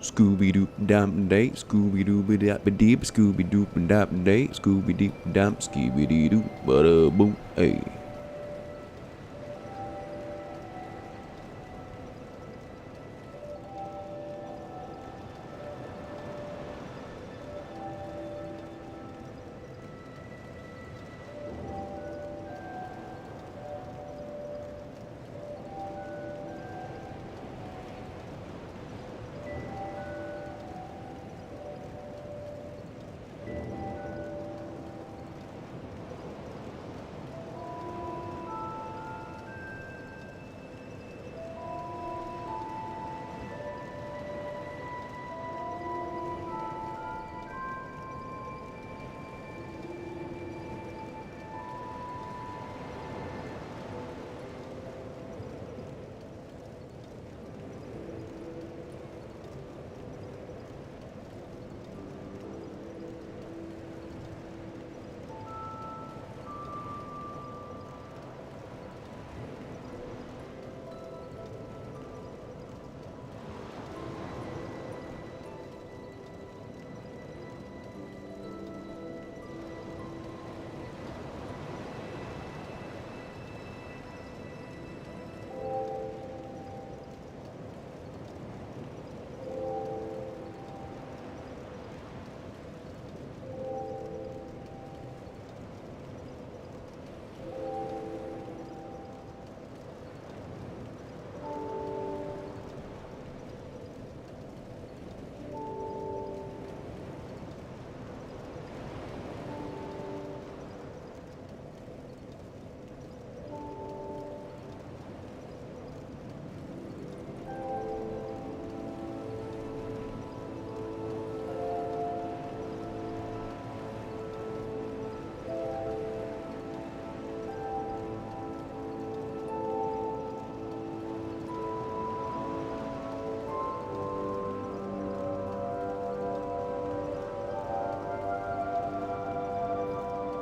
Scooby-Doo-Dam-Day, Scooby-Doo-Ba-Dap-A-Deep, Scooby-Doo-Ba-Dap-Day, Scooby-Doo-Dam, Skibidi-Doo, Bada-Boom, hey.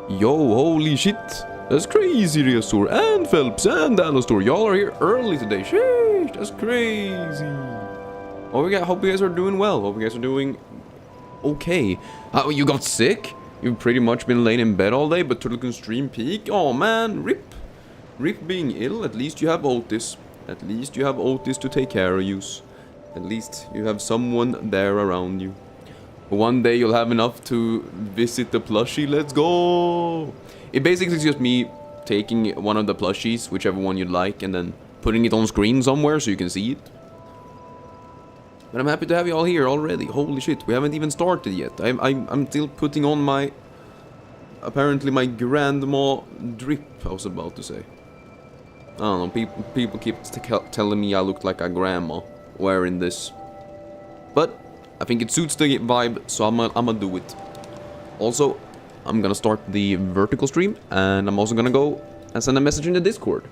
Yo, holy shit. That's crazy, Reastor and Phelps and Alastor. Y'all are here early today. Sheesh, that's crazy. Hope you guys are doing well. Hope you guys are doing okay. You got sick? You've pretty much been laying in bed all day, but Turtle can stream peak? Oh man, rip. Rip being ill. At least you have Otis. At least you have Otis to take care of you. At least you have someone there around you. One day you'll have enough to visit the plushie. Let's go! It basically is just me taking one of the plushies, whichever one you'd like, and then putting it on screen somewhere so you can see it. But I'm happy to have you all here already. Holy shit, we haven't even started yet. I'm still putting on my... apparently my grandma drip, I was about to say. I don't know, people keep telling me I look like a grandma wearing this. But I think it suits the vibe, so I'm gonna do it. Also, I'm gonna start the vertical stream, and I'm also gonna go and send a message in the Discord.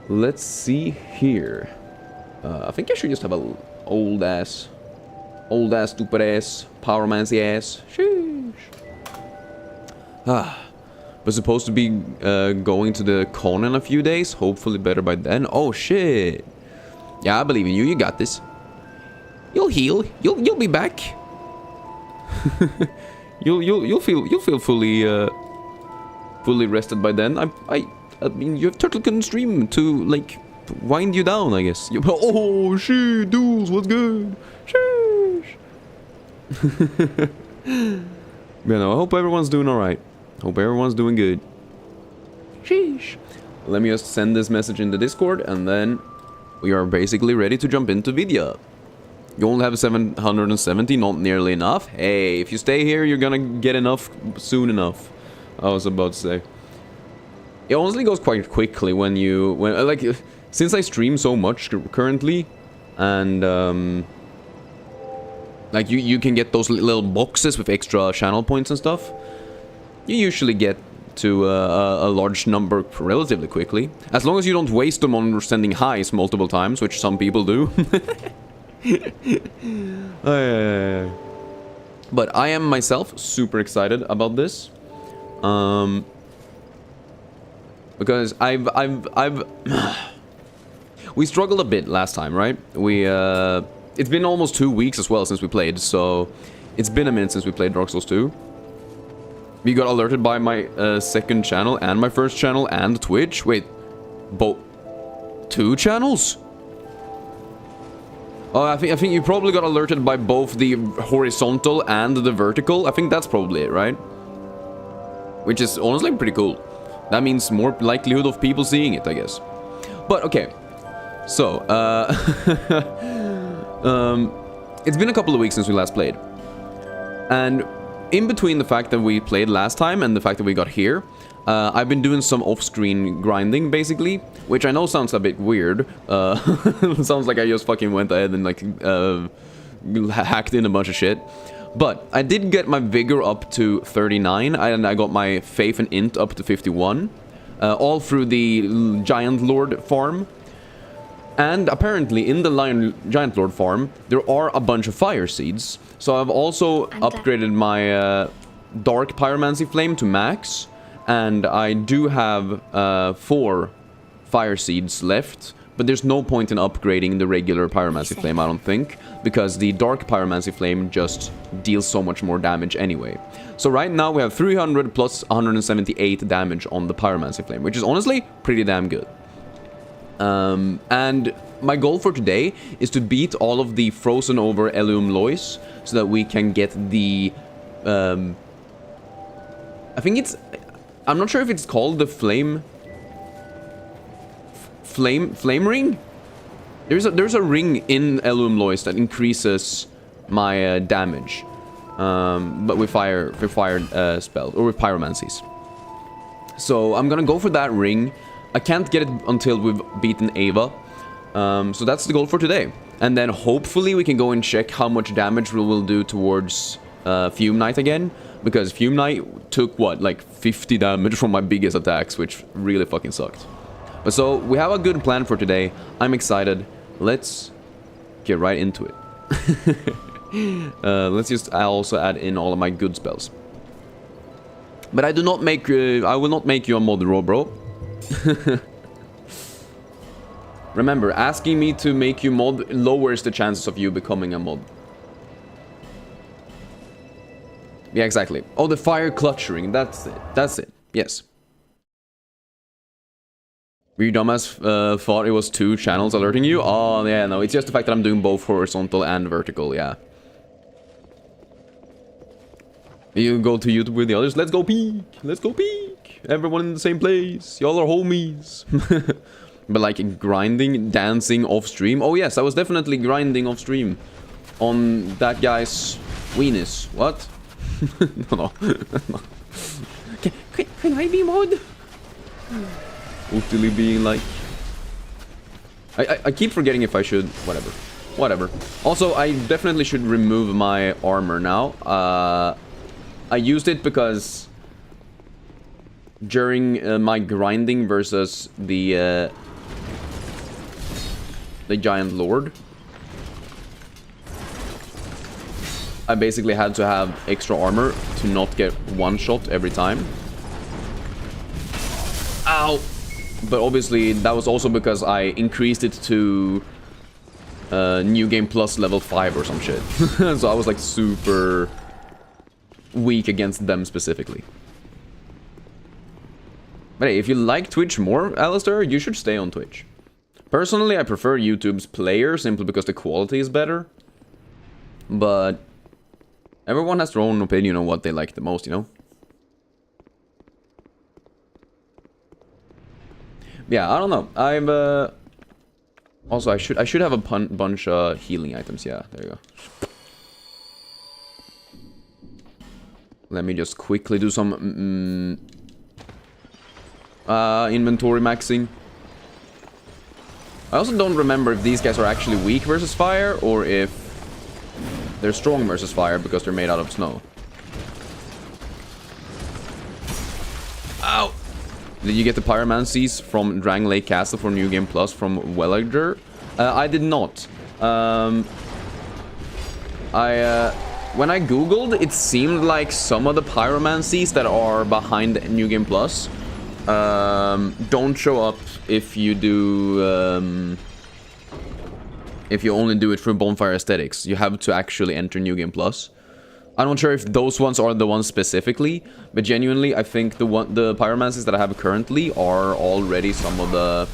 Let's see here. I think I should just have a old ass, stupid ass, pyromancy ass. Sheesh. We're supposed to be going to the con in a few days. Hopefully better by then. Oh shit. Yeah, I believe in you. You got this. You'll heal. You'll be back. you'll feel fully rested by then. I mean, you have Turtle can stream to like wind you down, I guess. Oh shit, dudes, what's good? Sheesh. You know, I hope everyone's doing all right. Hope everyone's doing good. Sheesh. Let me just send this message in the Discord, and then we are basically ready to jump into video. You only have 770, not nearly enough. Hey, if you stay here, you're gonna get enough soon enough. I was about to say. It honestly goes quite quickly when like, since I stream so much currently, and like you can get those little boxes with extra channel points and stuff. You usually get to a large number relatively quickly, as long as you don't waste them on sending highs multiple times, which some people do. But I am myself super excited about this, because we struggled a bit last time, right? it's been almost 2 weeks as well since we played, so it's been a minute since we played Dark Souls 2. We got alerted by my second channel and my first channel and Twitch. Wait, both 2 channels? Oh, I think you probably got alerted by both the horizontal and the vertical. I think that's probably it, right? Which is honestly pretty cool. That means more likelihood of people seeing it, I guess. But okay, so it's been a couple of weeks since we last played, and in between the fact that we played last time and the fact that we got here, I've been doing some off-screen grinding, basically, which I know sounds a bit weird. Sounds like I just fucking went ahead and like hacked in a bunch of shit. But I did get my vigor up to 39, and I got my faith and int up to 51, all through the Giant Lord farm. And apparently in the Giant Lord farm, there are a bunch of fire seeds. So I've also upgraded my Dark Pyromancy Flame to max, and I do have 4 fire seeds left, but there's no point in upgrading the regular Pyromancy Flame, I don't think, because the Dark Pyromancy Flame just deals so much more damage anyway. So right now we have 300 plus 178 damage on the Pyromancy Flame, which is honestly pretty damn good. And my goal for today is to beat all of the frozen over Elum Lois, so that we can get the, I think it's, I'm not sure if it's called the flame ring? There's a ring in Elum Lois that increases my damage, but with fire spells, or with pyromancies. So I'm gonna go for that ring. I can't get it until we've beaten Ava, so that's the goal for today. And then hopefully we can go and check how much damage we will do towards Fume Knight again, because Fume Knight took what, like 50 damage from my biggest attacks, which really fucking sucked. But so we have a good plan for today. I'm excited. Let's get right into it. Let's just also add in all of my good spells. But I do not make I will not make you a mod, bro. Remember, asking me to make you mod lowers the chances of you becoming a mod. Yeah, exactly. Oh, the fire clutching. That's it. That's it. Yes. You dumbass thought it was 2 channels alerting you? Oh, yeah, no. It's just the fact that I'm doing both horizontal and vertical, yeah. You go to YouTube with the others. Let's go peak. Let's go peak. Everyone in the same place. Y'all are homies. But like grinding, dancing off stream. Oh yes, I was definitely grinding off stream on that guy's weenus. What? No. Can I be mod? Utterly being like... I keep forgetting if I should... Whatever. Also, I definitely should remove my armor now. I used it because... during my grinding versus the Giant Lord, I basically had to have extra armor to not get one shot every time. Ow! But obviously that was also because I increased it to New Game Plus level 5 or some shit. So I was like super weak against them specifically. But hey, if you like Twitch more, Alistair, you should stay on Twitch. Personally, I prefer YouTube's player simply because the quality is better. But everyone has their own opinion on what they like the most, you know? Yeah, I don't know. I've also I should have a bunch of healing items. Yeah, there you go. Let me just quickly do some inventory maxing. I also don't remember if these guys are actually weak versus fire or if they're strong versus fire because they're made out of snow. Ow! Did you get the pyromancies from Drangleic Castle for New Game Plus from Wellager? I did not. When I googled, it seemed like some of the pyromancies that are behind New Game Plus don't show up if you do if you only do it for Bonfire Aesthetics. You have to actually enter New Game Plus. I'm not sure if those ones are the ones specifically, but genuinely, I think the pyromancies that I have currently are already some of the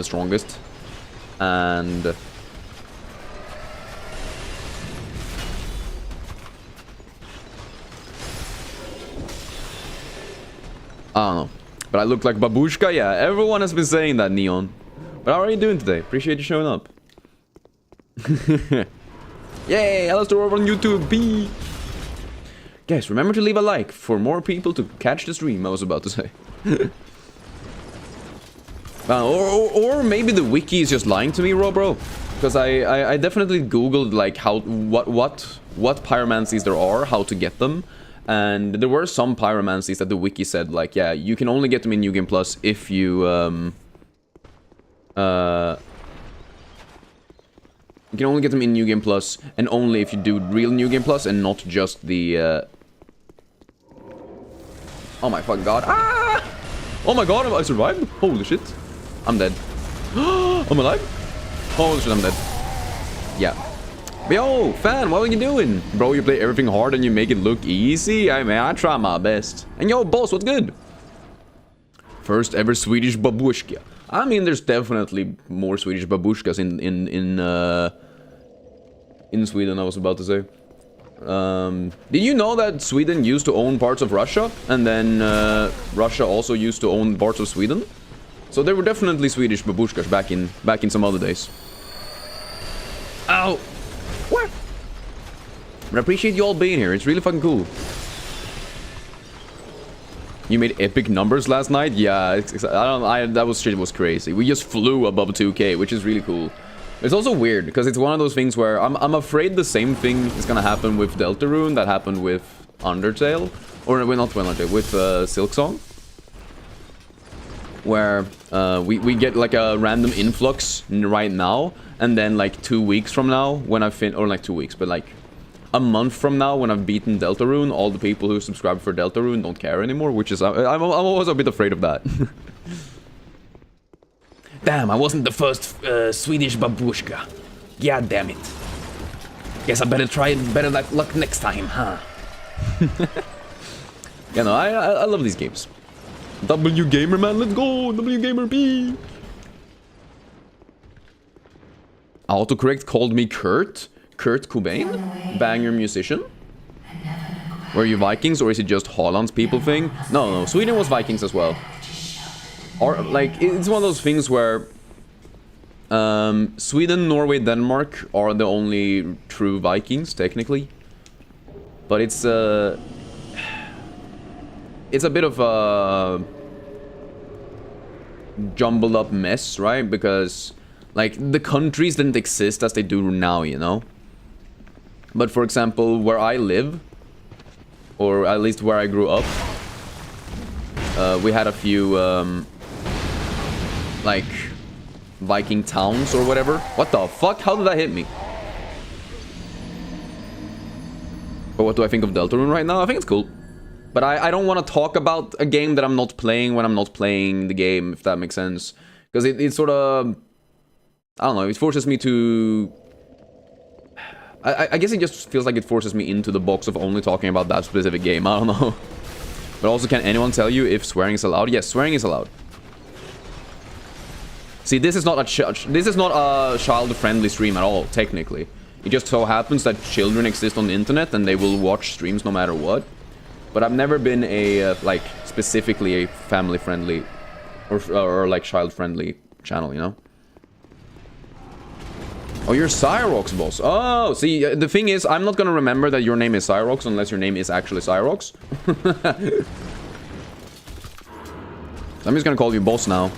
strongest. And I don't know. But I look like Babushka? Yeah, everyone has been saying that, Neon. But how are you doing today? Appreciate you showing up. Yay, Alistair over on YouTube, P! Guys, remember to leave a like for more people to catch the stream, I was about to say. Or maybe the wiki is just lying to me, bro. Because I definitely googled like what pyromancies there are, how to get them. And there were some pyromancies that the wiki said like, yeah, you can only get them in New Game Plus if you you can only get them in New Game Plus, and only if you do real New Game Plus, and not just the, Oh my fucking god. Ah! Oh my god, I survived? Holy shit. I'm dead. I'm alive? Holy shit, I'm dead. Yeah. But yo, fan, what are you doing? Bro, you play everything hard and you make it look easy? I mean, I try my best. And yo, boss, what's good? First ever Swedish babushka. I mean, there's definitely more Swedish babushkas in Sweden, I was about to say. Did you know that Sweden used to own parts of Russia? And then Russia also used to own parts of Sweden? So there were definitely Swedish babushkas back in some other days. Ow! What? But I appreciate you all being here. It's really fucking cool. You made epic numbers last night? Yeah, that shit was crazy. We just flew above 2K, which is really cool. It's also weird, because it's one of those things where I'm afraid the same thing is gonna happen with Deltarune that happened with Undertale. Or, well, not Undertale, with Silksong. Where we get like a random influx right now, and then like 2 weeks from now, when I've or like 2 weeks, but like a month from now, when I've beaten Deltarune, all the people who subscribe for Deltarune don't care anymore, which is... I'm always a bit afraid of that. Damn, I wasn't the first Swedish babushka. God damn it. Guess I better try it better luck next time, huh? Yeah, no, I love these games. W Gamer, man, let's go! W Gamer P! Autocorrect called me Kurt Cobain? Banger musician? Were you Vikings, or is it just Holland's people thing? No, Sweden was Vikings as well. Or, like, it's one of those things where Sweden, Norway, Denmark are the only true Vikings, technically. But it's a bit of a jumbled up mess, right? Because, like, the countries didn't exist as they do now, you know? But, for example, where I live, or at least where I grew up, we had a few, like, Viking towns or whatever. What the fuck? How did that hit me? But what do I think of Deltarune right now? I think it's cool. But I don't want to talk about a game that I'm not playing when I'm not playing the game, if that makes sense. Because it sort of... I don't know, it forces me to... I guess it just feels like it forces me into the box of only talking about that specific game. I don't know. But also, can anyone tell you if swearing is allowed? Yes, swearing is allowed. See, this is not a child-friendly stream at all, technically. It just so happens that children exist on the internet and they will watch streams no matter what. But I've never been a, like, specifically a family-friendly or like, child-friendly channel, you know? Oh, you're Cyrox, boss. Oh, see, the thing is, I'm not gonna remember that your name is Cyrox unless your name is actually Cyrox. I'm just gonna call you boss now.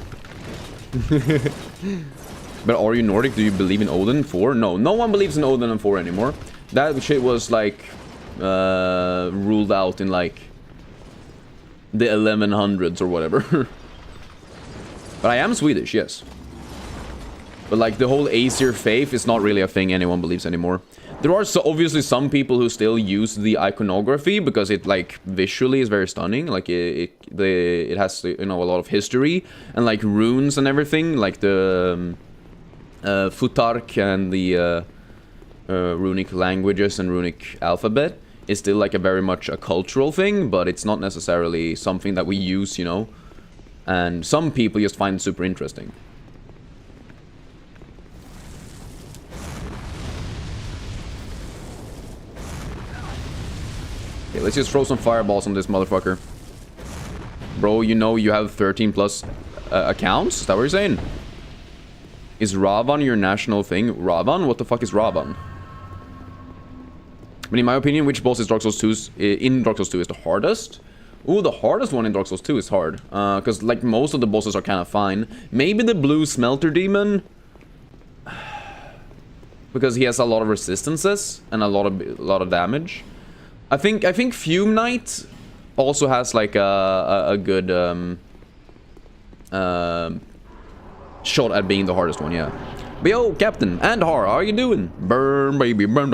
But are you Nordic? Do you believe in Odin 4? No, no one believes in Odin and 4 anymore. That shit was, like... ruled out in like the 1100s or whatever. But I am Swedish, yes. But like the whole Aesir faith is not really a thing anyone believes anymore. There are obviously some people who still use the iconography because it like visually is very stunning. Like it has, you know, a lot of history and like runes and everything. Like the Futark and the runic languages and runic alphabet is still like a very much a cultural thing, but it's not necessarily something that we use, you know. And some people just find it super interesting. Okay, let's just throw some fireballs on this motherfucker. Bro, you know you have 13 plus accounts? Is that what you're saying? Is Ravan your national thing? Ravan? What the fuck is Ravan? But in my opinion, which boss is Dark Souls 2's, in Dark Souls 2 is the hardest? Ooh, the hardest one in Dark Souls 2 is hard. Because, like, most of the bosses are kind of fine. Maybe the blue smelter demon. Because he has a lot of resistances and a lot of damage. I think Fume Knight also has, like, a good shot at being the hardest one, yeah. But yo, Captain and Har, how are you doing? Burn, baby, burn,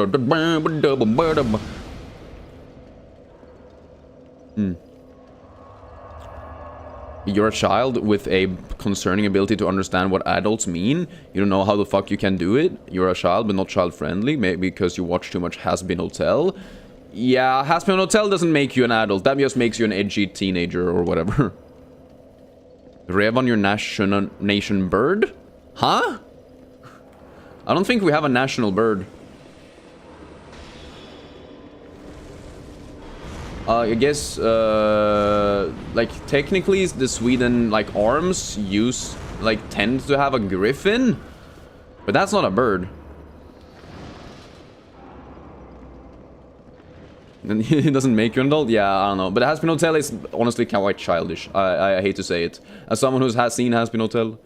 You're a child with a concerning ability to understand what adults mean. You don't know how the fuck you can do it. You're a child, but not child-friendly. Maybe because you watch too much Has-Been Hotel. Yeah, Has-Been Hotel doesn't make you an adult. That just makes you an edgy teenager or whatever. Revan, your nation bird? Huh? I don't think we have a national bird. I guess, like, technically the Sweden, like, arms tend to have a griffin. But that's not a bird. And it doesn't make you an adult? Yeah, I don't know. But Has-Been Hotel is honestly quite childish. I hate to say it. As someone who has seen Has-Been Hotel,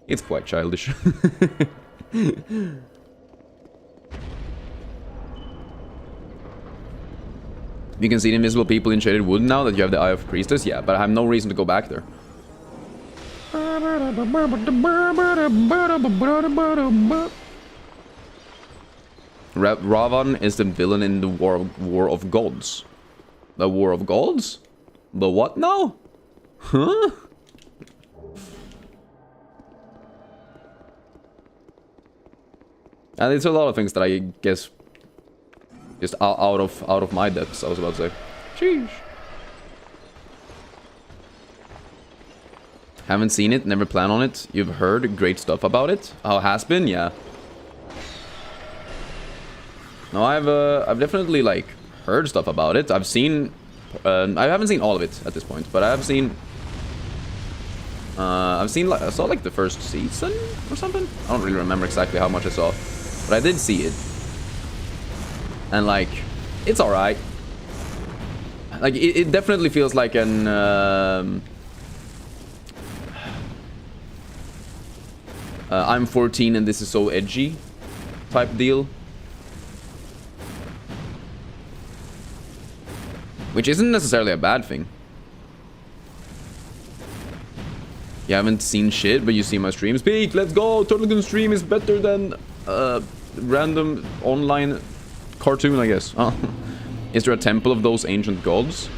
it's quite childish. You can see the invisible people in shaded wood now that you have the Eye of Priestess. Yeah, but I have no reason to go back there. Ravan is the villain in the War of Gods. The War of Gods? The what now? Huh? And it's a lot of things that I guess just out of my depths, I was about to say. Sheesh. Haven't seen it, never plan on it. You've heard great stuff about it. How has been? Yeah. No, I've definitely like heard stuff about it. I've seen I haven't seen all of it at this point, but I have seen I saw like the first season or something. I don't really remember exactly how much I saw, but I did see it. And like, it's alright. Like, it definitely feels like an I'm 14 and this is so edgy type deal. Which isn't necessarily a bad thing. You haven't seen shit, but you see my stream. Speak, let's go! Turtlegun stream is better than random online cartoon, I guess. Is there a temple of those ancient gods?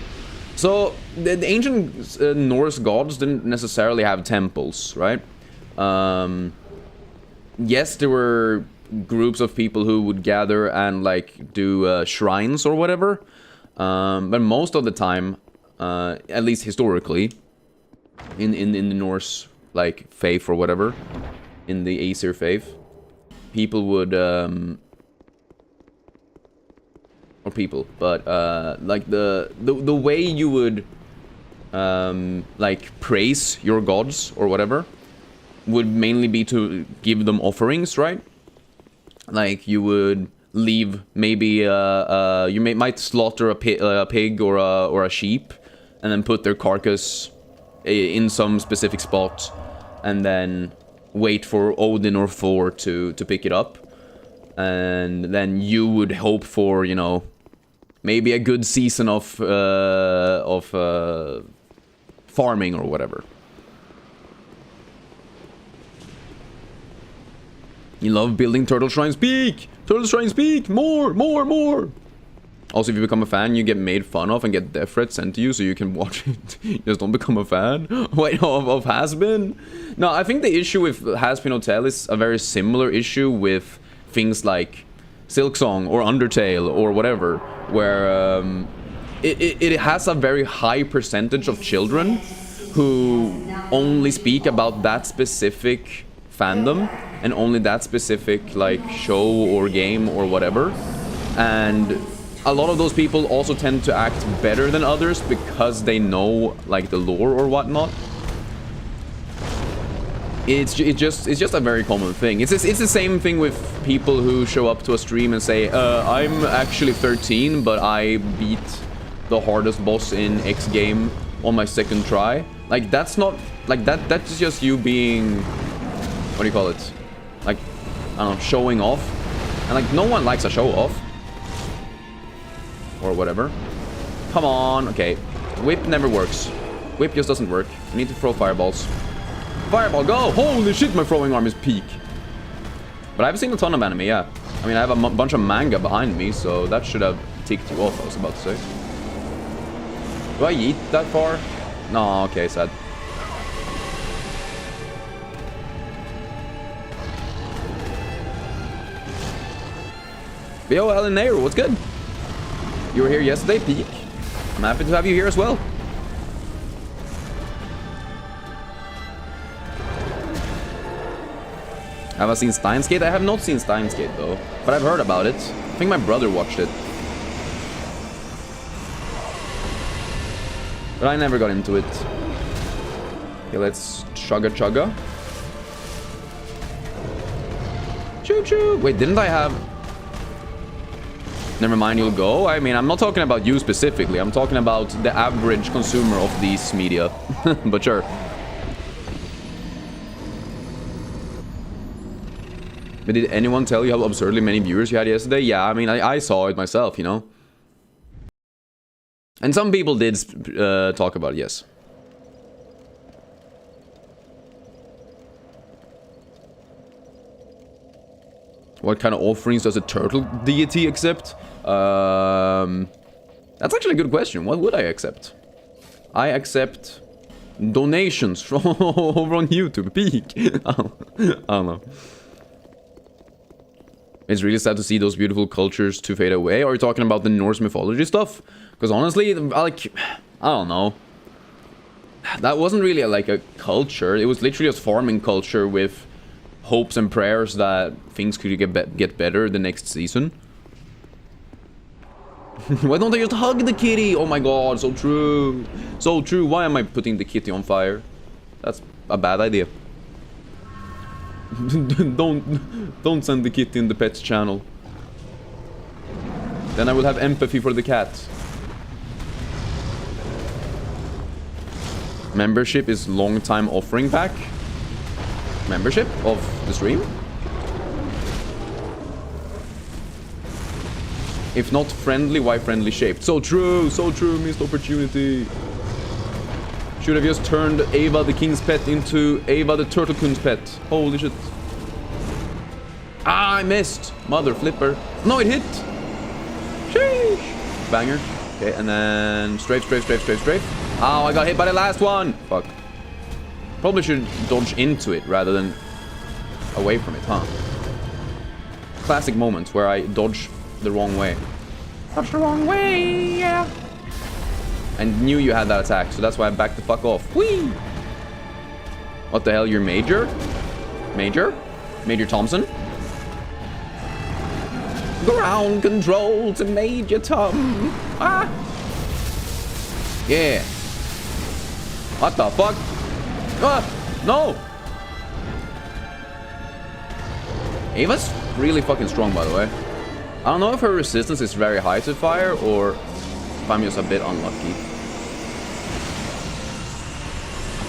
So, the ancient Norse gods didn't necessarily have temples, right? Yes, there were groups of people who would gather and, like, do shrines or whatever. But most of the time, at least historically, in the Norse, like, faith or whatever, in the Aesir faith, people would, like, the way you would, like, praise your gods or whatever, would mainly be to give them offerings, right? Like, you would leave maybe you might slaughter a pig or a sheep and then put their carcass in some specific spot and then wait for Odin or Thor to pick it up, and then you would hope for, you know, maybe a good season of farming or whatever. You love building turtle shrines? Speak! Turtle shrines, speak! More! More! More! Also, if you become a fan, you get made fun of and get death threats sent to you so you can watch it. Just don't become a fan. Wait, of Has-Been? No, I think the issue with Has-Been Hotel is a very similar issue with things like Silksong or Undertale or whatever, where it has a very high percentage of children who only speak about that specific fandom and only that specific like show or game or whatever. And a lot of those people also tend to act better than others because they know like the lore or whatnot. It's just a very common thing. It's the same thing with people who show up to a stream and say, I'm actually 13, but I beat the hardest boss in X game on my second try. Like, that's not like that's just you being, what do you call it? Like, I don't know, showing off. And like, no one likes a show off. Or whatever. Come on. Okay. Whip never works. Whip just doesn't work. I need to throw fireballs. Fireball, go! Holy shit, my throwing arm is peak. But I've seen a ton of anime, yeah. I mean, I have a bunch of manga behind me, so that should have ticked you off, I was about to say. Do I yeet that far? No, okay, sad. Yo, Ellen Nair, what's good? You were here yesterday, Peak. I'm happy to have you here as well. Have I seen Steins Gate? I have not seen Steins Gate though, but I've heard about it. I think my brother watched it. But I never got into it. Okay, let's chugga. Choo choo! Wait, didn't I have... Never mind, you'll go. I mean, I'm not talking about you specifically. I'm talking about the average consumer of these media. But sure. But did anyone tell you how absurdly many viewers you had yesterday? Yeah, I mean, I saw it myself, you know. And some people did talk about it, yes. What kind of offerings does a turtle deity accept? That's actually a good question. What would I accept? I accept donations from over on YouTube. Peak. I don't know. It's really sad to see those beautiful cultures to fade away. Are you talking about the Norse mythology stuff? Because honestly, like, I don't know. That wasn't really like a culture. It was literally just farming culture with hopes and prayers that things could get better the next season. Why don't I just hug the kitty? Oh my god, so true. So true. Why am I putting the kitty on fire? That's a bad idea. Don't send the kitty in the pets channel. Then I will have empathy for the cat. Membership is long time offering pack. Membership of the stream? If not friendly, why friendly shaped? So true, missed opportunity. Should have just turned Ava the King's Pet into Ava the Turtle-kun's pet. Holy shit. Ah, I missed. Mother flipper. No, it hit. Sheesh. Banger. Okay, and then strafe. Oh, I got hit by the last one. Fuck. Probably should dodge into it rather than away from it, huh? Classic moments where I dodge the wrong way. Dodge the wrong way, yeah. I knew you had that attack, so that's why I backed the fuck off. Whee! What the hell, you're Major? Major Thompson? Ground control to Major Tom. Ah! Yeah. What the fuck? Ah! No! Ava's really fucking strong, by the way. I don't know if her resistance is very high to fire, or if I'm just a bit unlucky.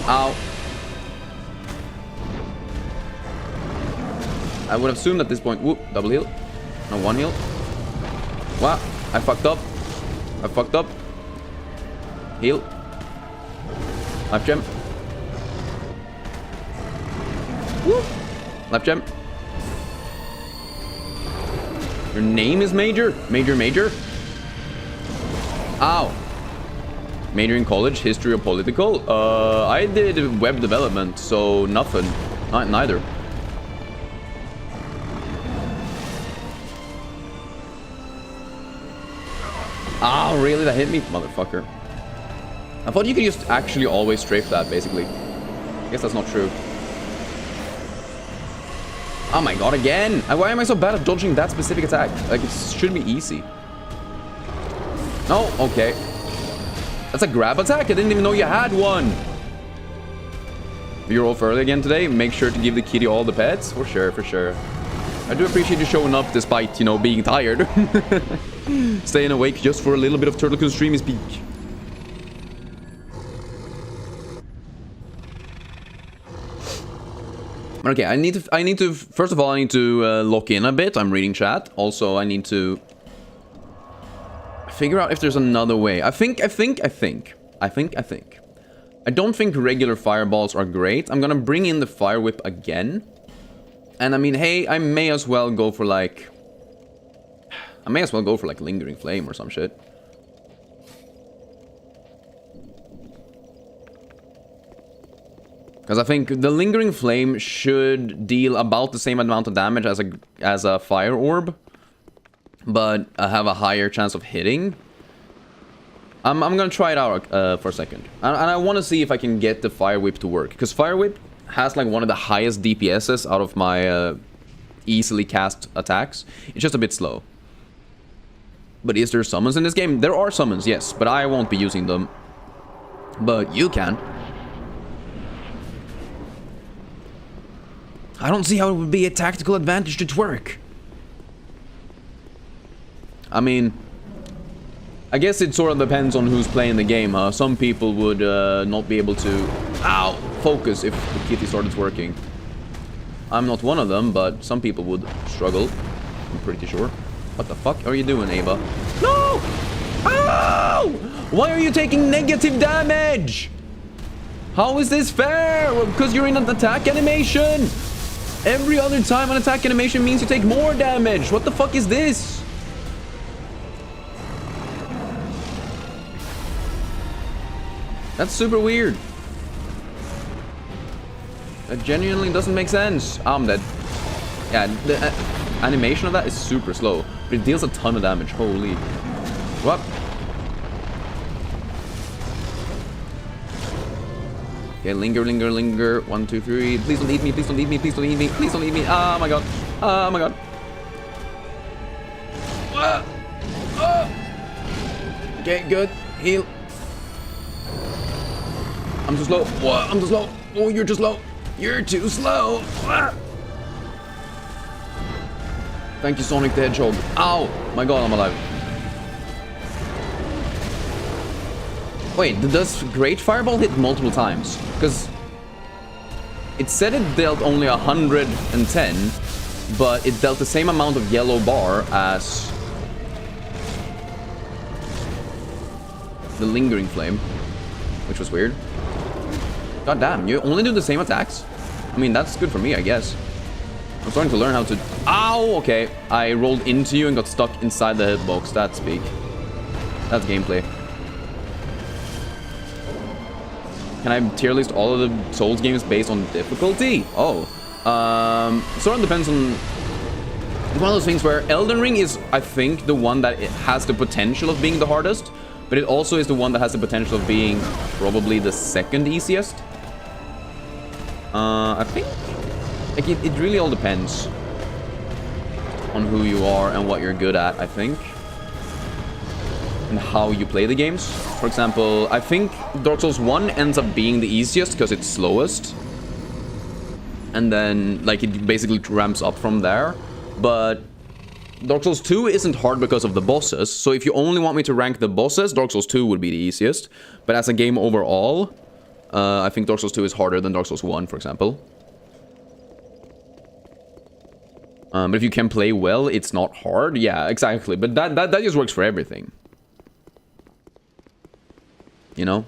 Ow. I would assume at this point... Whoop, double heal. No, one heal. Wow, I fucked up. Heal. Life gem. Whoop. Life gem. Your name is Major? Major? Ow. Major in college, history or political? I did web development, so nothing. Neither. Ah, really? That hit me? Motherfucker. I thought you could just actually always strafe that, basically. I guess that's not true. Oh my god, again! Why am I so bad at dodging that specific attack? Like, it should be easy. No, okay. That's a grab attack? I didn't even know you had one! You're off early again today? Make sure to give the kitty all the pets? For sure, for sure. I do appreciate you showing up despite, you know, being tired. Staying awake just for a little bit of Turtlecon stream is peak. Okay, I need to first of all, I need to lock in a bit. I'm reading chat. Also, I need to figure out if there's another way. I think. I don't think regular fireballs are great. I'm gonna bring in the fire whip again. And I mean, hey, I may as well go for like lingering flame or some shit. Because I think the lingering flame should deal about the same amount of damage as a fire orb, but have a higher chance of hitting. I'm gonna try it out for a second, and I want to see if I can get the fire whip to work, because fire whip has like one of the highest DPSs out of my easily cast attacks. It's just a bit slow. But is there summons in this game? There are summons, yes, but I won't be using them. But you can. I don't see how it would be a tactical advantage to twerk. I mean, I guess it sort of depends on who's playing the game, huh? Some people would not be able to, focus if the kitty started twerking. I'm not one of them, but some people would struggle. I'm pretty sure. What the fuck are you doing, Ava? No! Ow! Why are you taking negative damage? How is this fair? Well, because you're in an attack animation. Every other time an attack animation means you take more damage. What the fuck is this? That's super weird. That genuinely doesn't make sense. I'm dead. Yeah, the animation of that is super slow, but it deals a ton of damage. Holy. What? Okay, linger, linger, linger. 1, 2, 3. Please don't eat me. Please don't eat me. Please don't eat me. Please don't eat me. Oh my god. Oh my god. Okay, good. Heal. I'm too slow. What? I'm too slow. Oh, you're too slow. You're too slow. Thank you, Sonic the Hedgehog. Ow. My god, I'm alive. Wait, does Great Fireball hit multiple times? Because it said it dealt only 110, but it dealt the same amount of yellow bar as the Lingering Flame, which was weird. God damn, you only do the same attacks? I mean, that's good for me, I guess. I'm starting to learn how to... Ow! Okay, I rolled into you and got stuck inside the hitbox. That's big. That's gameplay. Can I tier list all of the Souls games based on difficulty? Oh. Sort of depends on... It's one of those things where Elden Ring is, I think, the one that it has the potential of being the hardest, but it also is the one that has the potential of being probably the second easiest. I think... Like, it really all depends on who you are and what you're good at, I think. And how you play the games. For example, I think Dark Souls 1 ends up being the easiest because it's slowest. And then, like, it basically ramps up from there. But Dark Souls 2 isn't hard because of the bosses. So if you only want me to rank the bosses, Dark Souls 2 would be the easiest. But as a game overall, I think Dark Souls 2 is harder than Dark Souls 1, for example. But if you can play well, it's not hard. Yeah, exactly. But that just works for everything. You know?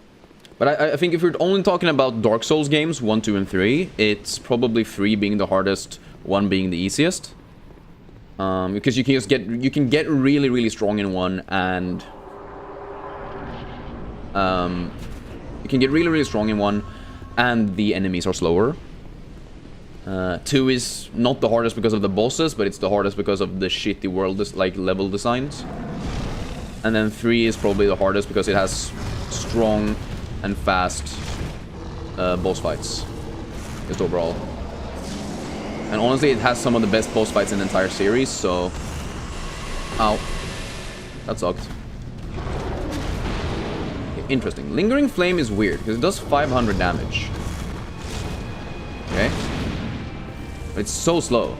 But I think if you're only talking about Dark Souls games, 1, 2, and 3, it's probably 3 being the hardest, 1 being the easiest. Because you can get really, really strong in 1 and You can get really, really strong in 1, and the enemies are slower. 2 is not the hardest because of the bosses, but it's the hardest because of the shitty world, like, level designs. And then 3 is probably the hardest because it has strong and fast boss fights. Just overall. And honestly, it has some of the best boss fights in the entire series, so... Ow. That sucked. Interesting. Lingering Flame is weird, because it does 500 damage. Okay. It's so slow.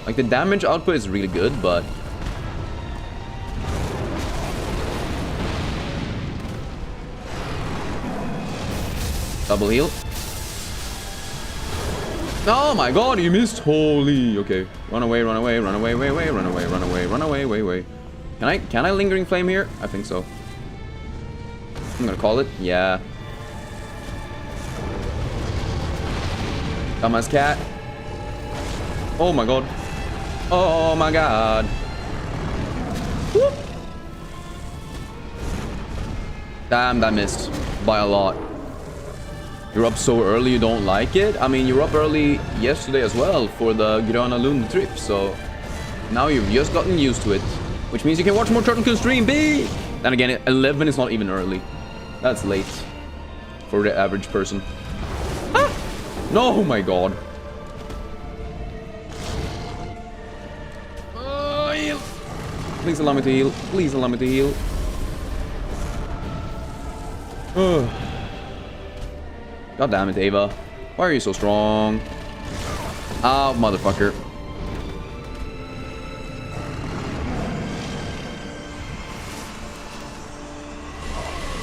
Like, the damage output is really good, but... Double heal. Oh my god, you missed. Holy. Okay. Run away, run away, run away, run away, run away, run away, run away, way. Can I Lingering Flame here? I think so. I'm gonna call it. Yeah. Dumbass cat. Oh my god. Oh my god. Whoop. Damn, that missed. By a lot. You're up so early you don't like it? I mean, you were up early yesterday as well for the Gröna Lund trip, so... Now you've just gotten used to it. Which means you can watch more Turtle stream, B! Then again, 11 is not even early. That's late. For the average person. Ah! No, oh my god. Heal. Please allow me to heal. Please allow me to heal. God damn it, Ava. Why are you so strong? Oh, motherfucker.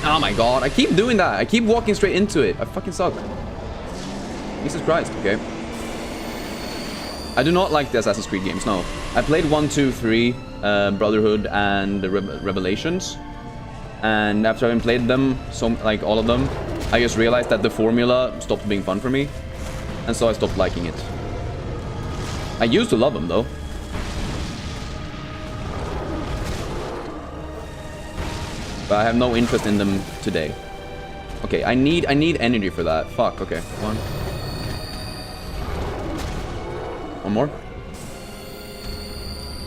Oh my god, I keep doing that. I keep walking straight into it. I fucking suck. Jesus Christ, okay. I do not like the Assassin's Creed games, no. I played 1, 2, 3, Brotherhood, and the Revelations. And after having played them, like all of them, I just realized that the formula stopped being fun for me. And so I stopped liking it. I used to love them, though. But I have no interest in them today. Okay, I need energy for that. Fuck, okay. One more.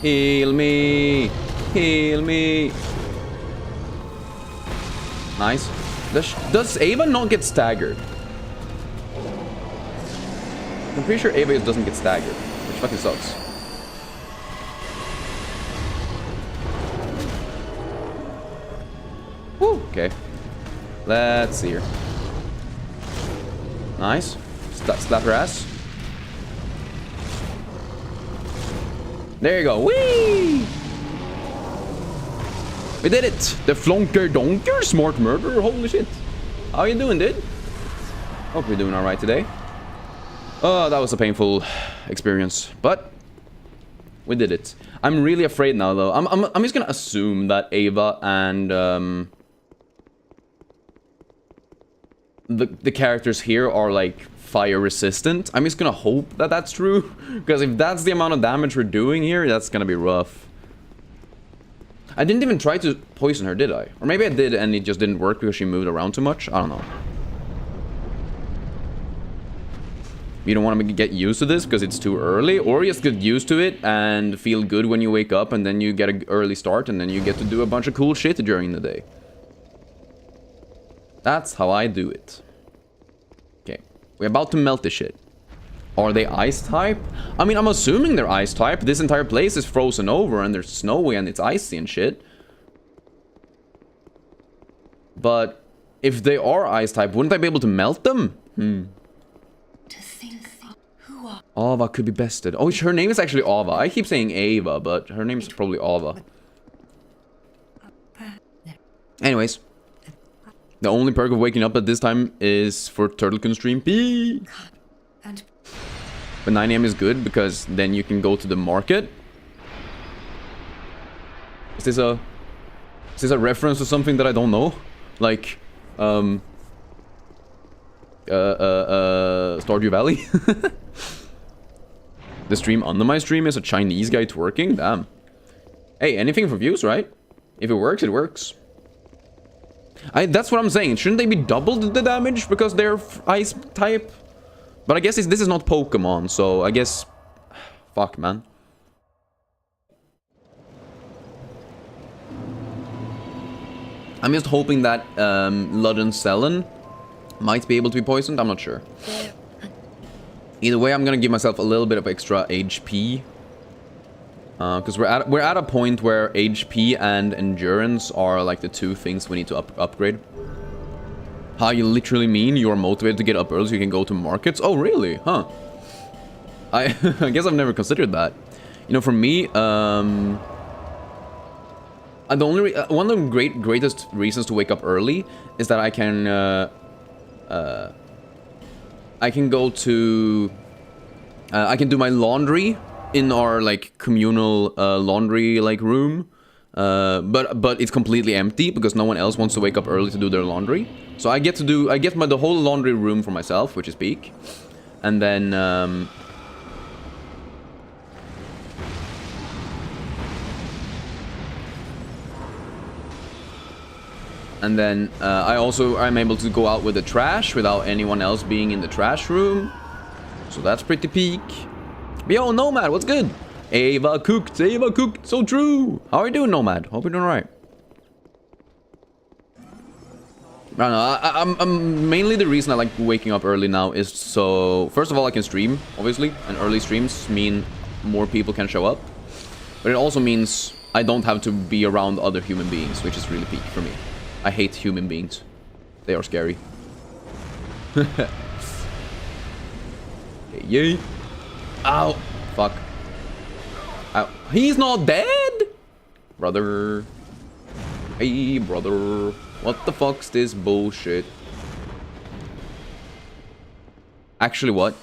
Heal me. Heal me. Nice. Does Ava not get staggered? I'm pretty sure Ava doesn't get staggered, which fucking sucks. Woo, okay. Let's see here. Nice. Slap her ass. There you go. Whee! We did it! The flonker donker, smart murderer, holy shit. How you doing, dude? Hope you're doing alright today. Oh, that was a painful experience, but we did it. I'm really afraid now, though. I'm just gonna assume that Ava and the characters here are like fire resistant. I'm just gonna hope that that's true, because if that's the amount of damage we're doing here, that's gonna be rough. I didn't even try to poison her, did I? Or maybe I did and it just didn't work because she moved around too much. I don't know. You don't want to get used to this because it's too early, or just get used to it and feel good when you wake up and then you get an early start and then you get to do a bunch of cool shit during the day. That's how I do it. Okay, we're about to melt this shit. Are they ice type? I mean, I'm assuming they're ice type. This entire place is frozen over and there's snowy and it's icy and shit. But if they are ice type, wouldn't I be able to melt them? Ava could be bested. Oh, her name is actually Ava. I keep saying Ava, but her name is probably Ava. Anyways. The only perk of waking up at this time is for Turtle stream. P. But 9 AM is good because then you can go to the market. Is this a reference to something that I don't know? Like, Stardew Valley? The stream under my stream is a Chinese guy twerking? Damn. Hey, anything for views, right? If it works, it works. That's what I'm saying. Shouldn't they be doubled the damage because they're ice type? But I guess this is not Pokemon, so I guess... Fuck, man. I'm just hoping that Ludden might be able to be poisoned. I'm not sure. Either way, I'm gonna give myself a little bit of extra HP. Because we're at a point where HP and endurance are like the two things we need to upgrade. How you literally mean you're motivated to get up early so you can go to markets? Oh, really? Huh. I guess I've never considered that. You know, for me, the only one of the greatest reasons to wake up early is that I can go to I can do my laundry in our like communal laundry like room, but it's completely empty because no one else wants to wake up early to do their laundry. So I get the whole laundry room for myself, which is peak, and then I'm able to go out with the trash without anyone else being in the trash room. So that's pretty peak. But yo, Nomad, what's good? Ava cooked, so true. How are you doing, Nomad? Hope you're doing alright. I don't know, I'm mainly the reason I like waking up early now is so... First of all, I can stream, obviously. And early streams mean more people can show up. But it also means I don't have to be around other human beings, which is really peak for me. I hate human beings. They are scary. Yay. Ow. Fuck. Ow. He's not dead? Brother. Hey, brother. What the fuck's this bullshit? Actually, what?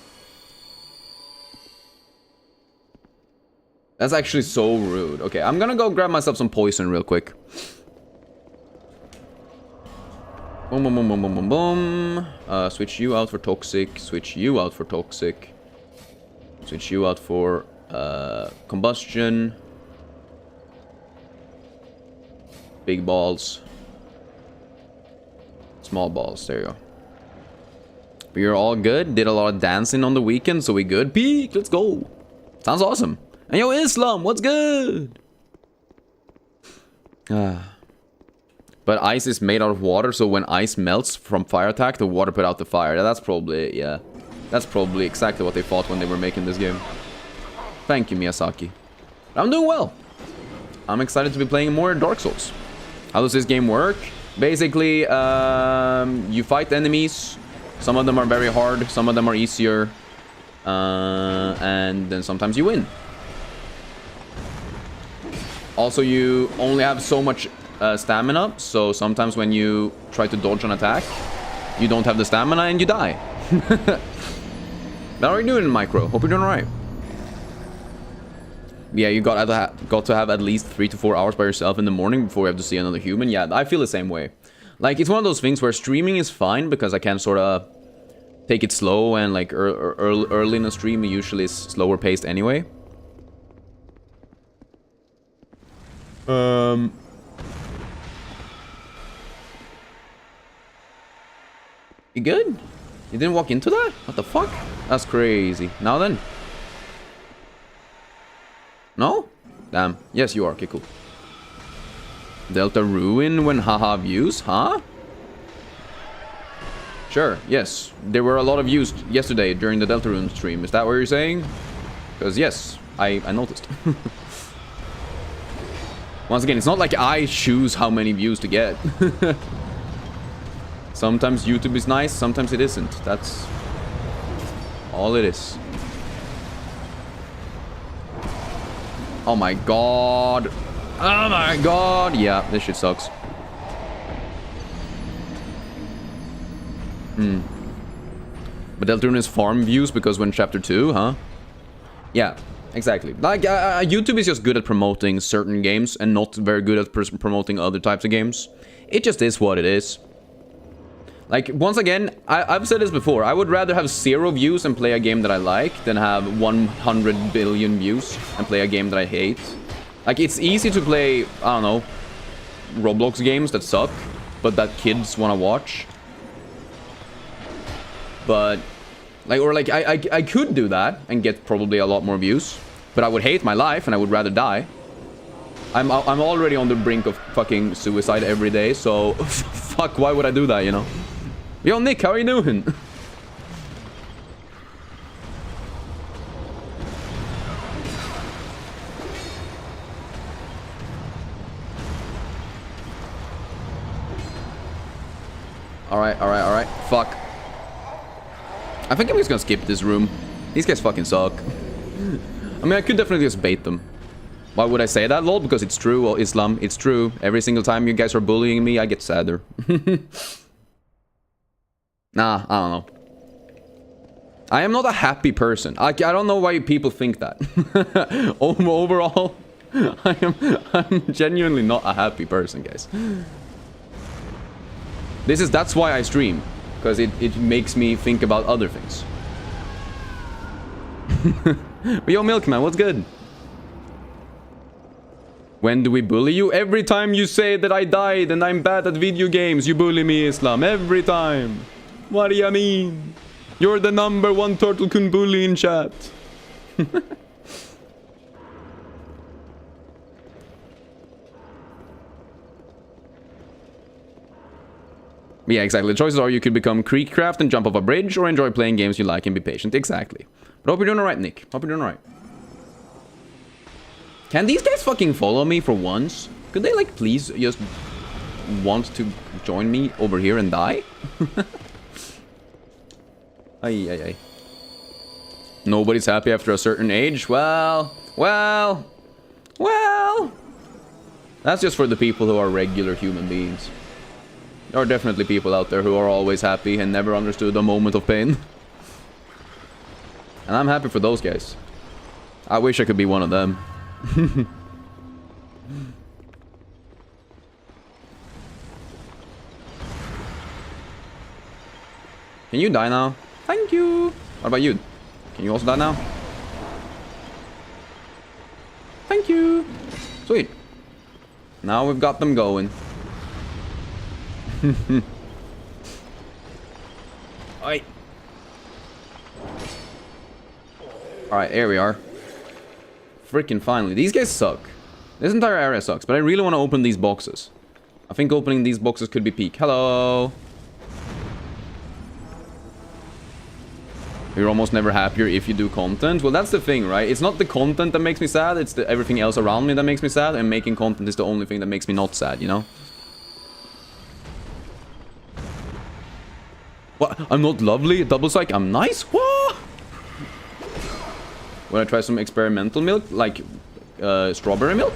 That's actually so rude. Okay, I'm gonna go grab myself some poison real quick. Boom, boom, boom, boom, boom, boom, boom. Switch you out for toxic. Switch you out for toxic. Switch you out for combustion. Big balls. Small balls. There you go. We are all good. Did a lot of dancing on the weekend, so we good. Peak. Let's go. Sounds awesome. And yo, Islam, what's good? But ice is made out of water, so when ice melts from fire attack, the water put out the fire. That's probably it, yeah. That's probably exactly what they thought when they were making this game. Thank you, Miyazaki. I'm doing well. I'm excited to be playing more Dark Souls. How does this game work? Basically, you fight enemies. Some of them are very hard, some of them are easier. And then sometimes you win. Also, you only have so much stamina, so sometimes when you try to dodge an attack, you don't have the stamina and you die. How are you doing, Micro? Hope you're doing alright. Yeah, you got to have at least 3 to 4 hours by yourself in the morning before you have to see another human. Yeah, I feel the same way. Like, it's one of those things where streaming is fine because I can sort of take it slow, and like early in a stream it usually is slower paced anyway. You good? You didn't walk into that? What the fuck? That's crazy. Now then. No? Damn. Yes, you are. Okay, cool. Delta Ruin when haha views? Huh? Sure, yes. There were a lot of views yesterday during the Delta Ruin stream. Is that what you're saying? Because yes, I noticed. Once again, it's not like I choose how many views to get. Sometimes YouTube is nice, sometimes it isn't. That's all it is. Oh my god. Oh my god. Yeah, this shit sucks. But Deltarune is farm views because when chapter 2, huh? Yeah, exactly. Like, YouTube is just good at promoting certain games and not very good at promoting other types of games. It just is what it is. Like, once again, I've said this before. I would rather have 0 views and play a game that I like than have 100 billion views and play a game that I hate. Like, it's easy to play, I don't know, Roblox games that suck. but that kids want to watch. But like, or like I could do that and get probably a lot more views, but I would hate my life and I would rather die. I'm already on the brink of fucking suicide every day, so fuck, why would I do that, you know? Yo, Nick, how are you doing? Alright. Fuck. I think I'm just gonna skip this room. These guys fucking suck. I mean, I could definitely just bait them. Why would I say that, lol? Because it's true, well, Islam. It's true. Every single time you guys are bullying me, I get sadder. Nah, I don't know. I am not a happy person. I don't know why people think that. Overall, I'm genuinely not a happy person, guys. That's why I stream. Because it makes me think about other things. Yo, Milkman, what's good? When do we bully you? Every time you say that I died and I'm bad at video games, you bully me, Islam. Every time. What do you mean? You're the #1 Turtle-kun bully in chat. Yeah, exactly. The choices are you could become Creekcraft and jump off a bridge, or enjoy playing games you like and be patient. Exactly. But hope you're doing alright, Nick. Hope you're doing alright. Can these guys fucking follow me for once? Could they, like, please just want to join me over here and die? Ay. Nobody's happy after a certain age? Well. That's just for the people who are regular human beings. There are definitely people out there who are always happy and never understood a moment of pain. And I'm happy for those guys. I wish I could be one of them. Can you die now? Thank you. What about you? Can you also die now? Thank you. Sweet. Now we've got them going. Alright. Alright, here we are. Freaking finally. These guys suck. This entire area sucks, but I really want to open these boxes. I think opening these boxes could be peak. Hello. You're almost never happier if you do content. Well, that's the thing, right? It's not the content that makes me sad, it's everything else around me that makes me sad, and making content is the only thing that makes me not sad, you know? What? I'm not lovely? Double psych? I'm nice? What? Would I try some experimental milk? Like, strawberry milk?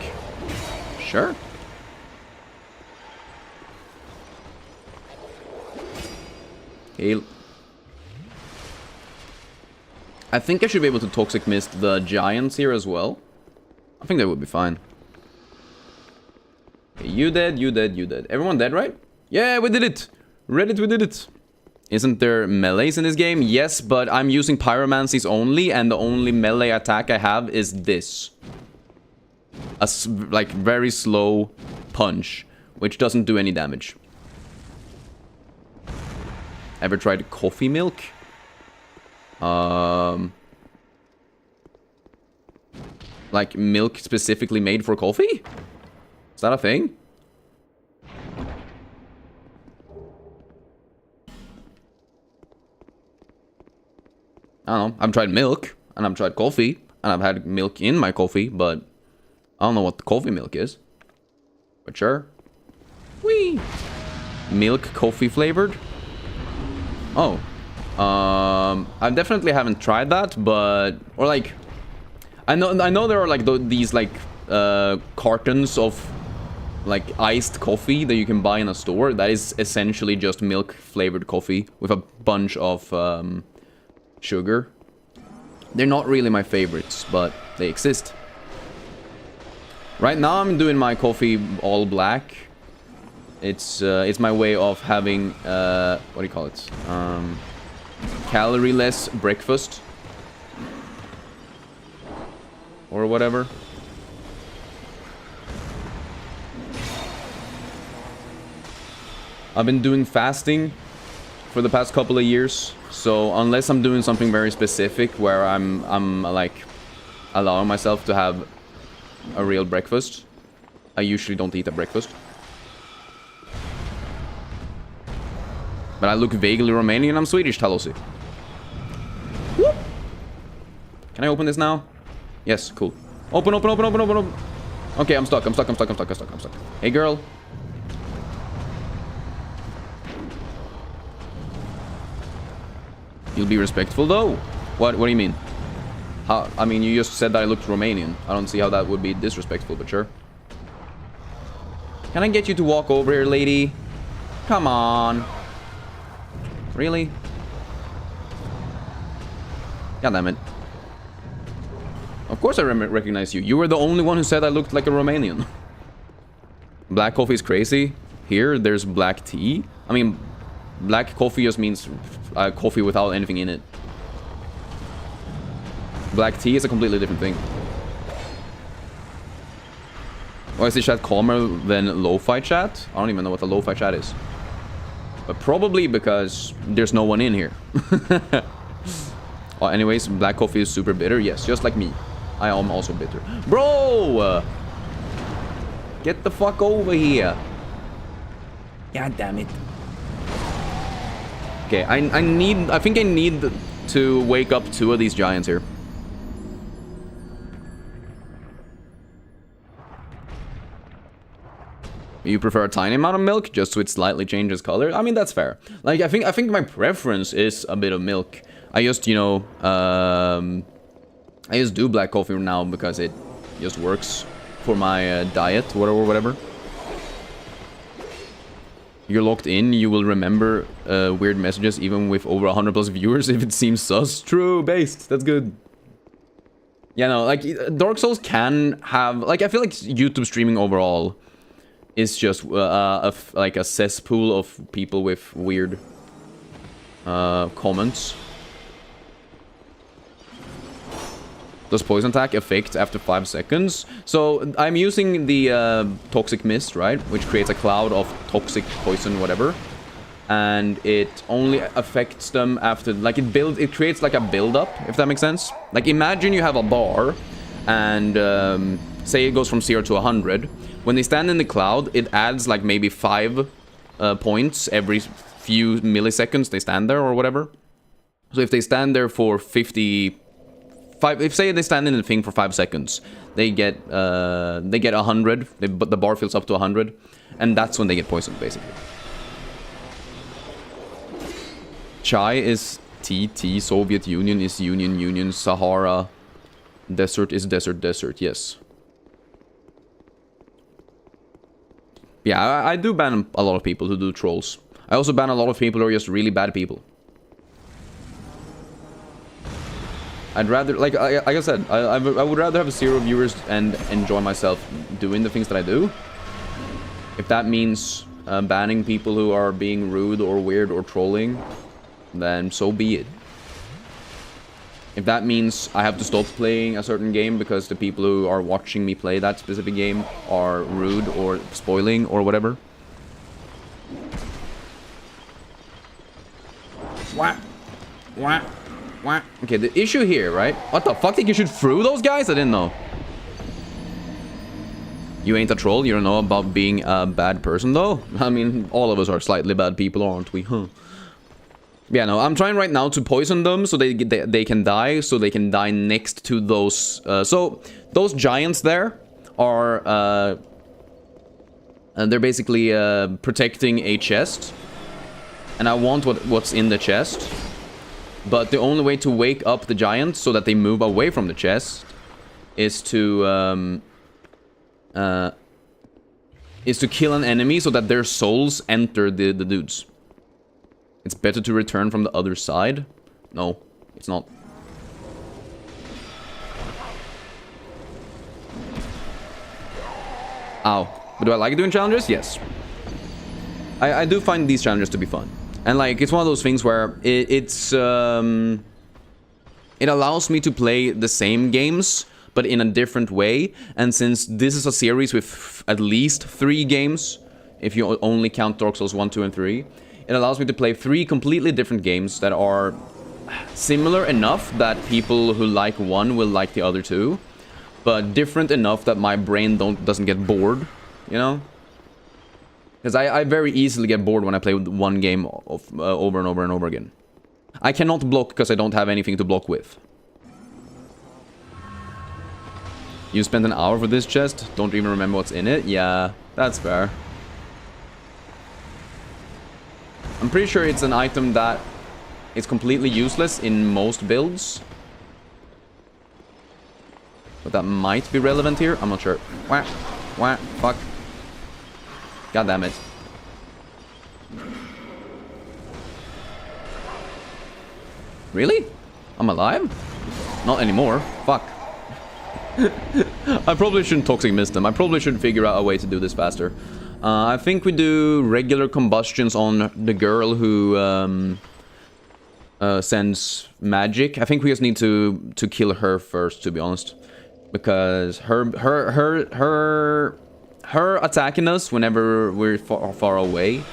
Sure. Okay. I think I should be able to toxic mist the giants here as well. I think that would be fine. Okay, you dead, you dead, you dead. Everyone dead, right? Yeah, we did it! Reddit, we did it! Isn't there melees in this game? Yes, but I'm using pyromancies only, and the only melee attack I have is this. Like, very slow punch, which doesn't do any damage. Ever tried coffee milk? Like milk specifically made for coffee? Is that a thing? I don't know. I've tried milk, and I've tried coffee, and I've had milk in my coffee, but I don't know what the coffee milk is. But sure. Whee! Milk coffee flavored? Oh. I definitely haven't tried that, but... Or like... I know there are like these like cartons of like iced coffee that you can buy in a store. That is essentially just milk flavored coffee with a bunch of sugar. They're not really my favorites, but they exist. Right now I'm doing my coffee all black. It's my way of having what do you call it? Calorie-less breakfast. Or whatever. I've been doing fasting for the past couple of years. So unless I'm doing something very specific where I'm like allowing myself to have a real breakfast, I usually don't eat at breakfast. But I look vaguely Romanian. I'm Swedish, Talosi. Whoop. Can I open this now? Yes, cool. Open, open, open, open, open, open. Okay, I'm stuck. Hey, girl. You'll be respectful, though. What do you mean? How? I mean, you just said that I looked Romanian. I don't see how that would be disrespectful, but sure. Can I get you to walk over here, lady? Come on. Really? God damn it. Of course I recognize you. You were the only one who said I looked like a Romanian. Black coffee is crazy. Here, there's black tea. I mean, black coffee just means coffee without anything in it. Black tea is a completely different thing. Why is the chat calmer than lo-fi chat? I don't even know what the lo-fi chat is. But probably because there's no one in here. Well, anyways, black coffee is super bitter. Yes, just like me. I am also bitter. Bro! Get the fuck over here. God damn it. Okay, I think I need to wake up 2 of these giants here. You prefer a tiny amount of milk just so it slightly changes color? I mean, that's fair. Like, I think my preference is a bit of milk. I just, you know, I just do black coffee now because it just works for my diet, whatever. You're locked in, you will remember weird messages even with over 100 plus viewers if it seems sus. True, based. That's good. Yeah, no, like, Dark Souls can have... Like, I feel like YouTube streaming overall is just like a cesspool of people with weird comments. Does poison attack affect after 5 seconds? So I'm using the toxic mist, right? Which creates a cloud of toxic poison, whatever. And it only affects them after, like, it creates like a build-up, if that makes sense. Like, imagine you have a bar, and say it goes from 0 to 100. When they stand in the cloud, it adds like maybe 5 points every few milliseconds they stand there or whatever. So if they stand there for 55, if say they stand in the thing for 5 seconds, they get 100. But the bar fills up to 100, and that's when they get poisoned, basically. Chai is TT, Soviet Union is Union, Sahara, desert is desert, yes. Yeah, I do ban a lot of people who do trolls. I also ban a lot of people who are just really bad people. I'd rather, like I said, I would rather have 0 viewers and enjoy myself doing the things that I do. If that means banning people who are being rude or weird or trolling, then so be it. If that means I have to stop playing a certain game because the people who are watching me play that specific game are rude or spoiling or whatever. Wah. Okay, the issue here, right? What the fuck? Think you shoot through those guys? I didn't know. You ain't a troll. You don't know about being a bad person, though. I mean, all of us are slightly bad people, aren't we? Huh. Yeah, no, I'm trying right now to poison them so they can die, so they can die next to those... so, those giants there are... they're basically protecting a chest. And I want what's in the chest. But the only way to wake up the giants so that they move away from the chest is to kill an enemy so that their souls enter the dudes. It's better to return from the other side. No, it's not. Ow. But do I like doing challenges? Yes. I do find these challenges to be fun. And like, it's one of those things where it allows me to play the same games, but in a different way. And since this is a series with at least 3 games, if you only count Dark Souls 1, 2, and 3. It allows me to play 3 completely different games that are similar enough that people who like one will like the other two, but different enough that my brain doesn't get bored, you know? Because I very easily get bored when I play one game over and over and over again. I cannot block because I don't have anything to block with. You spent an hour for this chest? Don't even remember what's in it? Yeah, that's fair. I'm pretty sure it's an item that is completely useless in most builds. But that might be relevant here. I'm not sure. Wah, wah, fuck. God damn it. Really? I'm alive? Not anymore. Fuck. I probably shouldn't toxic mist them. I probably should figure out a way to do this faster. I think we do regular combustions on the girl who sends magic. I think we just need to kill her first, to be honest, because her attacking us whenever we're far away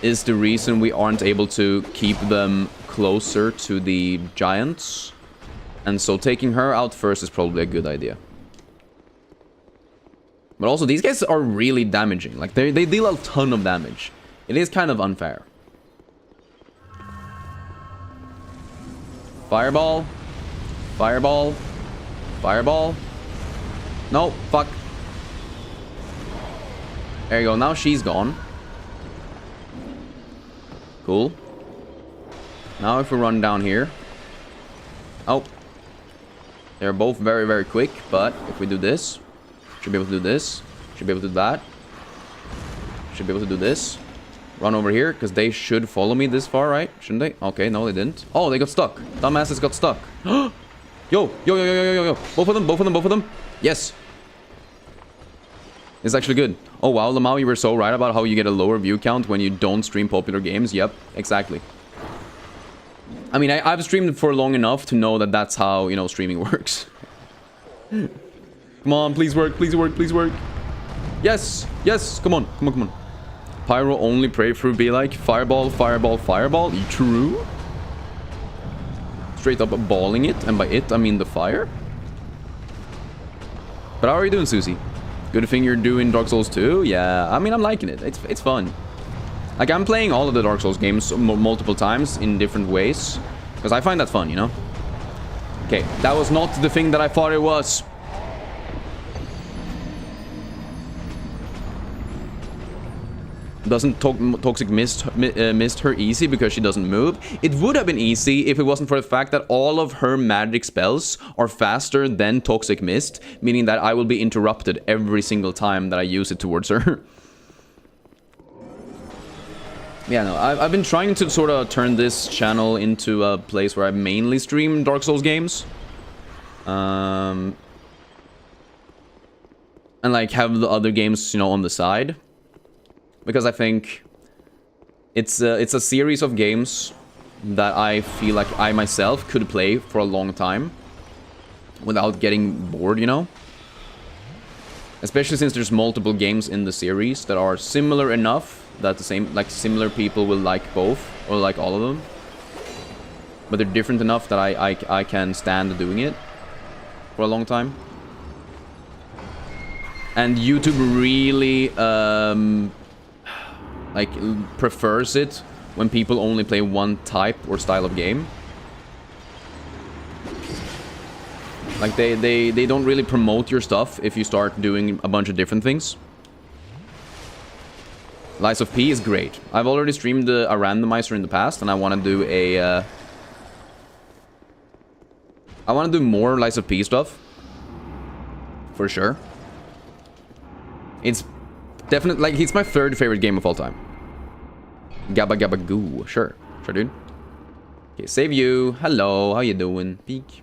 is the reason we aren't able to keep them closer to the giants. And so taking her out first is probably a good idea. But also, these guys are really damaging. Like, they deal a ton of damage. It is kind of unfair. Fireball. Fireball. Fireball. No, fuck. There you go. Now she's gone. Cool. Now if we run down here. Oh. They're both very, very quick. But if we do this... Should be able to do this. Should be able to do that. Should be able to do this. Run over here, because they should follow me this far, right? Shouldn't they? Okay, no, they didn't. Oh, they got stuck. Dumbasses got stuck. Yo, yo, yo, yo, yo, yo, yo. Both of them, both of them, both of them. Yes. It's actually good. Oh, wow, Lamau, you were so right about how you get a lower view count when you don't stream popular games. Yep, exactly. I mean, I've streamed for long enough to know that that's how, you know, streaming works. Come on, please work, please work, please work. Yes, yes, come on, come on, come on. Pyro only pray through be like fireball, fireball, fireball. True. Straight up balling it, and by it I mean the fire. But how are you doing, Susie? Good thing you're doing Dark Souls 2? Yeah, I mean, I'm liking it. It's fun. Like, I'm playing all of the Dark Souls games multiple times in different ways, because I find that fun, you know? Okay, that was not the thing that I thought it was. Doesn't Toxic mist her easy because she doesn't move? It would have been easy if it wasn't for the fact that all of her magic spells are faster than Toxic Mist, meaning that I will be interrupted every single time that I use it towards her. Yeah, no, I've been trying to sort of turn this channel into a place where I mainly stream Dark Souls games. And like have the other games, you know, on the side. Because I think it's a series of games that I feel like I myself could play for a long time without getting bored, you know? Especially since there's multiple games in the series that are similar enough that similar people will like both or like all of them. But they're different enough that I can stand doing it for a long time. And YouTube really like prefers it when people only play one type or style of game. Like they don't really promote your stuff if you start doing a bunch of different things. Lies of P is great. I've already streamed a randomizer in the past, and I want to do a I want to do more Lies of P stuff for sure. It's definitely, like, it's my third favorite game of all time. Gabba Gabba Goo. Sure. Sure, dude. Okay, save you. Hello. How you doing? Peek.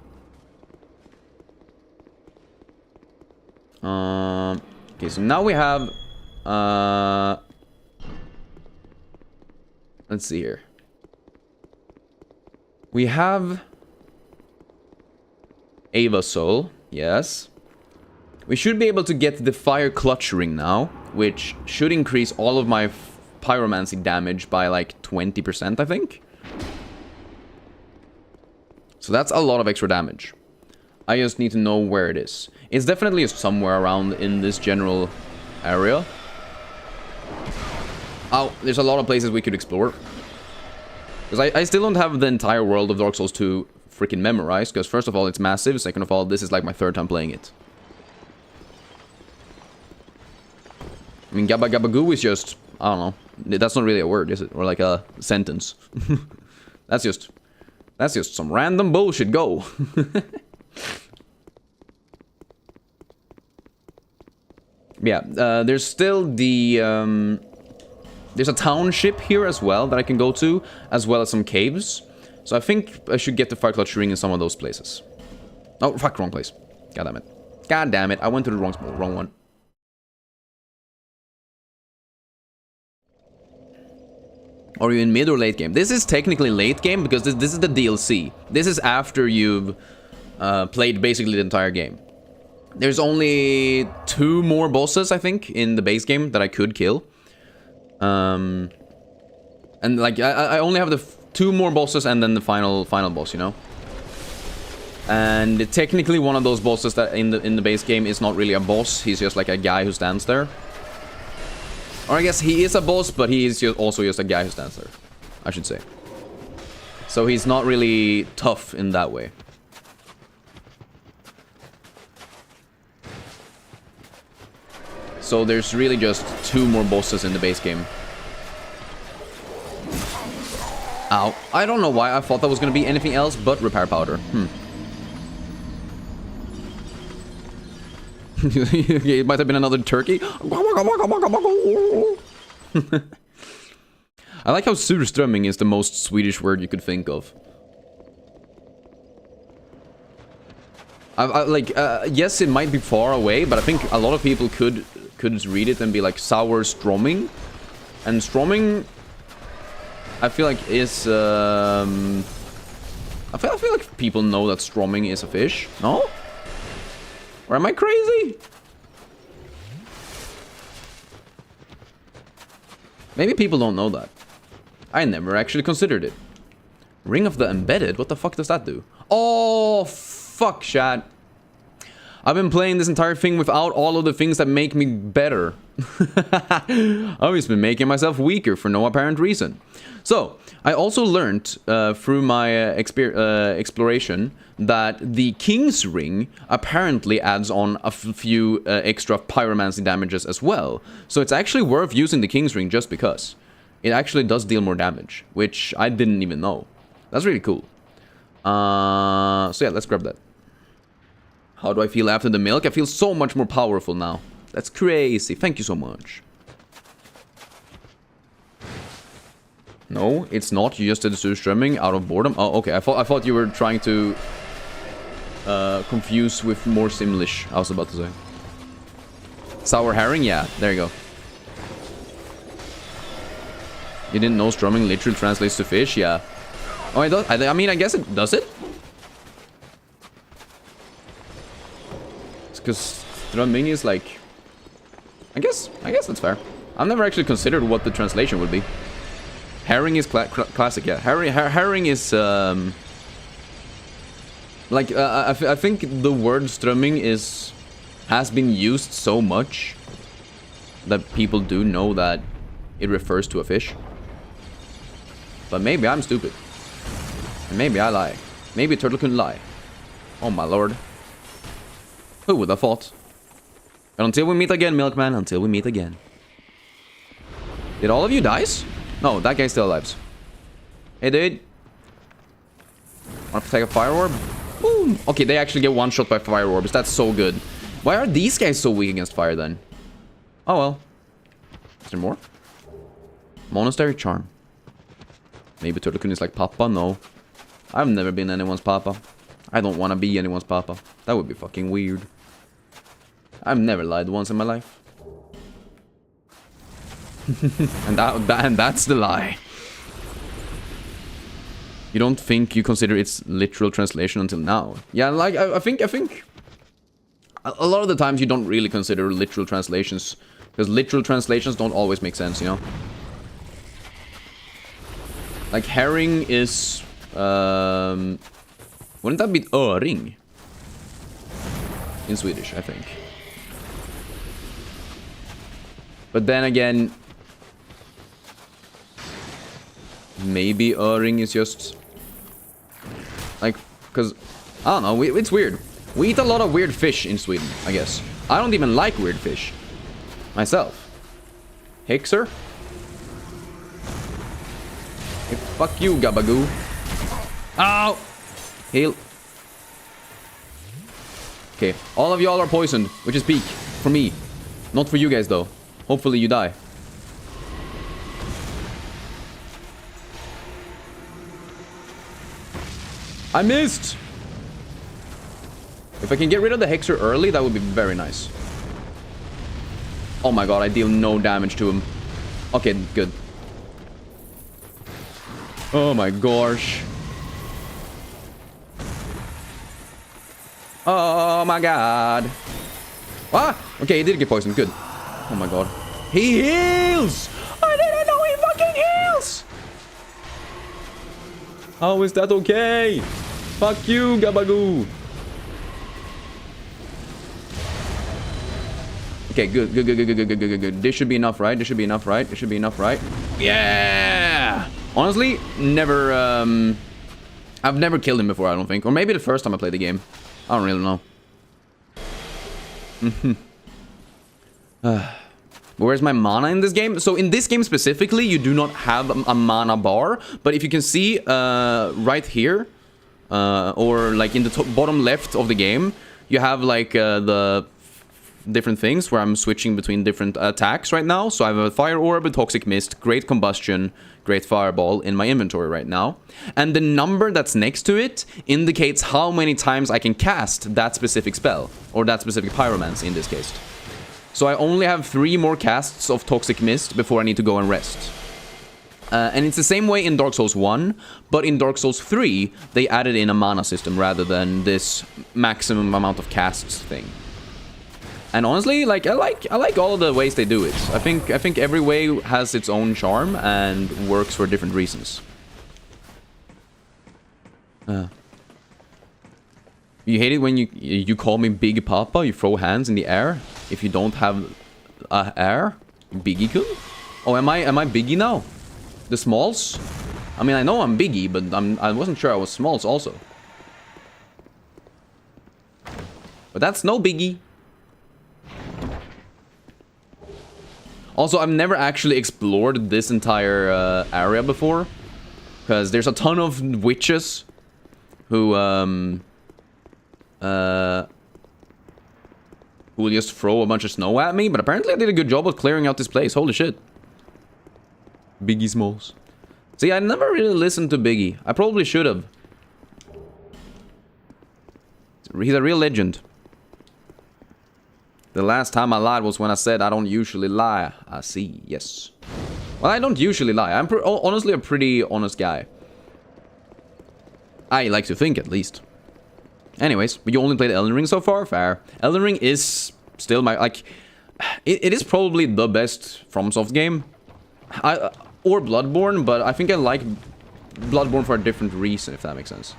Okay, so now we have... let's see here. We have... Ava Soul. Yes. We should be able to get the Fire Clutch Ring now, which should increase all of my pyromancy damage by like 20%, I think. So that's a lot of extra damage. I just need to know where it is. It's definitely somewhere around in this general area. Oh, there's a lot of places we could explore. Because I still don't have the entire world of Dark Souls 2 freaking memorized. Because first of all, it's massive. Second of all, this is like my third time playing it. I mean, Gabba Gabba Goo is just... I don't know. That's not really a word, is it? Or like a sentence. That's just some random bullshit. Go. Yeah, there's still the... there's a township here as well that I can go to, as well as some caves. So I think I should get the Fire Clutch Ring in some of those places. Oh, fuck, wrong place. God damn it. God damn it, I went to the wrong one. Are you in mid or late game? This is technically late game because this is the DLC. This is after you've played basically the entire game. There's only 2 more bosses, I think, in the base game that I could kill. And like I only have the 2 more bosses and then the final boss, you know. And technically one of those bosses that in the base game is not really a boss. He's just like a guy who stands there. Or I guess he is a boss, but he is also just a guy who stands there, I should say. So he's not really tough in that way. So there's really just 2 more bosses in the base game. Ow. I don't know why I thought that was going to be anything else but repair powder. It might have been another turkey. I like how surströmming is the most Swedish word you could think of. Yes, it might be far away, but I think a lot of people could read it and be like sour stromming. And stromming, I feel like is I feel like people know that stromming is a fish. No? Or am I crazy? Maybe people don't know that. I never actually considered it. Ring of the Embedded? What the fuck does that do? Oh, fuck, chat. I've been playing this entire thing without all of the things that make me better. I've just been making myself weaker for no apparent reason. So, I also learned through my exploration that the King's Ring apparently adds on a few extra pyromancy damages as well. So it's actually worth using the King's Ring just because. It actually does deal more damage, which I didn't even know. That's really cool. So yeah, let's grab that. How do I feel after the milk? I feel so much more powerful now. That's crazy. Thank you so much. No, it's not. You just did the surströmming out of boredom. Oh, okay. I thought you were trying to confuse with more Simlish, I was about to say. Sour herring? Yeah, there you go. You didn't know strumming literally translates to fish? Yeah. Oh, it does. I mean, I guess it does it. It's because strumming is like... I guess that's fair. I've never actually considered what the translation would be. Herring is classic, yeah. Herring is... I think the word strömming has been used so much that people do know that it refers to a fish. But maybe I'm stupid. And maybe I lie. Maybe a turtle couldn't lie. Oh my lord. Who would have thought? And until we meet again, Milkman, until we meet again. Did all of you dice? No, that guy's still alive. Hey, dude. Wanna take a fire orb? Boom. Okay, they actually get one shot by fire orbs. That's so good. Why are these guys so weak against fire then? Oh well. Is there more? Monastery charm. Maybe Turtlekun is like Papa? No. I've never been anyone's Papa. I don't want to be anyone's Papa. That would be fucking weird. I've never lied once in my life. and that's the lie. You don't think you consider its literal translation until now? Yeah, like I think a lot of the times you don't really consider literal translations Because literal translations don't always make sense, you know? Like, herring is... wouldn't that be öring? In Swedish, I think. But then again... maybe öring is just... like, because... I don't know, it's weird. We eat a lot of weird fish in Sweden, I guess. I don't even like weird fish. Myself. Hixer? Hey, fuck you, Gabagoo. Ow! Heal. Okay, all of y'all are poisoned, which is peak. For me. Not for you guys, though. Hopefully you die. I missed! If I can get rid of the Hexer early, that would be very nice. Oh my god, I deal no damage to him. Okay, good. Oh my gosh. Oh my god. Ah! Okay, he did get poisoned. Good. Oh my god. He heals! I didn't know he fucking heals! How is that okay? Fuck you, Gabagoo. Okay, good. This should be enough, right? This should be enough, right? This should be enough, right? Yeah! Honestly, never, I've never killed him before, I don't think. Or maybe the first time I played the game. I don't really know. Where's my mana in this game? So in this game specifically, you do not have a mana bar. But if you can see, right here, or like in the bottom left of the game, you have like the different things where I'm switching between different attacks right now. So I have a Fire Orb, a Toxic Mist, Great Combustion, Great Fireball in my inventory right now. And the number that's next to it indicates how many times I can cast that specific spell, or that specific pyromancy in this case. So I only have 3 more casts of Toxic Mist before I need to go and rest. And it's the same way in Dark Souls 1, but in Dark Souls 3, they added in a mana system rather than this maximum amount of casts thing. And honestly, like I like all the ways they do it. I think every way has its own charm and works for different reasons. You hate it when you call me Big Papa, you throw hands in the air if you don't have air? Biggie-kun? Oh, am I Biggie now? The Smalls? I mean, I know I'm Biggie, but I wasn't sure I was Smalls also. But that's no Biggie. Also, I've never actually explored this entire area before. Because there's a ton of witches who will just throw a bunch of snow at me. But apparently I did a good job of clearing out this place. Holy shit. Biggie Smalls. See, I never really listened to Biggie. I probably should have. He's a real legend. The last time I lied was when I said I don't usually lie. I see, yes. Well, I don't usually lie. I'm honestly a pretty honest guy. I like to think, at least. Anyways, you only played Elden Ring so far? Fair. Elden Ring is still my, like... It is probably the best FromSoft game. Or Bloodborne, but I think I like Bloodborne for a different reason, if that makes sense.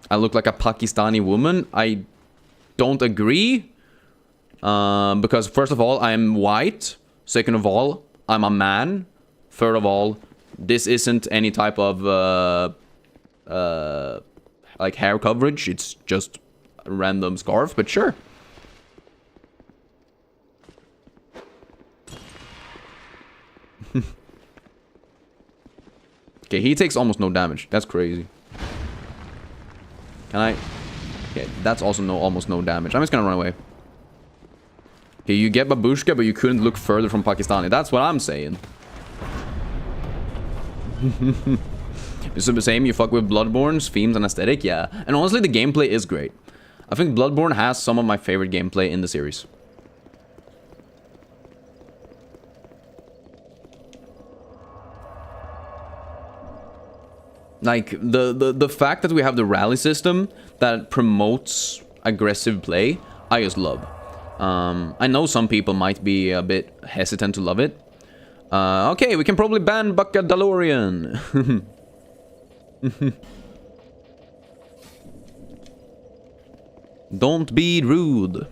I look like a Pakistani woman. I don't agree. Because first of all, I'm white. Second of all, I'm a man. Third of all, this isn't any type of like hair coverage. It's just a random scarf, but sure. Okay, he takes almost no damage. That's crazy. Can I? Okay, that's also almost no damage. I'm just gonna run away. Okay, you get Babushka, but you couldn't look further from Pakistani. That's what I'm saying. It's the same, you fuck with Bloodborne's themes and aesthetic, yeah. And honestly, the gameplay is great. I think Bloodborne has some of my favorite gameplay in the series. Like, the fact that we have the rally system that promotes aggressive play, I just love. I know some people might be a bit hesitant to love it. Okay, we can probably ban Bacadalorian. Don't be rude.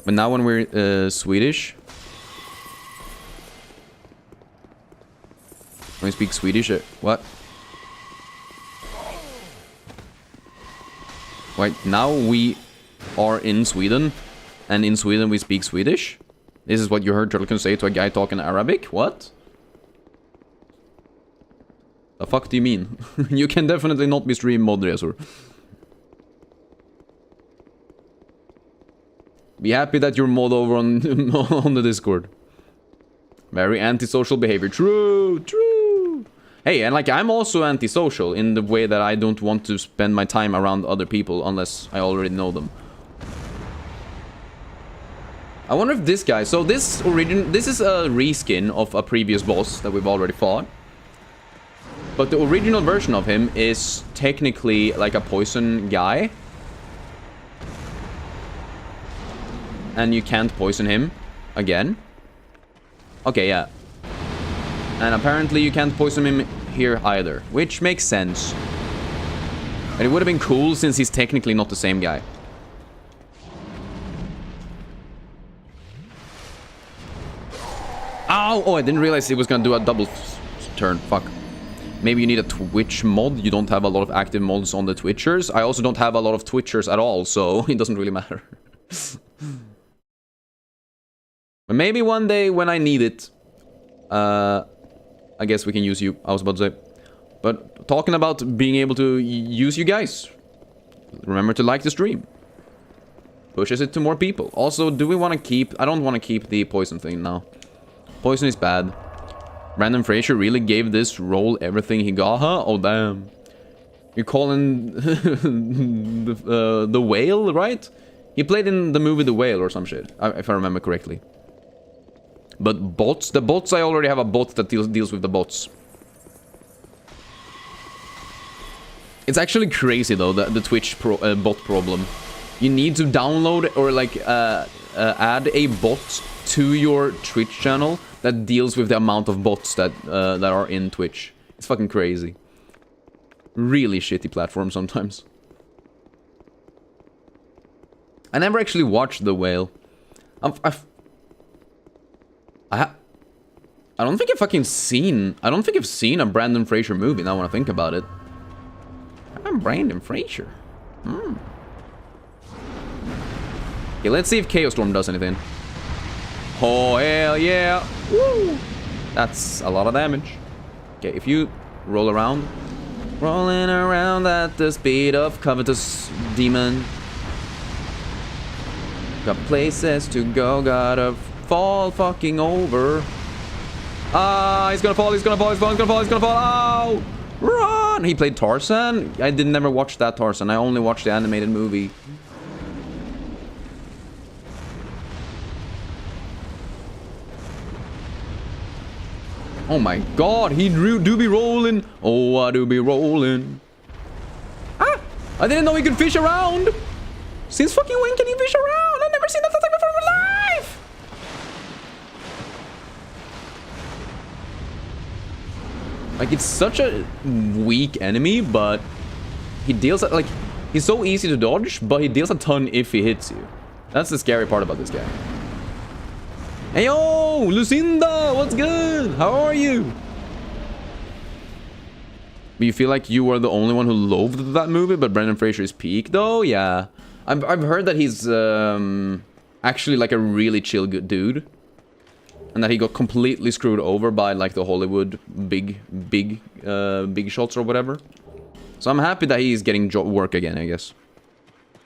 But now when we're Swedish, when we speak Swedish, what? Wait, now we are in Sweden, and in Sweden we speak Swedish? This is what you heard Turtlekin say to a guy talking Arabic? What? The fuck do you mean? You can definitely not be stream mod, Resor. Be happy that you're mod over on, on the Discord. Very antisocial behavior. True, true. Hey, and like, I'm also antisocial in the way that I don't want to spend my time around other people unless I already know them. I wonder if this guy... So this is a reskin of a previous boss that we've already fought. But the original version of him is technically like a poison guy. And you can't poison him again. Okay, yeah. And apparently you can't poison him here either, which makes sense. And it would have been cool since he's technically not the same guy. Ow! Oh, I didn't realize it was gonna do a double turn. Fuck. Maybe you need a Twitch mod. You don't have a lot of active mods on the Twitchers. I also don't have a lot of Twitchers at all, so it doesn't really matter. But maybe one day when I need it, I guess we can use you, I was about to say. But talking about being able to use you guys, remember to like the stream. Pushes it to more people. Also, do we want to keep... I don't want to keep the poison thing now. Poison is bad. Brandon Fraser really gave this role everything he got, huh? Oh, damn. You're calling the whale, right? He played in the movie The Whale or some shit, if I remember correctly. But bots? The bots, I already have a bot that deals with the bots. It's actually crazy, though, the Twitch bot problem. You need to download or, like, add a bot to your Twitch channel that deals with the amount of bots that are in Twitch. It's fucking crazy. Really shitty platform sometimes. I never actually watched The Whale. I don't think I've fucking seen... I don't think I've seen a Brandon Fraser movie, now when I think about it. I'm Brandon Fraser. Hmm. Okay, let's see if Chaos Storm does anything. Oh, hell yeah. Woo! That's a lot of damage. Okay, if you roll around. Rolling around at the speed of covetous demon. Got places to go, gotta fall fucking over. Ah, he's gonna fall, he's gonna fall, he's gonna fall, he's gonna fall. Ow! Run! He played Tarzan? I did never watch that Tarzan. I only watched the animated movie. Oh my god, he do be rolling. Oh, I do be rolling. Ah! I didn't know he could fish around. Since fucking when can he fish around? I've never seen that thing before in my life. Like, it's such a weak enemy, but he deals, like, he's so easy to dodge, but he deals a ton if he hits you. That's the scary part about this guy. Hey yo, Lucinda, what's good? How are you? Do you feel like you are the only one who loathed that movie, but Brendan Fraser is peak though? Yeah, I've heard that he's actually like a really chill good dude, and that he got completely screwed over by like the Hollywood big shots or whatever. So I'm happy that he's getting work again, I guess.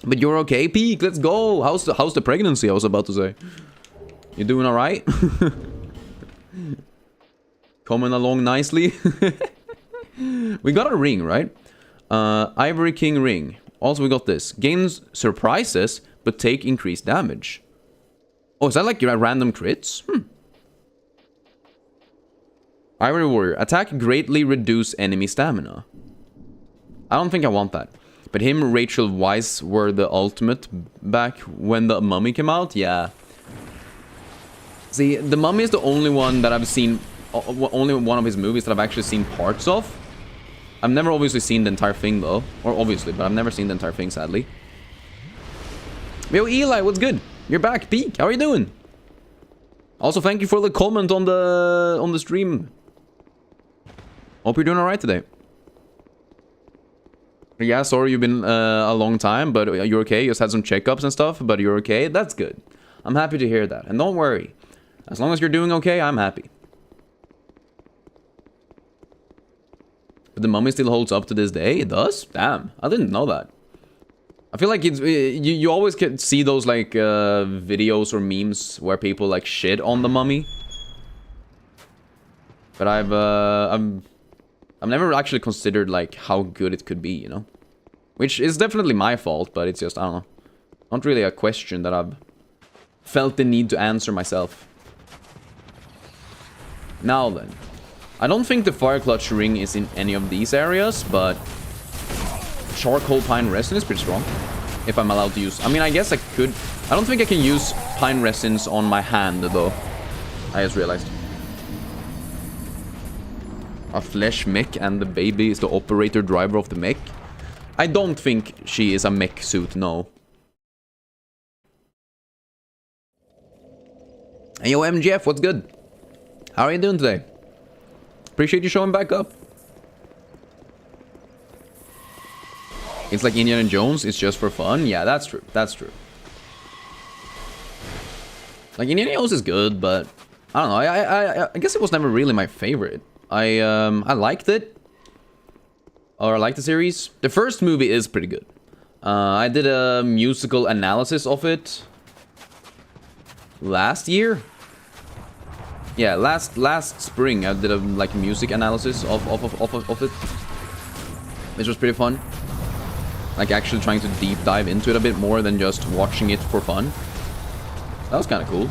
But you're okay, peak. Let's go. How's the pregnancy? I was about to say. You doing alright? Coming along nicely. We got a ring, right? Ivory King ring. Also, we got this. Gains surprises, but take increased damage. Oh, is that like your random crits? Ivory Warrior. Attack greatly reduce enemy stamina. I don't think I want that. But him and Rachel Weisz were the ultimate back when The Mummy came out, yeah. See, The Mummy is the only one that I've seen, only one of his movies that I've actually seen parts of. I've never obviously seen the entire thing though. Or obviously, but I've never seen the entire thing, sadly. Yo, Eli, what's good? You're back, Peak. How are you doing? Also, thank you for the comment on the stream. Hope you're doing alright today. Yeah, sorry you've been a long time, but you're okay. You just had some checkups and stuff, but you're okay. That's good. I'm happy to hear that. And don't worry. As long as you're doing okay, I'm happy. But The Mummy still holds up to this day? It does? Damn, I didn't know that. I feel like it's, you always can see those like videos or memes where people like shit on The Mummy. But I've never actually considered like how good it could be, you know? Which is definitely my fault, but it's just, I don't know. Not really a question that I've felt the need to answer myself. Now then. I don't think the Fire Clutch ring is in any of these areas, but Charcoal Pine Resin is pretty strong. If I'm allowed to use... I mean, I guess I could... I don't think I can use Pine Resins on my hand, though. I just realized. A flesh mech and the baby is the operator driver of the mech. I don't think she is a mech suit, no. Hey, yo, MGF, what's good? How are you doing today? Appreciate you showing back up. It's like Indiana Jones, it's just for fun. Yeah, that's true. That's true. Like, Indiana Jones is good, but I don't know. I guess it was never really my favorite. I liked it. Or I liked the series. The first movie is pretty good. I did a musical analysis of it last year. Yeah, last spring I did a like music analysis of it. Which was pretty fun. Like actually trying to deep dive into it a bit more than just watching it for fun. That was kind of cool.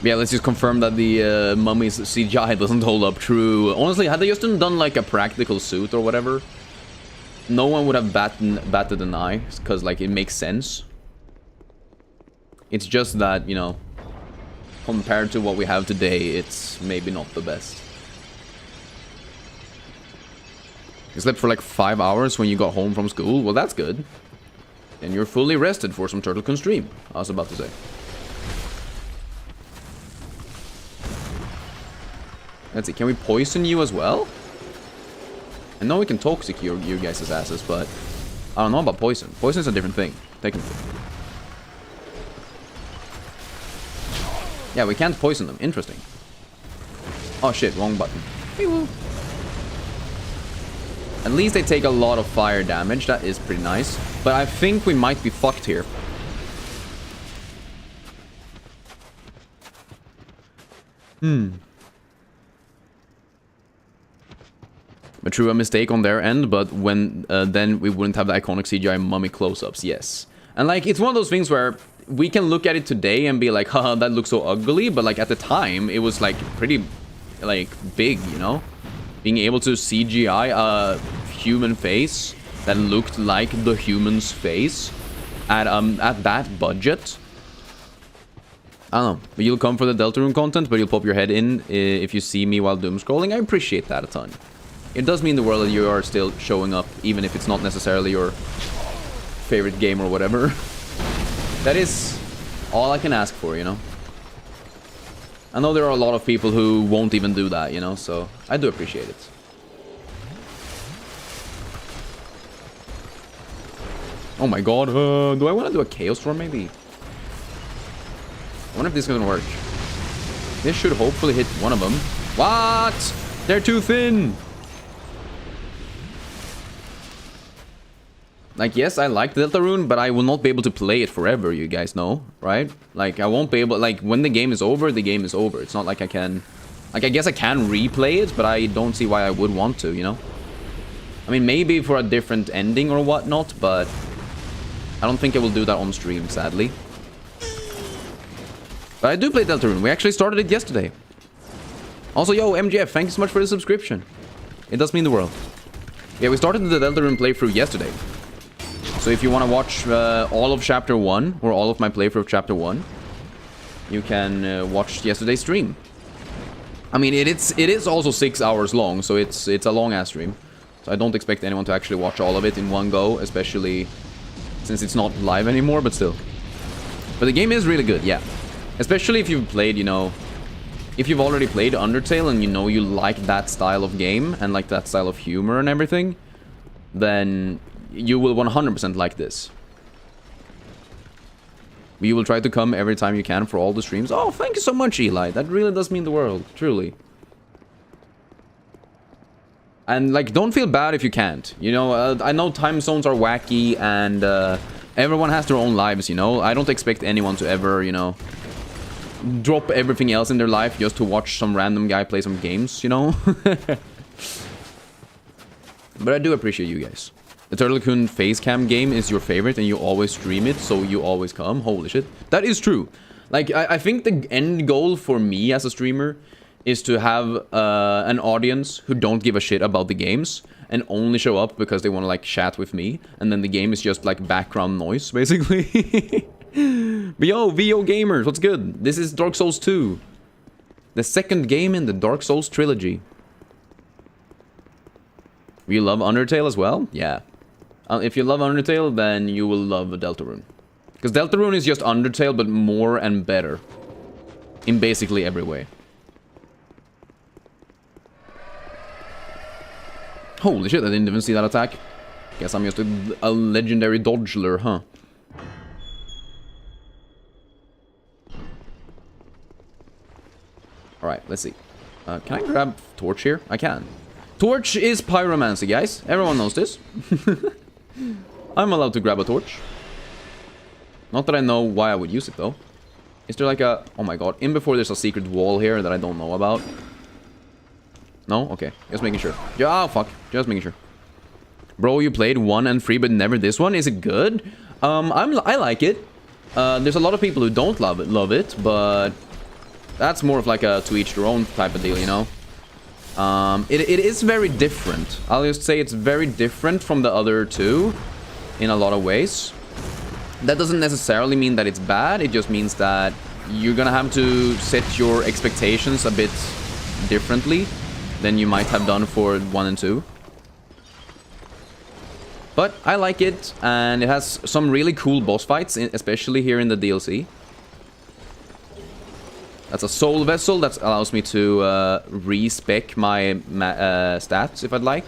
Yeah, let's just confirm that the Mummy's CGI doesn't hold up true. Honestly, had they just done like a practical suit or whatever, no one would have batted an eye, because like it makes sense. It's just that, you know, compared to what we have today, it's maybe not the best. You slept for like 5 hours when you got home from school? Well, that's good. And you're fully rested for some Turtlecon stream, I was about to say. Let's see, can we poison you as well? I know we can toxic you guys' asses, but I don't know about poison. Poison's a different thing, technically. Yeah, we can't poison them. Interesting. Oh shit, wrong button. At least they take a lot of fire damage. That is pretty nice. But I think we might be fucked here. A true mistake on their end, but when then we wouldn't have the iconic CGI Mummy close-ups, yes. And like, it's one of those things where we can look at it today and be like, haha, that looks so ugly, but like at the time, it was like pretty, like, big, you know? Being able to CGI a human face that looked like the human's face at that budget. I don't know, you'll come for the Deltarune content, but you'll pop your head in if you see me while doom scrolling. I appreciate that a ton. It does mean the world that you are still showing up, even if it's not necessarily your favorite game or whatever. That is all I can ask for, you know? I know there are a lot of people who won't even do that, you know, so I do appreciate it. Oh my god, do I want to do a Chaos Storm maybe? I wonder if this is gonna work. This should hopefully hit one of them. What? They're too thin! Like, yes, I like Deltarune, but I will not be able to play it forever, you guys know, right? Like, I won't be able... Like, when the game is over, the game is over. It's not like I can... Like, I guess I can replay it, but I don't see why I would want to, you know? I mean, maybe for a different ending or whatnot, but... I don't think I will do that on stream, sadly. But I do play Deltarune. We actually started it yesterday. Also, yo, MGF, thank you so much for the subscription. It does mean the world. Yeah, we started the Deltarune playthrough yesterday. So if you want to watch all of Chapter 1, or all of my playthrough of Chapter 1, you can watch yesterday's stream. I mean, it is also 6 hours long, so it's a long-ass stream. So I don't expect anyone to actually watch all of it in one go, especially since it's not live anymore, but still. But the game is really good, yeah. Especially if you've played, you know... If you've already played Undertale and you know you like that style of game and like that style of humor and everything, then you will 100% like this. We will try to come every time you can for all the streams. Oh, thank you so much, Eli. That really does mean the world, truly. And, like, don't feel bad if you can't. You know, I know time zones are wacky and everyone has their own lives, you know. I don't expect anyone to ever, you know, drop everything else in their life just to watch some random guy play some games, you know. But I do appreciate you guys. The Turtle-kun facecam game is your favorite and you always stream it, so you always come. Holy shit. That is true. Like, I think the end goal for me as a streamer is to have an audience who don't give a shit about the games and only show up because they want to, like, chat with me. And then the game is just, like, background noise, basically. But yo, VO Gamers, what's good? This is Dark Souls 2. The second game in the Dark Souls trilogy. You love Undertale as well? Yeah. If you love Undertale, then you will love Deltarune. Because Deltarune is just Undertale, but more and better. In basically every way. Holy shit, I didn't even see that attack. Guess I'm just a legendary dodger, huh? Alright, let's see. Can I grab Torch here? I can. Torch is pyromancy, guys. Everyone knows this. I'm allowed to grab a torch. Not that I know why I would use it, though. Is there like a... Oh my god. In before there's a secret wall here that I don't know about. No? Okay. Just making sure. Yeah, oh, fuck. Just making sure. Bro, you played 1 and 3, but never this one? Is it good? I like it. There's a lot of people who don't love it, but... That's more of like a to each their own type of deal, you know? It is very different. I'll just say it's very different from the other two in a lot of ways. That doesn't necessarily mean that it's bad. It just means that you're gonna have to set your expectations a bit differently than you might have done for 1 and 2. But I like it, and it has some really cool boss fights, especially here in the DLC. That's a soul vessel that allows me to respec my stats if I'd like.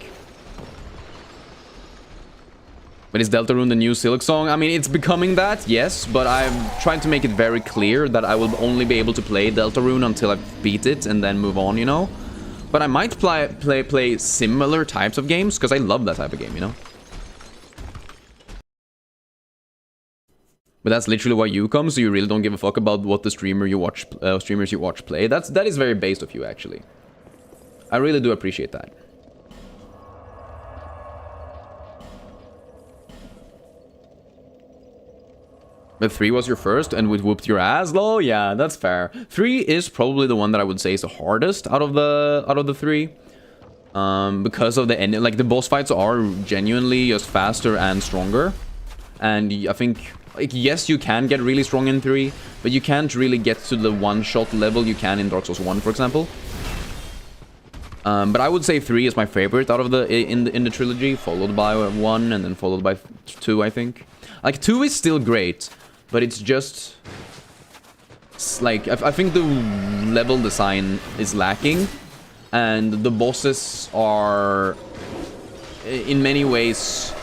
But is Deltarune the new Silk Song? I mean, it's becoming that, yes, but I'm trying to make it very clear that I will only be able to play Deltarune until I beat it and then move on, you know? But I might play similar types of games, because I love that type of game, you know? But that's literally why you come, so you really don't give a fuck about what the streamers you watch play. That is very based of you, actually. I really do appreciate that. But 3 was your first, and it whooped your ass, lol? Yeah, that's fair. 3 is probably the one that I would say is the hardest out of the 3. Because of the end, like, the boss fights are genuinely just faster and stronger. And I think... Like, yes, you can get really strong in 3, but you can't really get to the one-shot level you can in Dark Souls 1, for example. But I would say 3 is my favorite out of the in the trilogy, followed by 1 and then followed by 2, I think. Like, 2 is still great, but it's just... like, I think the level design is lacking, and the bosses are, in many ways...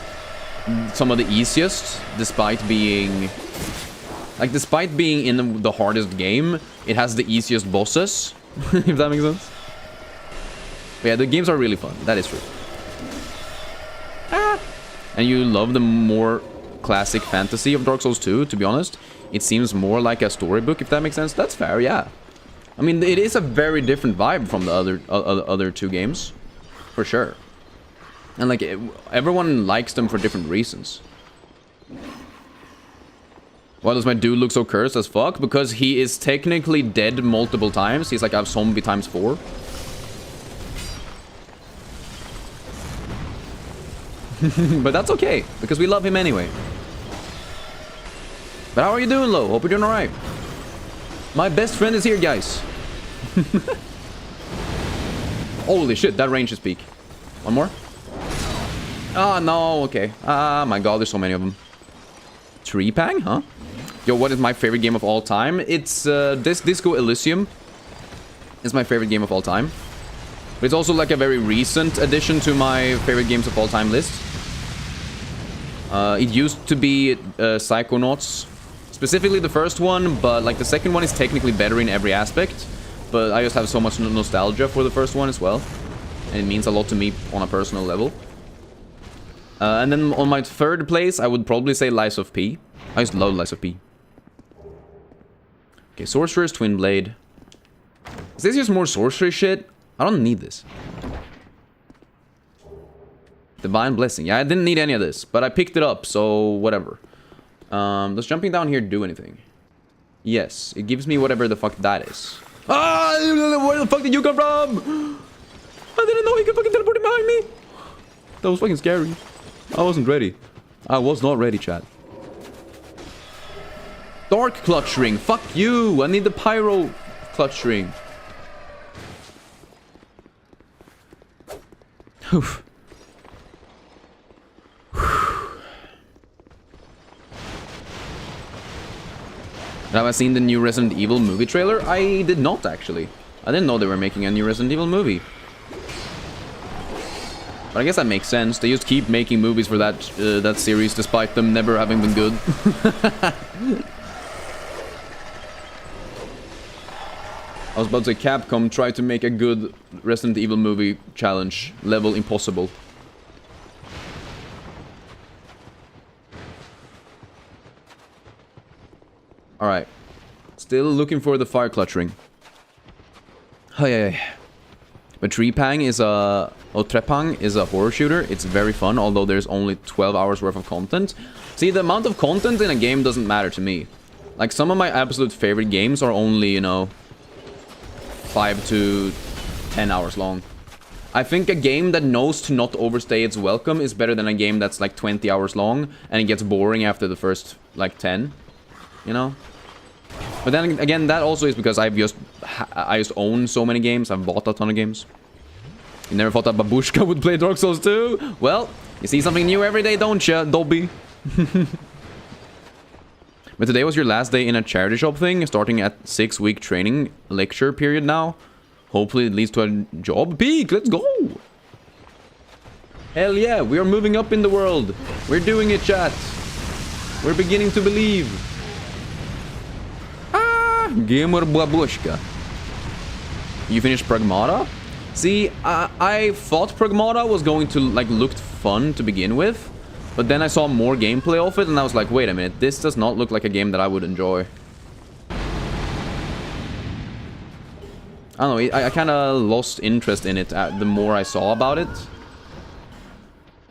some of the easiest, despite being in the hardest game, it has the easiest bosses, if that makes sense. But yeah, the games are really fun, that is true. And you love the more classic fantasy of Dark Souls 2, to be honest. It seems more like a storybook, if that makes sense. That's fair, yeah. I mean, it is a very different vibe from the other 2 games, for sure. And, like, everyone likes them for different reasons. Why does my dude look so cursed as fuck? Because he is technically dead multiple times. He's like a zombie times 4. But that's okay, because we love him anyway. But how are you doing, Lo? Hope you're doing alright. My best friend is here, guys. Holy shit, that range is peak. One more? Ah, no, okay. Ah, my god, there's so many of them. Treepang, huh? Yo, what is my favorite game of all time? It's this Disco Elysium is my favorite game of all time. But it's also like a very recent addition to my favorite games of all time list. It used to be Psychonauts, specifically the first one, but like the second one is technically better in every aspect. But I just have so much nostalgia for the first one as well. And it means a lot to me on a personal level. And then on my third place, I would probably say Lies of P. I just love Lies of P. Okay, Sorcerer's Twin Blade. Is this just more sorcery shit? I don't need this. Divine Blessing. Yeah, I didn't need any of this, but I picked it up, so whatever. Does jumping down here do anything? Yes, it gives me whatever the fuck that is. Ah! Where the fuck did you come from? I didn't know he could fucking teleport behind me. That was fucking scary. I wasn't ready. I was not ready, chat. Dark Clutch Ring. Fuck you. I need the Pyro Clutch Ring. Oof. Have I seen the new Resident Evil movie trailer? I did not, actually. I didn't know they were making a new Resident Evil movie. But I guess that makes sense. They just keep making movies for that that series, despite them never having been good. I was about to say Capcom tried to make a good Resident Evil movie challenge. Level impossible. Alright. Still looking for the Fire Clutch Ring. Oh, yeah. But Trepang is a... Oh, Trepang is a horror shooter. It's very fun, although there's only 12 hours worth of content. See, the amount of content in a game doesn't matter to me. Like, some of my absolute favorite games are only, you know, 5 to 10 hours long. I think a game that knows to not overstay its welcome is better than a game that's like 20 hours long and it gets boring after the first like 10, you know? But then again, that also is because I just own so many games. I've bought a ton of games. You never thought that Babushka would play Dark Souls 2? Well, you see something new every day, don't ya, Dobby? But today was your last day in a charity shop thing, starting at 6-week training lecture period now. Hopefully it leads to a job. Peak, let's go! Hell yeah, we are moving up in the world. We're doing it, chat. We're beginning to believe. Ah, Gamer Babushka. You finished Pragmata? See, I thought Pragmata was going to, like, look fun to begin with. But then I saw more gameplay of it, and I was like, wait a minute, this does not look like a game that I would enjoy. I don't know, I kind of lost interest in it the more I saw about it.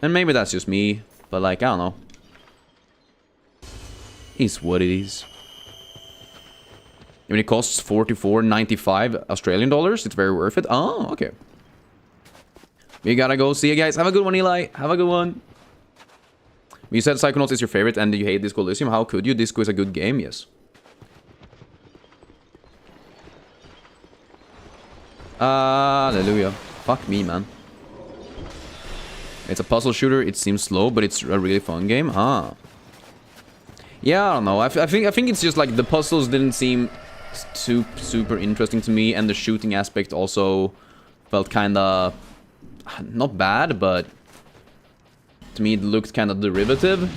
And maybe that's just me, but like, I don't know. It's what it is. I mean, it costs 44.95 Australian dollars. It's very worth it. Oh, okay. We gotta go. See you guys. Have a good one, Eli. Have a good one. You said Psychonauts is your favorite and you hate Disco Elysium. How could you? Disco is a good game, yes. Hallelujah. Fuck me, man. It's a puzzle shooter. It seems slow, but it's a really fun game. Ah. Yeah, I don't know. I think it's just like the puzzles didn't seem super interesting to me, and the shooting aspect also felt kind of not bad, but to me it looked kind of derivative.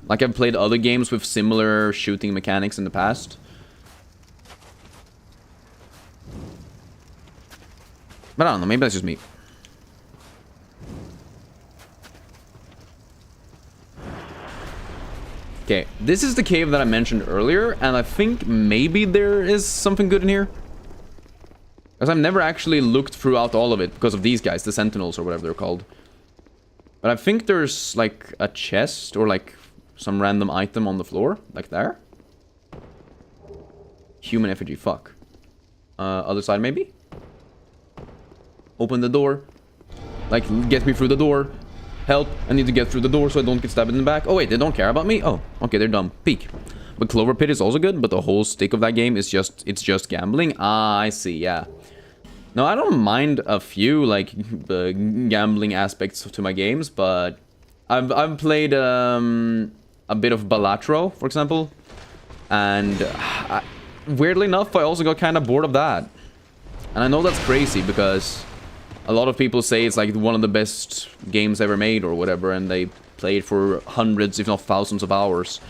Like I've played other games with similar shooting mechanics in the past. But I don't know, maybe that's just me. Okay, this is the cave that I mentioned earlier, and I think maybe there is something good in here. Because I've never actually looked throughout all of it because of these guys, the Sentinels or whatever they're called. But I think there's like a chest or like some random item on the floor, like there. Human effigy, fuck. Other side maybe? Open the door. Like, get me through the door. Help, I need to get through the door so I don't get stabbed in the back. Oh wait, they don't care about me? Oh, okay, they're dumb. Peek. But Clover Pit is also good, but the whole stick of that game is it's just gambling. Ah, I see, yeah. No, I don't mind a few, like, the gambling aspects to my games, but I've played a bit of Balatro, for example, and weirdly enough, I also got kind of bored of that. And I know that's crazy, because a lot of people say it's like one of the best games ever made or whatever, and they play it for hundreds, if not thousands of hours.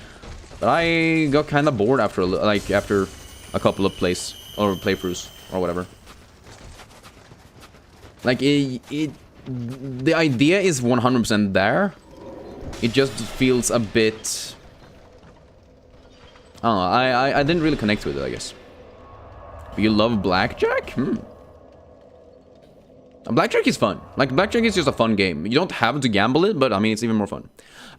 But I got kind of bored after a couple of playthroughs or whatever. Like the idea is 100% there. It just feels a bit. I don't know. I didn't really connect with it, I guess. You love blackjack? Blackjack is fun. Like, blackjack is just a fun game. You don't have to gamble it, but I mean, it's even more fun.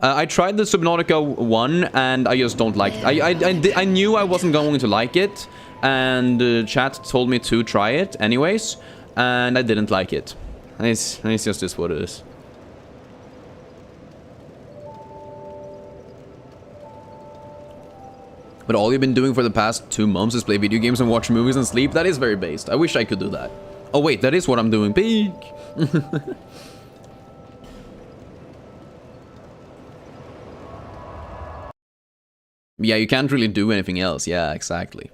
I tried the Subnautica one, and I just don't like it. I knew I wasn't going to like it, and chat told me to try it anyways, and I didn't like it. And it's just what it is. But all you've been doing for the past 2 months is play video games and watch movies and sleep. That is very based. I wish I could do that. Oh wait, that is what I'm doing. Peek! Yeah, you can't really do anything else. Yeah, exactly.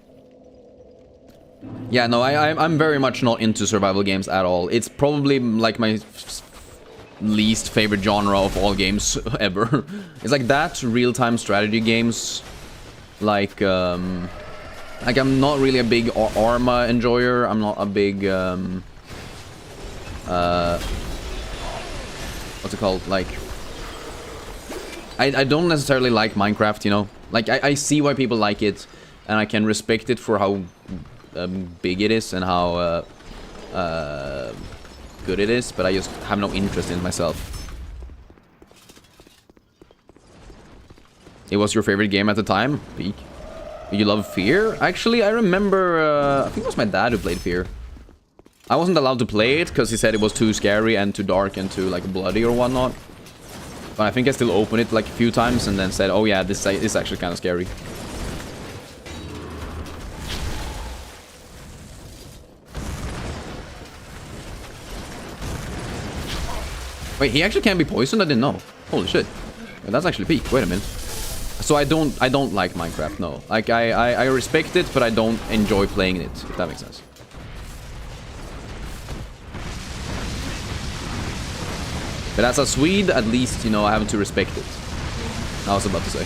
Yeah, no, I'm very much not into survival games at all. It's probably like my least favorite genre of all games ever. It's like that, real-time strategy games. Like I'm not really a big Arma enjoyer. I'm not a big what's it called? Like I don't necessarily like Minecraft, you know. Like I see why people like it, and I can respect it for how big it is and how good it is, but I just have no interest in it myself. It was your favorite game at the time? Peak. You love Fear? Actually, I remember, I think it was my dad who played Fear. I wasn't allowed to play it because he said it was too scary and too dark and too, like, bloody or whatnot. But I think I still opened it, like, a few times and then said, oh yeah, this is actually kind of scary. Wait, he actually can't be poisoned? I didn't know. Holy shit. Yeah, that's actually peak. Wait a minute. So I don't like Minecraft, no. Like, I respect it, but I don't enjoy playing it, if that makes sense. But as a Swede, at least, you know, I have to respect it. I was about to say.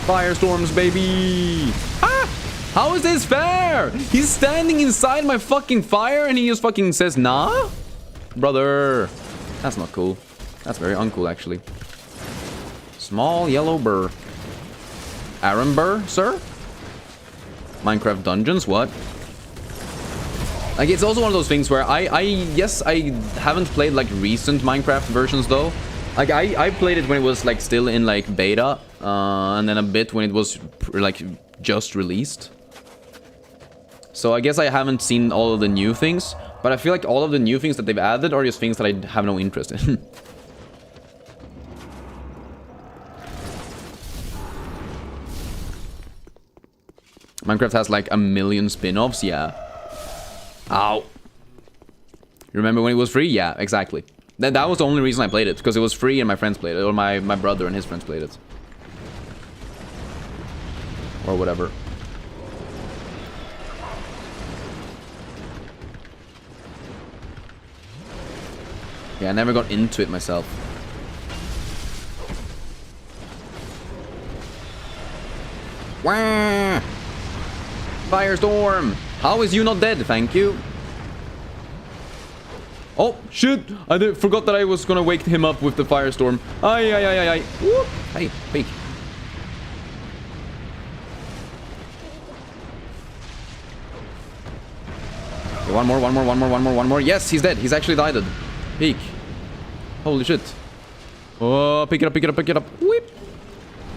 Firestorms, baby! Ah! How is this fair? He's standing inside my fucking fire and he just fucking says, nah? Brother. That's not cool. That's very uncool, actually. Small yellow burr. Aaron burr, sir? Minecraft dungeons, what? Like, it's also one of those things where yes, I haven't played, like, recent Minecraft versions, though. Like, I played it when it was, like, still in, like, beta. And then a bit when it was, like, just released. So I guess I haven't seen all of the new things. But I feel like all of the new things that they've added are just things that I have no interest in. Minecraft has like 1 million spin-offs, yeah. Ow. You remember when it was free? Yeah, exactly. That was the only reason I played it, because it was free and my friends played it, or my brother and his friends played it. Or whatever. Yeah, I never got into it myself. Wah! Firestorm! How is you not dead? Thank you. Oh, shit! I forgot that I was gonna wake him up with the firestorm. Ay. Whoop! Hey, peek. Okay, one more. Yes, he's dead. He's actually died. Peek. Holy shit. Oh, pick it up. Whip!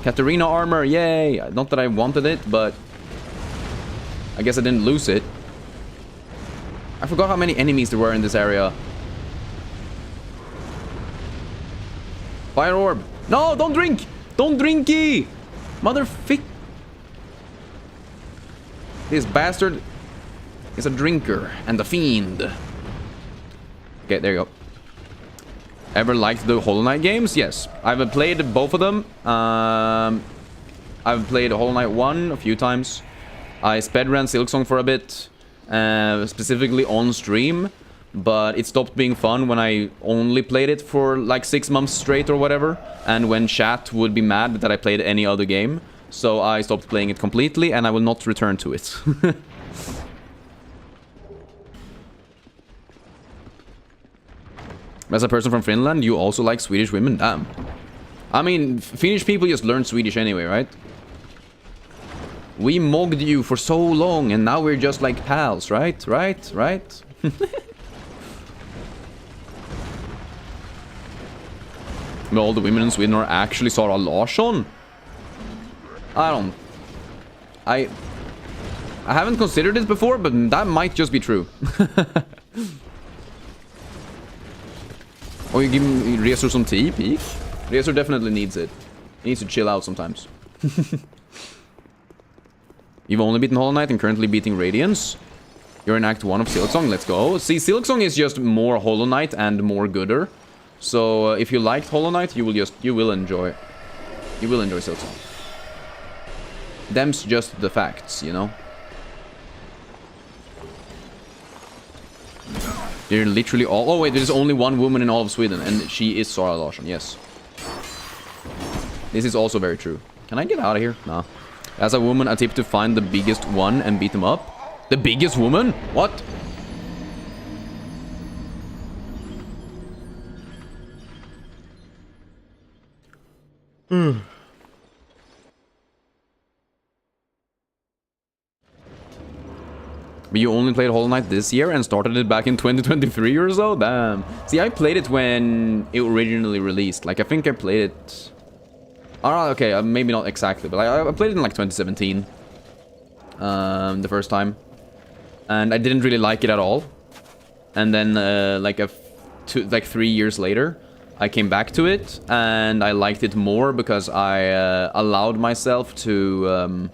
Katarina armor, yay! Not that I wanted it, but I guess I didn't lose it. I forgot how many enemies there were in this area. Fire orb. No, don't drink! Don't drinky! Motherfuck. This bastard is a drinker and a fiend. Okay, there you go. Ever liked the Hollow Knight games? Yes. I've played both of them. I've played Hollow Knight 1 a few times. I speedran Silksong for a bit. Specifically on stream. But it stopped being fun when I only played it for like 6 months straight or whatever. And when chat would be mad that I played any other game. So I stopped playing it completely and I will not return to it. As a person from Finland, you also like Swedish women? Damn. I mean, Finnish people just learn Swedish anyway, right? We mogged you for so long and now we're just like pals, right? Right? But all the women in Sweden are actually Sara Larsson? I haven't considered this before, but that might just be true. Oh, you give Rezo some tea, Peak? Rezo definitely needs it. He needs to chill out sometimes. You've only beaten Hollow Knight and currently beating Radiance. You're in Act 1 of Silksong, let's go. See, Silksong is just more Hollow Knight and more gooder. So, if you liked Hollow Knight, you will enjoy Silksong. Them's just the facts, you know? They're literally all... Oh, wait, there's only one woman in all of Sweden, and she is Sara Larsson, yes. This is also very true. Can I get out of here? Nah. As a woman, I tip to find the biggest one and beat them up. The biggest woman? What? But you only played Hollow Knight this year and started it back in 2023 or so? Damn. See, I played it when it originally released. Like, I think I played it... Oh, okay, maybe not exactly, but I played it in like 2017. The first time. And I didn't really like it at all. And then, like 3 years later, I came back to it. And I liked it more because I allowed myself to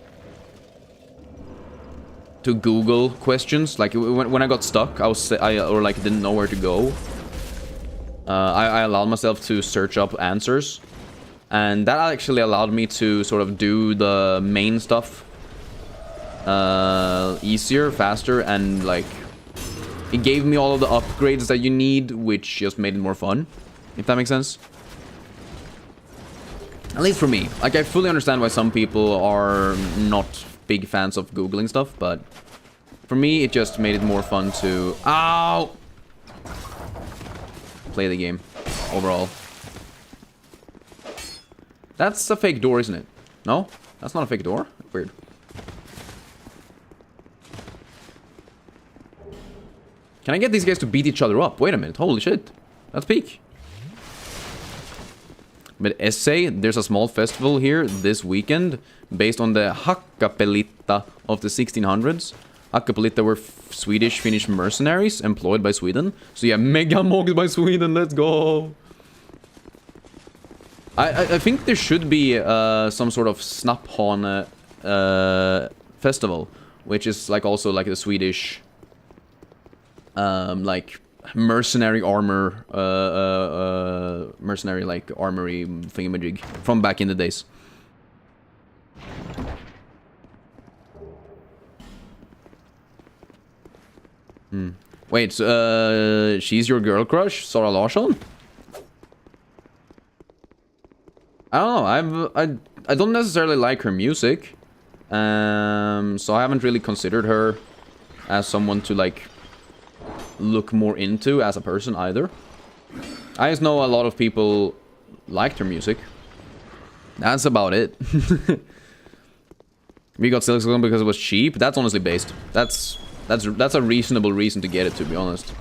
Google questions. Like when I got stuck, or like didn't know where to go. I allowed myself to search up answers, and that actually allowed me to sort of do the main stuff easier, faster, and like it gave me all of the upgrades that you need, which just made it more fun. If that makes sense. At least for me. Like, I fully understand why some people are not big fans of Googling stuff, but for me, it just made it more fun to... Ow! Play the game, overall. That's a fake door, isn't it? No? That's not a fake door? Weird. Can I get these guys to beat each other up? Wait a minute, holy shit. That's peak. But essay, there's a small festival here this weekend based on the Hakkapeliitta of the 1600s. Hakkapeliitta were Swedish-Finnish mercenaries employed by Sweden. So yeah, mega mogged by Sweden, let's go! I think there should be some sort of Snapphane festival, which is like also like the Swedish like mercenary armor, mercenary like armory thingamajig from back in the days. Wait, she's your girl crush, Sara Larsson? I don't know. I don't necessarily like her music, so I haven't really considered her as someone to like look more into as a person either. I just know a lot of people liked her music. That's about it. We got Silksong because it was cheap. That's honestly based. That's a reasonable reason to get it, to be honest.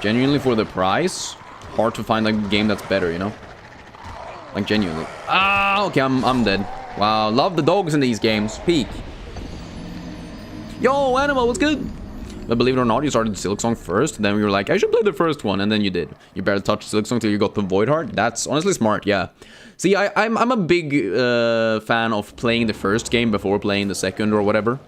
Genuinely for the price, hard to find a game that's better, you know? Like genuinely. Ah, okay, I'm dead. Wow, love the dogs in these games. Peak. Yo, Animal, what's good? But believe it or not, you started Silksong first, then we were like, I should play the first one, and then you did. You barely touched Silksong till you got the Void Heart. That's honestly smart, yeah. See, I'm a big fan of playing the first game before playing the second or whatever.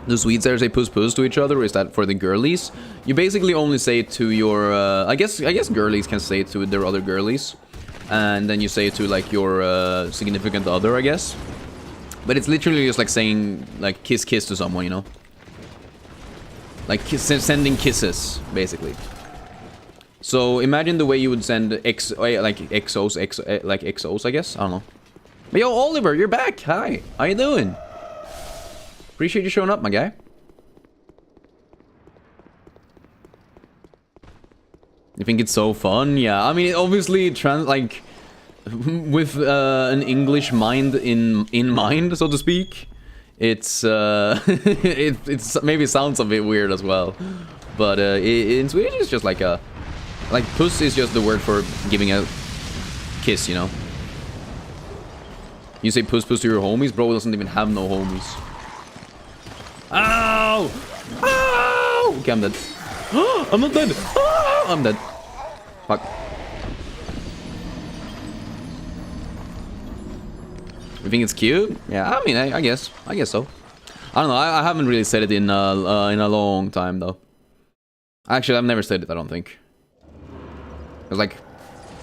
The Swedes there say puss puss to each other, or is that for the girlies? You basically only say it to your, I guess girlies can say it to their other girlies. And then you say it to, like, your significant other, I guess. But it's literally just like saying, like, kiss kiss to someone, you know? Like, sending kisses, basically. So, imagine the way you would send XOs, I guess? I don't know. But yo, Oliver, you're back! Hi! How you doing? Appreciate you showing up, my guy. You think it's so fun? Yeah, I mean, obviously, like, with an English mind in mind, so to speak, it's it's maybe sounds a bit weird as well, but in Swedish it's just like puss is just the word for giving a kiss, you know. You say puss puss to your homies, bro doesn't even have no homies. Ow! Ow! Okay, I'm dead. I'm not dead! Ah! I'm dead. Fuck. You think it's cute? Yeah, I mean, I guess so. I don't know, I haven't really said it in a long time, though. Actually, I've never said it, I don't think. It's like,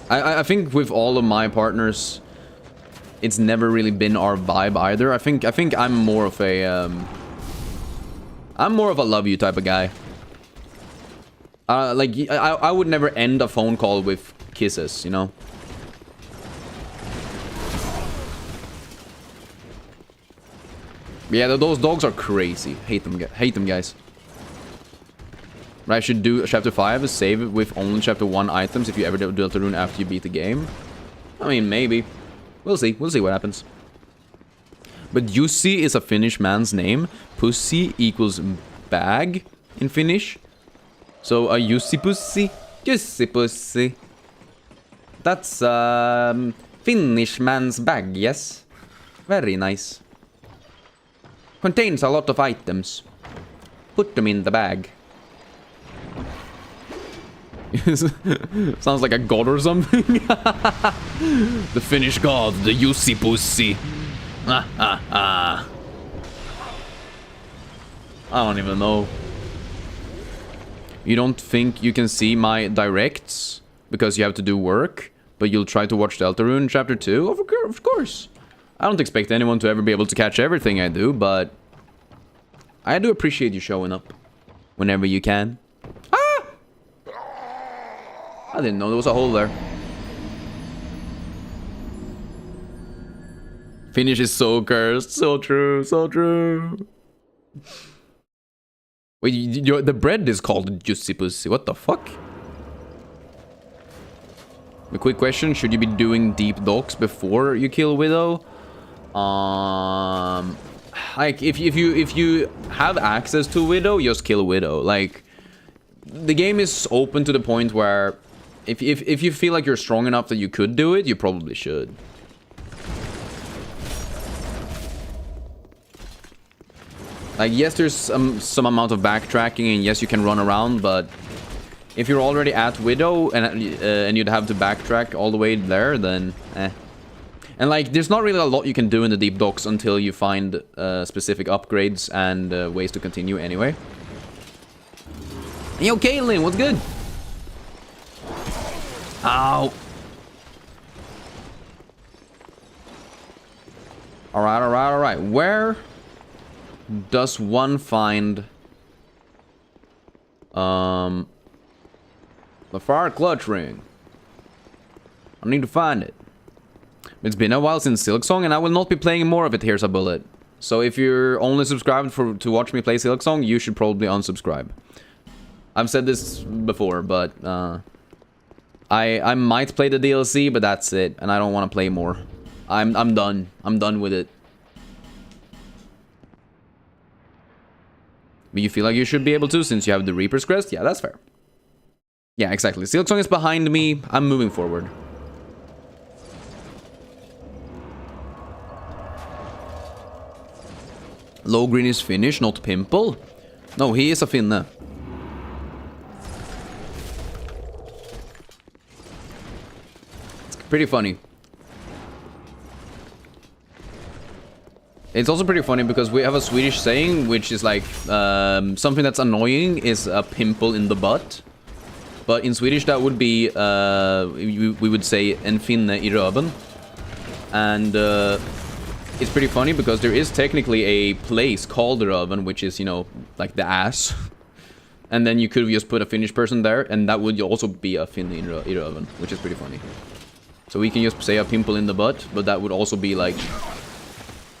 I think with all of my partners, it's never really been our vibe either. I think I'm more of a love you type of guy. Like, I would never end a phone call with kisses, you know? Yeah, those dogs are crazy. Hate them, guys. But I should do chapter 5, save with only chapter 1 items if you ever do Deltarune after you beat the game. I mean, maybe. We'll see what happens. But Jussi is a Finnish man's name. Pussy equals bag in Finnish. So a Jussi pussy. Jussi pussy. That's Finnish man's bag, yes. Very nice. Contains a lot of items. Put them in the bag. Sounds like a god or something. The Finnish god, the Jussi pussy. I don't even know. You don't think you can see my directs because you have to do work, but you'll try to watch Deltarune Chapter 2? Of course. I don't expect anyone to ever be able to catch everything I do, but I do appreciate you showing up whenever you can. Ah! I didn't know there was a hole there. Finnish is so cursed. So true. So true. Wait, the bread is called Jussi pussy. What the fuck? A quick question. Should you be doing deep docks before you kill Widow? Like, if you have access to Widow, just kill Widow. Like, the game is open to the point where if you feel like you're strong enough that you could do it, you probably should. Like, yes, there's some amount of backtracking, and yes, you can run around, but if you're already at Widow and you'd have to backtrack all the way there, then eh. And like, there's not really a lot you can do in the deep docks until you find specific upgrades and ways to continue anyway. Yo, Caitlin, what's good? Ow. Alright. Where does one find the fire clutch ring? I need to find it. It's been a while since Silksong, and I will not be playing more of it. Here's a bullet. So if you're only subscribed to watch me play Silksong, you should probably unsubscribe. I've said this before, but I might play the DLC, but that's it, and I don't want to play more. I'm done. I'm done with it. But you feel like you should be able to since you have the Reaper's Crest? Yeah, that's fair. Yeah, exactly. Silksong is behind me. I'm moving forward. Low green is Finnish, not Pimple. No, he is a Finne. It's pretty funny. It's also pretty funny because we have a Swedish saying which is like something that's annoying is a pimple in the butt. But in Swedish that would be we would say en finne I röven. And it's pretty funny because there is technically a place called röven, which is, you know, like the ass. And then you could just put a Finnish person there, and that would also be a finne I röven, which is pretty funny. So we can just say a pimple in the butt, but that would also be like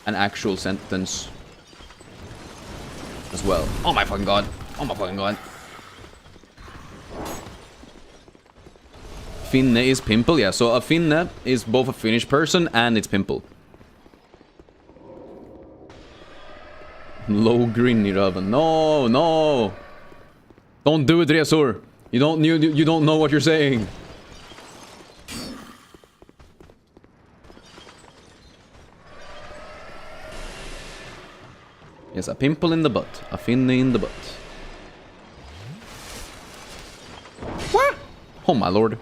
an actual sentence as well. Oh my fucking god. Oh my fucking god. Finne is Pimple, yeah. So a Finne is both a Finnish person and it's Pimple. Low green I röven. No, no. Don't do it, Resor. You don't know what you're saying. Yes, a pimple in the butt. A finne in the butt. What? Oh my lord.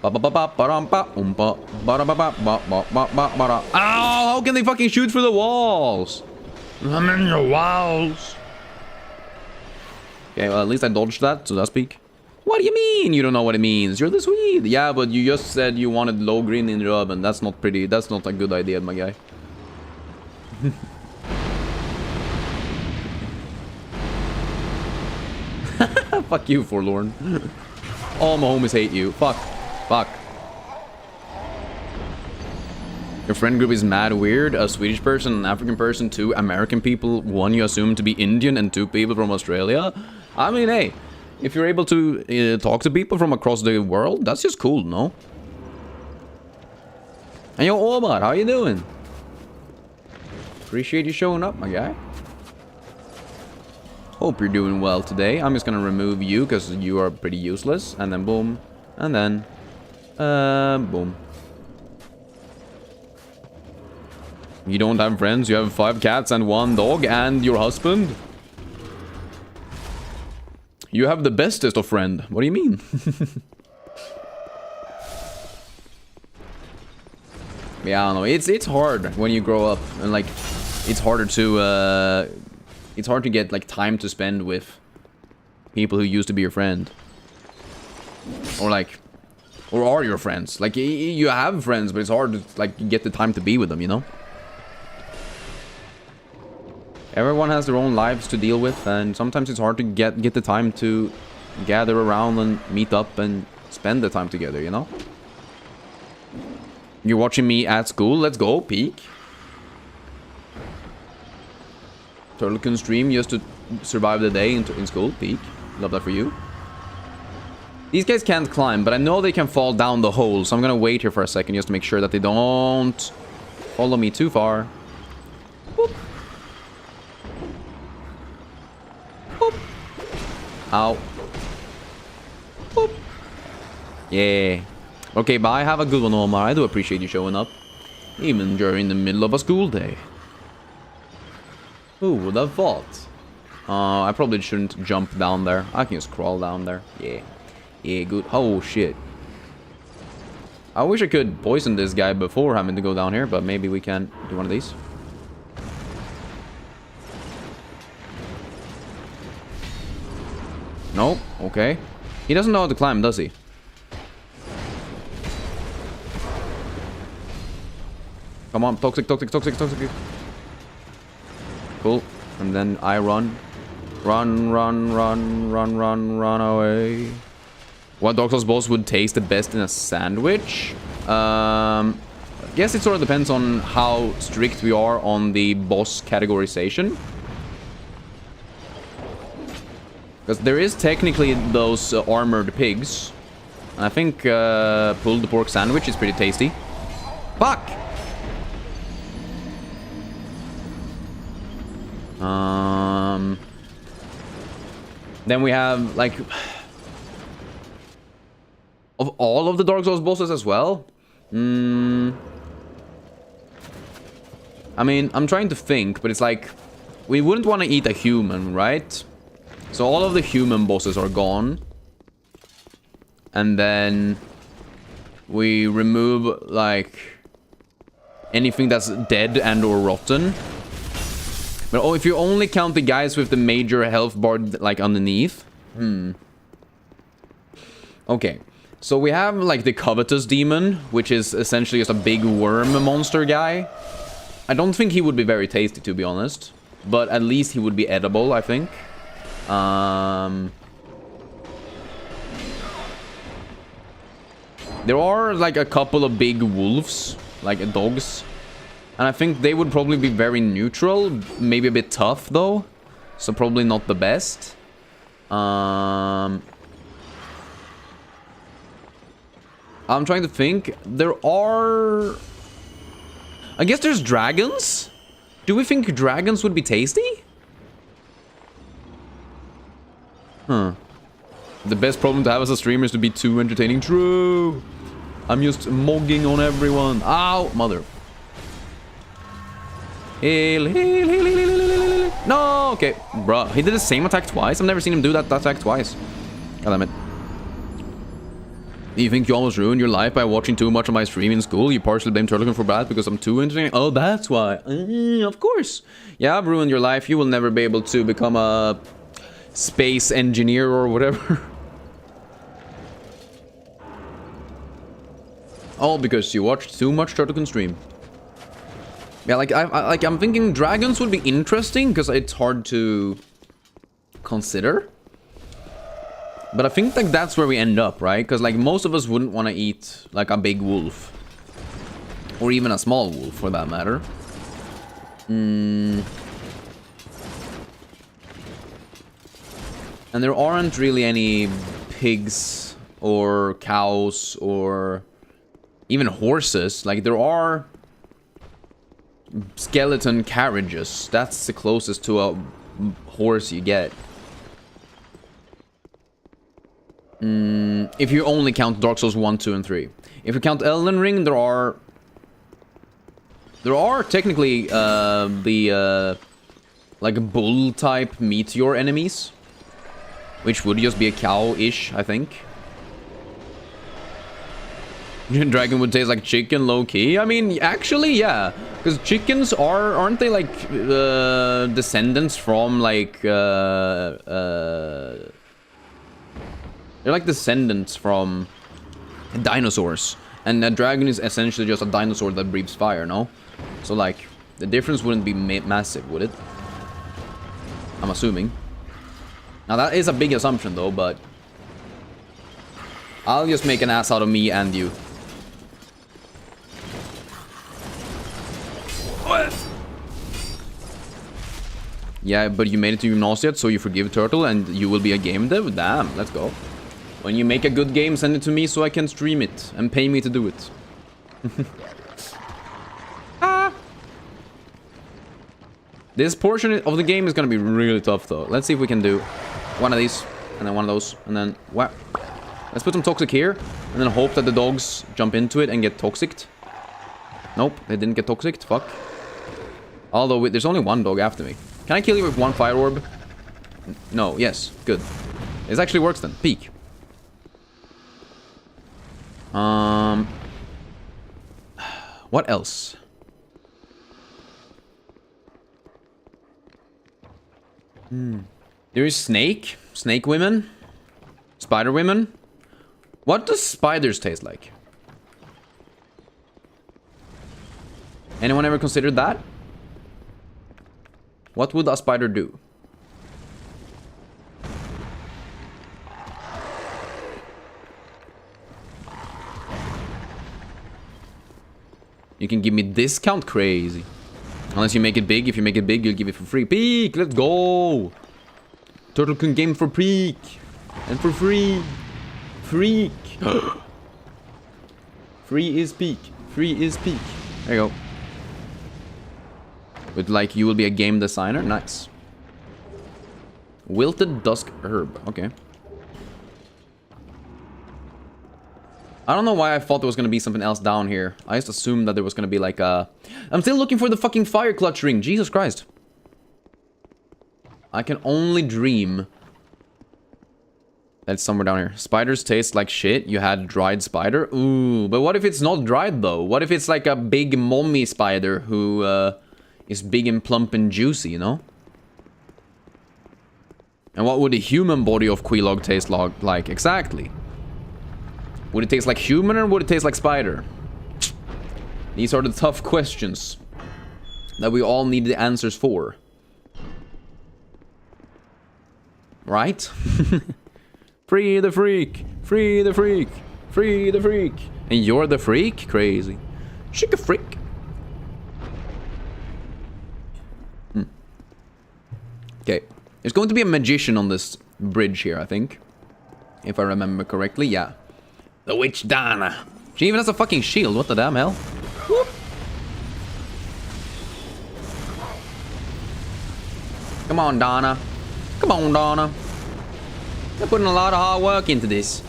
Ow! How can they fucking shoot through the walls? I'm in your walls. Okay, well at least I dodged that, so to speak. What do you mean you don't know what it means? You're the Swede. Yeah, but you just said you wanted low green in röven. That's not pretty. That's not a good idea, my guy. Fuck you, Forlorn. All my homies hate you. Fuck. Fuck. Your friend group is mad weird. A Swedish person, an African person, 2 American people, 1 you assume to be Indian, and 2 people from Australia. I mean, hey, if you're able to talk to people from across the world, that's just cool, no? And yo, Omar, how you doing? Appreciate you showing up, my guy. Hope you're doing well today. I'm just gonna remove you because you are pretty useless. And then boom. And then boom. You don't have friends. You have 5 cats and 1 dog and your husband. You have the bestest of friend. What do you mean? Yeah, I don't know. It's hard when you grow up and like it's harder to it's hard to get like time to spend with people who used to be your friend. Or like or are your friends. Like you have friends, but it's hard to like get the time to be with them, you know? Everyone has their own lives to deal with, and sometimes it's hard to get the time to gather around and meet up and spend the time together, you know? You're watching me at school? Let's go, peek. Turtlekin stream just to survive the day in school, peek. Love that for you. These guys can't climb, but I know they can fall down the hole, so I'm gonna wait here for a second just to make sure that they don't follow me too far. Boop. Boop. Ow. Boop. Yeah. Okay, bye. Have a good one, Omar. I do appreciate you showing up. Even during the middle of a school day. Who would have thought? I probably shouldn't jump down there. I can just crawl down there. Yeah. Yeah, good. Oh, shit. I wish I could poison this guy before having to go down here, but maybe we can do one of these. No? Okay. He doesn't know how to climb, does he? Come on, toxic, toxic, toxic, toxic. Cool. And then I run. Run, run, run, run, run, run away. What Dark Souls boss would taste the best in a sandwich? I guess it sort of depends on how strict we are on the boss categorization. Because there is technically those armored pigs. And I think pulled pork sandwich is pretty tasty. Fuck! Then we have, like... Of all of the Dark Souls bosses as well? I I mean, I'm trying to think, but it's like... We wouldn't want to eat a human, right? So all of the human bosses are gone. And then... We remove, like... anything that's dead and or rotten. But oh, if you only count the guys with the major health bar, like, underneath. Okay. So we have, like, the Covetous Demon, which is essentially just a big worm monster guy. I don't think he would be very tasty, to be honest. But at least he would be edible, I think. There are, like, a couple of big wolves, like dogs. And I think they would probably be very neutral. Maybe a bit tough, though. So probably not the best. I'm trying to think. There are... I guess there's dragons? Do we think dragons would be tasty? Huh. The best problem to have as a streamer is to be too entertaining. True. I'm just mogging on everyone. Ow, mother. Heal, heal, heal, heal, heal, heal. No, okay. Bruh, he did the same attack twice. I've never seen him do that attack twice. God damn it. You think you almost ruined your life by watching too much of my stream in school? You partially blame Turtlekin for that because I'm too entertaining? Oh, that's why. Of course. Yeah, I've ruined your life. You will never be able to become a space engineer or whatever. All because you watched too much Turtlekin stream. Yeah, like I'm thinking dragons would be interesting because it's hard to consider. But I think like that's where we end up, right? Because like most of us wouldn't want to eat like a big wolf. Or even a small wolf for that matter. And there aren't really any pigs or cows or even horses. Like there are skeleton carriages. That's the closest to a horse you get. If you only count Dark Souls 1, 2, and 3. If you count Elden Ring, there are technically like bull-type meteor enemies, which would just be a cow-ish, I think. Dragon would taste like chicken, low-key. I mean, actually, yeah, because chickens aren't they like descendants from like they're like descendants from dinosaurs. And a dragon is essentially just a dinosaur that breathes fire, no? So, like, the difference wouldn't be massive, would it? I'm assuming. Now, that is a big assumption, though, but... I'll just make an ass out of me and you. Yeah, but you made it to Gymnasiet, so you forgive Turtle, and you will be a game dev? Damn, let's go. When you make a good game, send it to me so I can stream it and pay me to do it. This portion of the game is gonna be really tough, though. Let's see if we can do one of these, and then one of those, and then... Wow. Let's put some toxic here, and then hope that the dogs jump into it and get toxiced. Nope, they didn't get toxiced. Fuck. Although, there's only one dog after me. Can I kill you with one fire orb? No, yes. Good. This actually works then. Peek. What else? There is snake women, spider women. What does spiders taste like? Anyone ever considered that? What would a spider do? You can give me discount? Crazy. Unless you make it big. If you make it big, you'll give it for free. Peek! Let's go! Turtlekin game for peek! And for free! Freak! Free is peak. Free is peak. There you go. With like, you will be a game designer? Nice. Wilted dusk herb. Okay. I don't know why I thought there was gonna be something else down here. I just assumed that there was gonna be like a... I'm still looking for the fucking fire clutch ring. Jesus Christ. I can only dream that it's somewhere down here. Spiders taste like shit. You had dried spider? Ooh, but what if it's not dried though? What if it's like a big mommy spider who is big and plump and juicy, you know? And what would the human body of Quelaag taste like exactly? Would it taste like human or would it taste like spider? These are the tough questions that we all need the answers for. Right? Free the freak! Free the freak! Free the freak! And you're the freak? Crazy. Chick a freak. Okay. There's going to be a magician on this bridge here, I think. If I remember correctly, yeah. The witch Dana. She even has a fucking shield, what the damn hell? Whoop. Come on, Donna. Come on, Donna. They're putting a lot of hard work into this.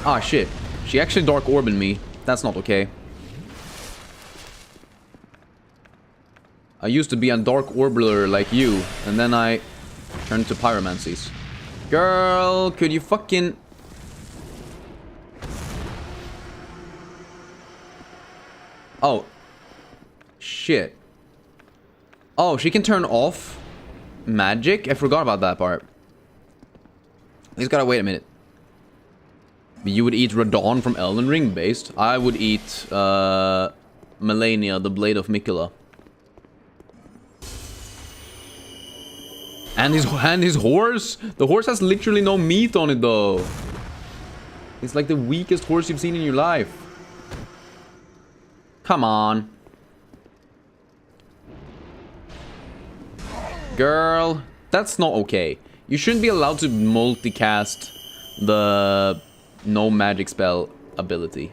Ah, shit. She actually dark orbed me. That's not okay. I used to be a dark orbler like you, and then I turned to pyromancies. Girl, could you fucking... Oh. Shit. Oh, she can turn off magic? I forgot about that part. He's gotta wait a minute. You would eat Radon from Elden Ring based. I would eat Melania, the Blade of Miquella. And his horse? The horse has literally no meat on it though. It's like the weakest horse you've seen in your life. Come on. Girl, that's not okay. You shouldn't be allowed to multicast the no magic spell ability.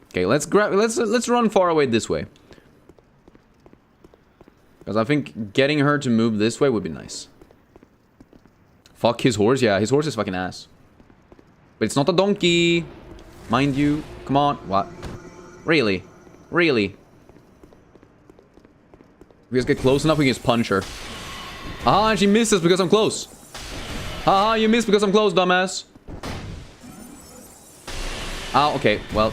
Okay, let's run far away this way. Because I think getting her to move this way would be nice. Fuck his horse, yeah, his horse is fucking ass. But it's not a donkey. Mind you. Come on. What? Really? Really? If we just get close enough, we can just punch her. Ah, and she misses because I'm close. Haha, you missed because I'm close, dumbass. Ah, okay, well.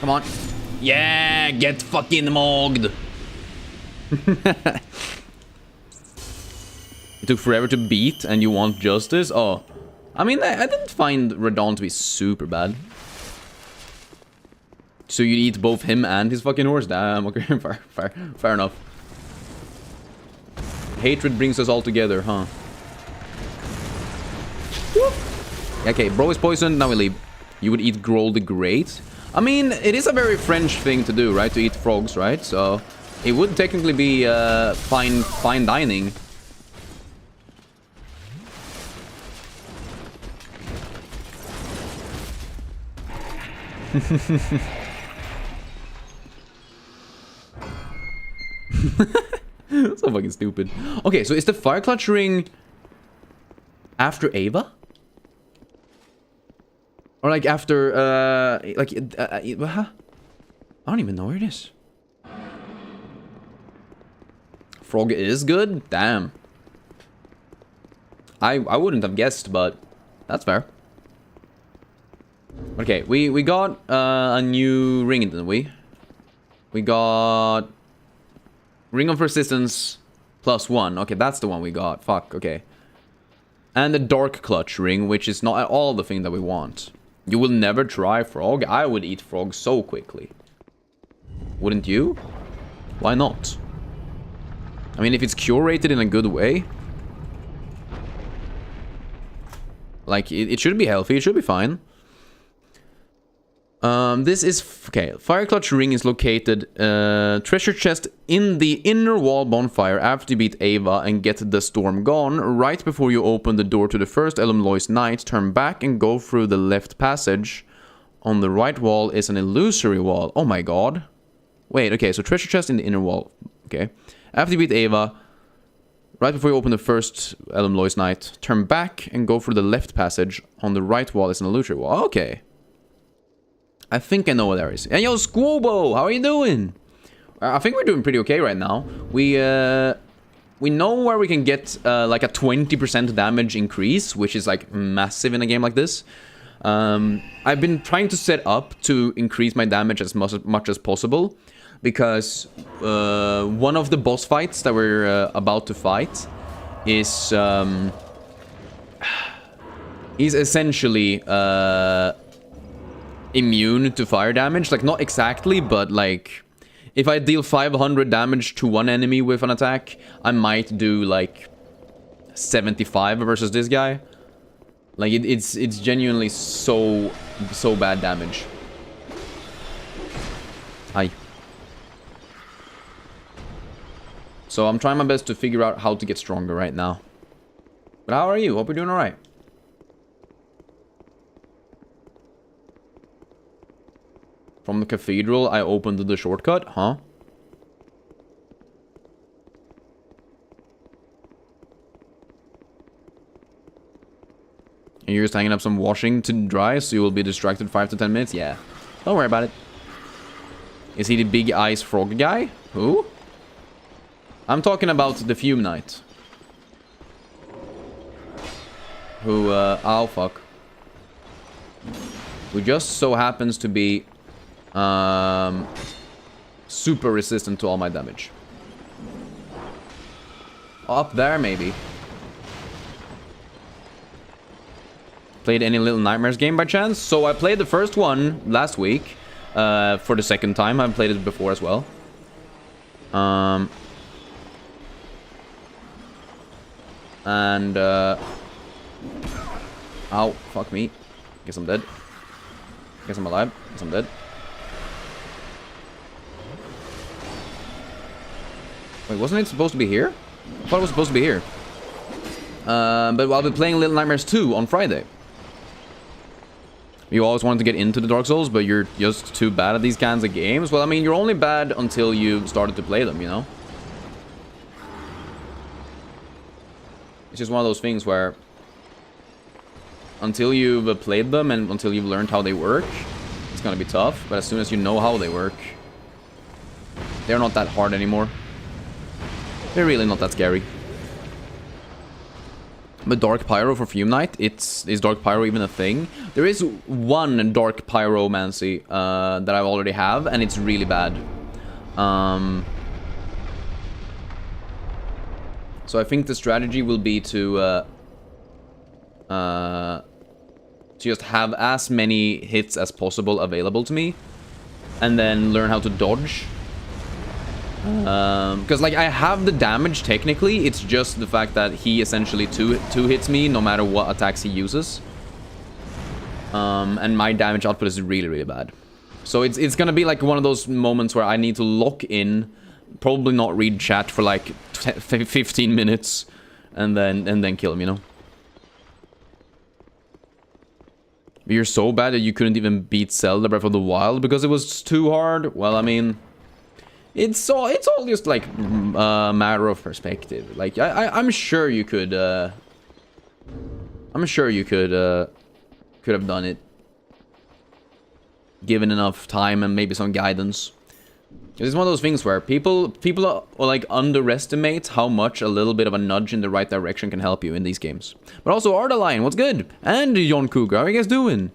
Come on. Yeah, get fucking mogged. It took forever to beat and you want justice? Oh. I mean, I didn't find Radon to be super bad. So you eat both him and his fucking horse? Damn, okay, fair enough. Hatred brings us all together, huh? Okay, bro is poisoned, now we leave. You would eat Groll the Great? I mean, it is a very French thing to do, right? To eat frogs, right? So, it would technically be fine dining. So fucking stupid. Okay, so is the fire clutch ring after Ava? Or like after huh? I don't even know where it is. Frog is good? Damn. I wouldn't have guessed, but that's fair. Okay, we got a new ring, didn't we? We got Ring of Resistance +1. Okay, that's the one we got. Fuck, okay. And the Dark Clutch ring, which is not at all the thing that we want. You will never try frog? I would eat frog so quickly. Wouldn't you? Why not? I mean, if it's curated in a good way. Like, it should be healthy. It should be fine. This is... Okay, Fire Clutch Ring is located... treasure chest in the inner wall bonfire after you beat Ava and get the storm gone. Right before you open the door to the first Elamloy's Night, turn back and go through the left passage. On the right wall is an illusory wall. Oh my god. Wait, okay, so treasure chest in the inner wall. Okay. After you beat Ava... Right before you open the first Elamloy's Night, turn back and go through the left passage. On the right wall is an illusory wall. Okay. I think I know what there is. And yo, Squobo, how are you doing? I think we're doing pretty okay right now. We know where we can get like a 20% damage increase, which is like massive in a game like this. I've been trying to set up to increase my damage as much as possible, because one of the boss fights that we're about to fight is he's essentially immune to fire damage. Like, not exactly, but like, if I deal 500 damage to one enemy with an attack, I might do like 75 versus this guy. Like, it's genuinely so bad damage. Hi. So I'm trying my best to figure out how to get stronger right now. But how are you? Hope you're doing alright. From the cathedral, I opened the shortcut, huh? And you're just hanging up some washing to dry, so you will be distracted 5 to 10 minutes? Yeah. Don't worry about it. Is he the big ice frog guy? Who? I'm talking about the Fume Knight. Who, oh fuck. Who just so happens to be super resistant to all my damage. Up there, maybe. Played any Little Nightmares game by chance? So I played the first one last week. For the second time. I've played it before as well. And ow, fuck me. Guess I'm dead. Guess I'm alive. Guess I'm dead. Wait, wasn't it supposed to be here? I thought it was supposed to be here. But I'll be playing Little Nightmares 2 on Friday. You always wanted to get into the Dark Souls, but you're just too bad at these kinds of games. Well, I mean, you're only bad until you started to play them, you know? It's just one of those things where until you've played them and until you've learned how they work, it's gonna be tough. But as soon as you know how they work, they're not that hard anymore. They're really not that scary. But Dark Pyro for Fume Knight, is Dark Pyro even a thing? There is one Dark Pyromancy that I already have, and it's really bad. So I think the strategy will be to just have as many hits as possible available to me, and then learn how to dodge. Because like I have the damage technically, it's just the fact that he essentially two hits me no matter what attacks he uses. And my damage output is really bad. So it's gonna be like one of those moments where I need to lock in, probably not read chat for like 15 minutes, and then kill him, you know. You're so bad that you couldn't even beat Zelda Breath of the Wild because it was too hard. Well, I mean, it's all just like a matter of perspective. Like I'm sure you could could have done it given enough time and maybe some guidance. It's one of those things where people like underestimate how much a little bit of a nudge in the right direction can help you in these games. But also Ardaline, what's good? And Jon Cougar, how are you guys doing?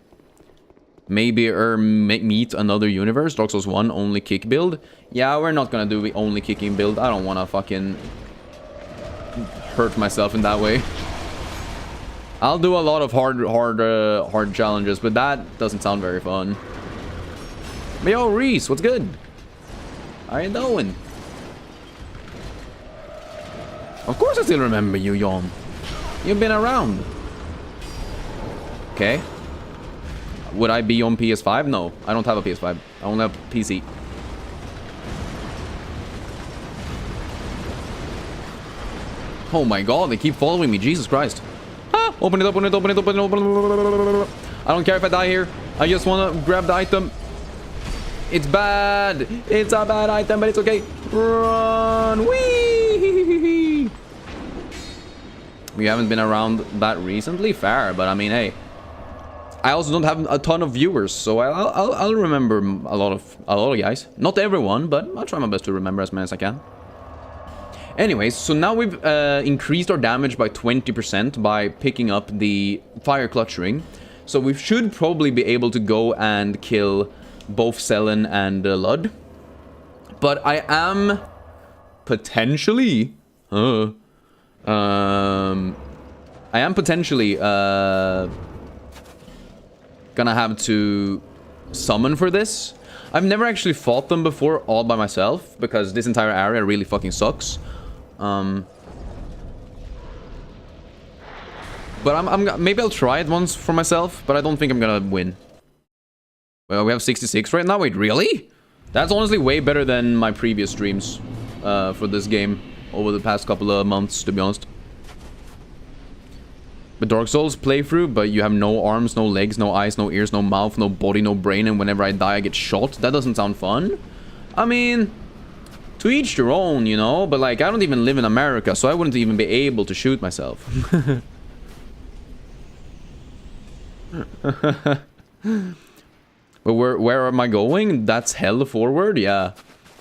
Maybe meet another universe. Dark Souls 1 only kick build. Yeah, we're not gonna do the only kicking build. I don't wanna fucking hurt myself in that way. I'll do a lot of hard challenges, but that doesn't sound very fun. But yo, Reese, what's good? How you doing? Of course I still remember you, Jon. You've been around. Okay. Would I be on PS5? No, I don't have a PS5. I only have PC. Oh my god, they keep following me. Jesus Christ. Ah, open it, open it, open it, open it, open it. I don't care if I die here. I just want to grab the item. It's bad. It's a bad item, but it's okay. Run. Whee! We haven't been around that recently, fair, but I mean, hey. I also don't have a ton of viewers, so I'll remember a lot of guys. Not everyone, but I'll try my best to remember as many as I can. Anyways, so now we've increased our damage by 20% by picking up the Fire Clutch Ring. So we should probably be able to go and kill both Selen and Lud. But I am potentially... I am potentially gonna have to summon for this. I've never actually fought them before all by myself, because this entire area really fucking sucks. But maybe I'll try it once for myself, but I don't think I'm gonna win. Well, we have 66 right now. Wait, really? That's honestly way better than my previous streams for this game over the past couple of months, to be honest. But Dark Souls playthrough, but you have no arms, no legs, no eyes, no ears, no mouth, no body, no brain, and whenever I die I get shot? That doesn't sound fun. I mean, to each their own, you know, but like, I don't even live in America, so I wouldn't even be able to shoot myself. But where am I going? That's hell forward? Yeah.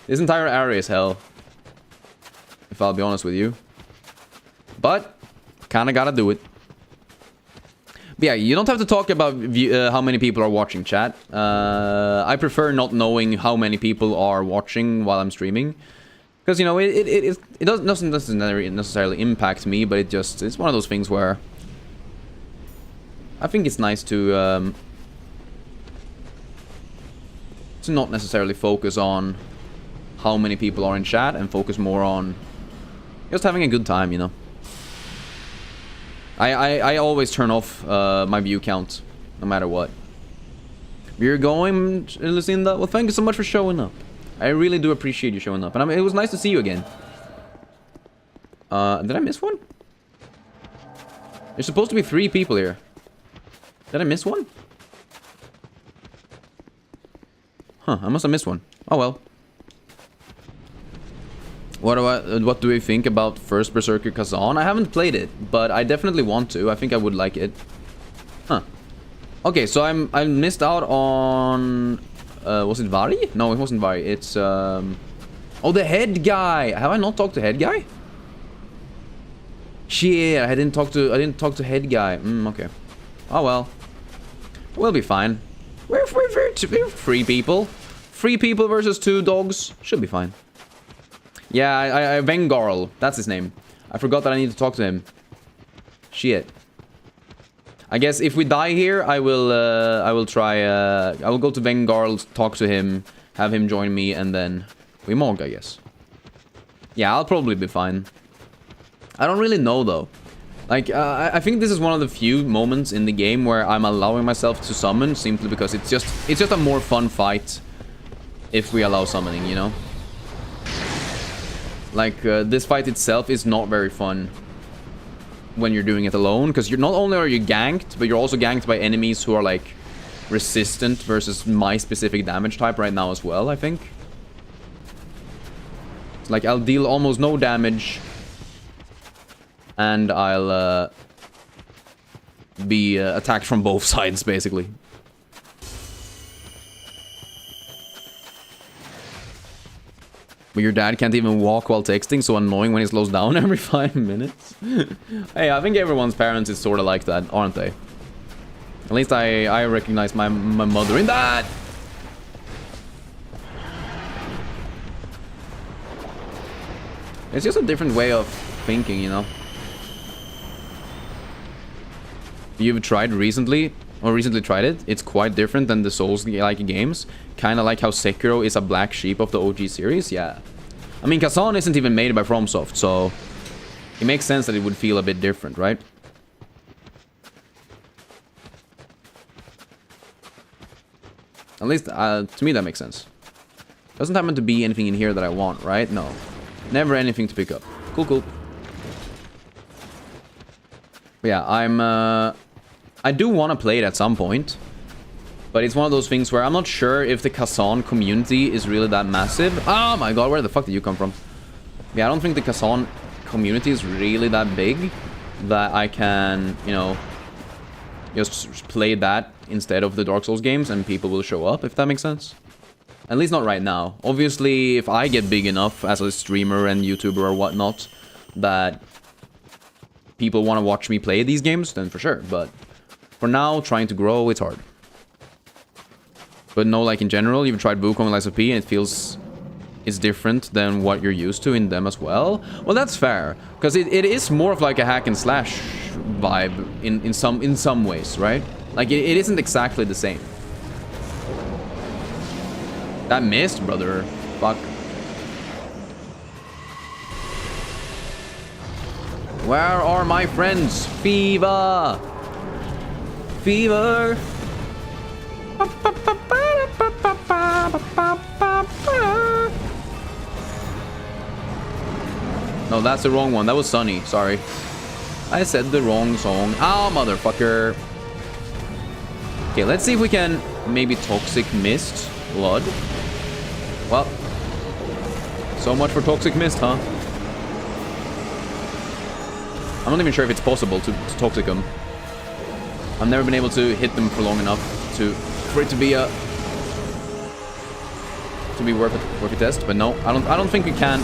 This entire area is hell, if I'll be honest with you. But, kinda gotta do it. But yeah, you don't have to talk about how many people are watching, chat. I prefer not knowing how many people are watching while I'm streaming. Because, you know, it doesn't necessarily impact me, but it's one of those things where I think it's nice to not necessarily focus on how many people are in chat and focus more on just having a good time, you know. I always turn off my view count, no matter what. You're going, Lucinda? Well, thank you so much for showing up. I really do appreciate you showing up. And I mean, it was nice to see you again. Did I miss one? There's supposed to be 3 people here. Did I miss one? Huh, I must have missed one. Oh well. What do we think about First Berserker Kazan? I haven't played it, but I definitely want to. I think I would like it. Huh. Okay, so I missed out on... was it Vari? No, it wasn't Vari. It's... Oh, the head guy! Have I not talked to head guy? Shit, I didn't talk to head guy. Okay. Oh well. We'll be fine. We're 3 people. 3 people versus 2 dogs. Should be fine. Yeah, I Vengarl. That's his name. I forgot that I need to talk to him. Shit. I guess if we die here, I will try, I will go to Vengarl, talk to him, have him join me, and then we mog, I guess. Yeah, I'll probably be fine. I don't really know, though. Like, I think this is one of the few moments in the game where I'm allowing myself to summon, simply because it's just a more fun fight if we allow summoning, you know? Like, this fight itself is not very fun when you're doing it alone, because you're not only are you ganked, but you're also ganked by enemies who are, like, resistant versus my specific damage type right now as well, I think. It's like, I'll deal almost no damage, and I'll be attacked from both sides, basically. But your dad can't even walk while texting, so annoying when he slows down every 5 minutes. Hey, I think everyone's parents is sort of like that, aren't they? At least I recognize my mother in that! It's just a different way of thinking, you know? You've tried recently, or recently tried it, it's quite different than the Souls-like games. Kind of like how Sekiro is a black sheep of the OG series, yeah. I mean, Kazan isn't even made by FromSoft, so it makes sense that it would feel a bit different, right? At least, to me, that makes sense. Doesn't happen to be anything in here that I want, right? No. Never anything to pick up. Cool, cool. But yeah, I do want to play it at some point. But it's one of those things where I'm not sure if the Kazan community is really that massive. Oh my god, where the fuck did you come from? Yeah, I don't think the Kazan community is really that big. that I can, you know, just play that instead of the Dark Souls games and people will show up, if that makes sense. At least not right now. Obviously, if I get big enough as a streamer and YouTuber or whatnot, that people want to watch me play these games, then for sure. But for now, trying to grow, it's hard. But no, like in general, you've tried Wukong and Lies of P and it feels... it's different than what you're used to in them as well. Well, that's fair, because it is more of like a hack and slash vibe in some ways, right? Like it isn't exactly the same. That missed, brother. Fuck. Where are my friends? Fever. Fever. No, that's the wrong one. That was Sunny. Sorry. I said the wrong song. Oh, motherfucker. Okay, let's see if we can maybe Toxic Mist Blood. Well, so much for Toxic Mist, huh? I'm not even sure if it's possible to Toxic them. I've never been able to hit them for long enough for it to be a... to be worth a test, but no, I don't think you can.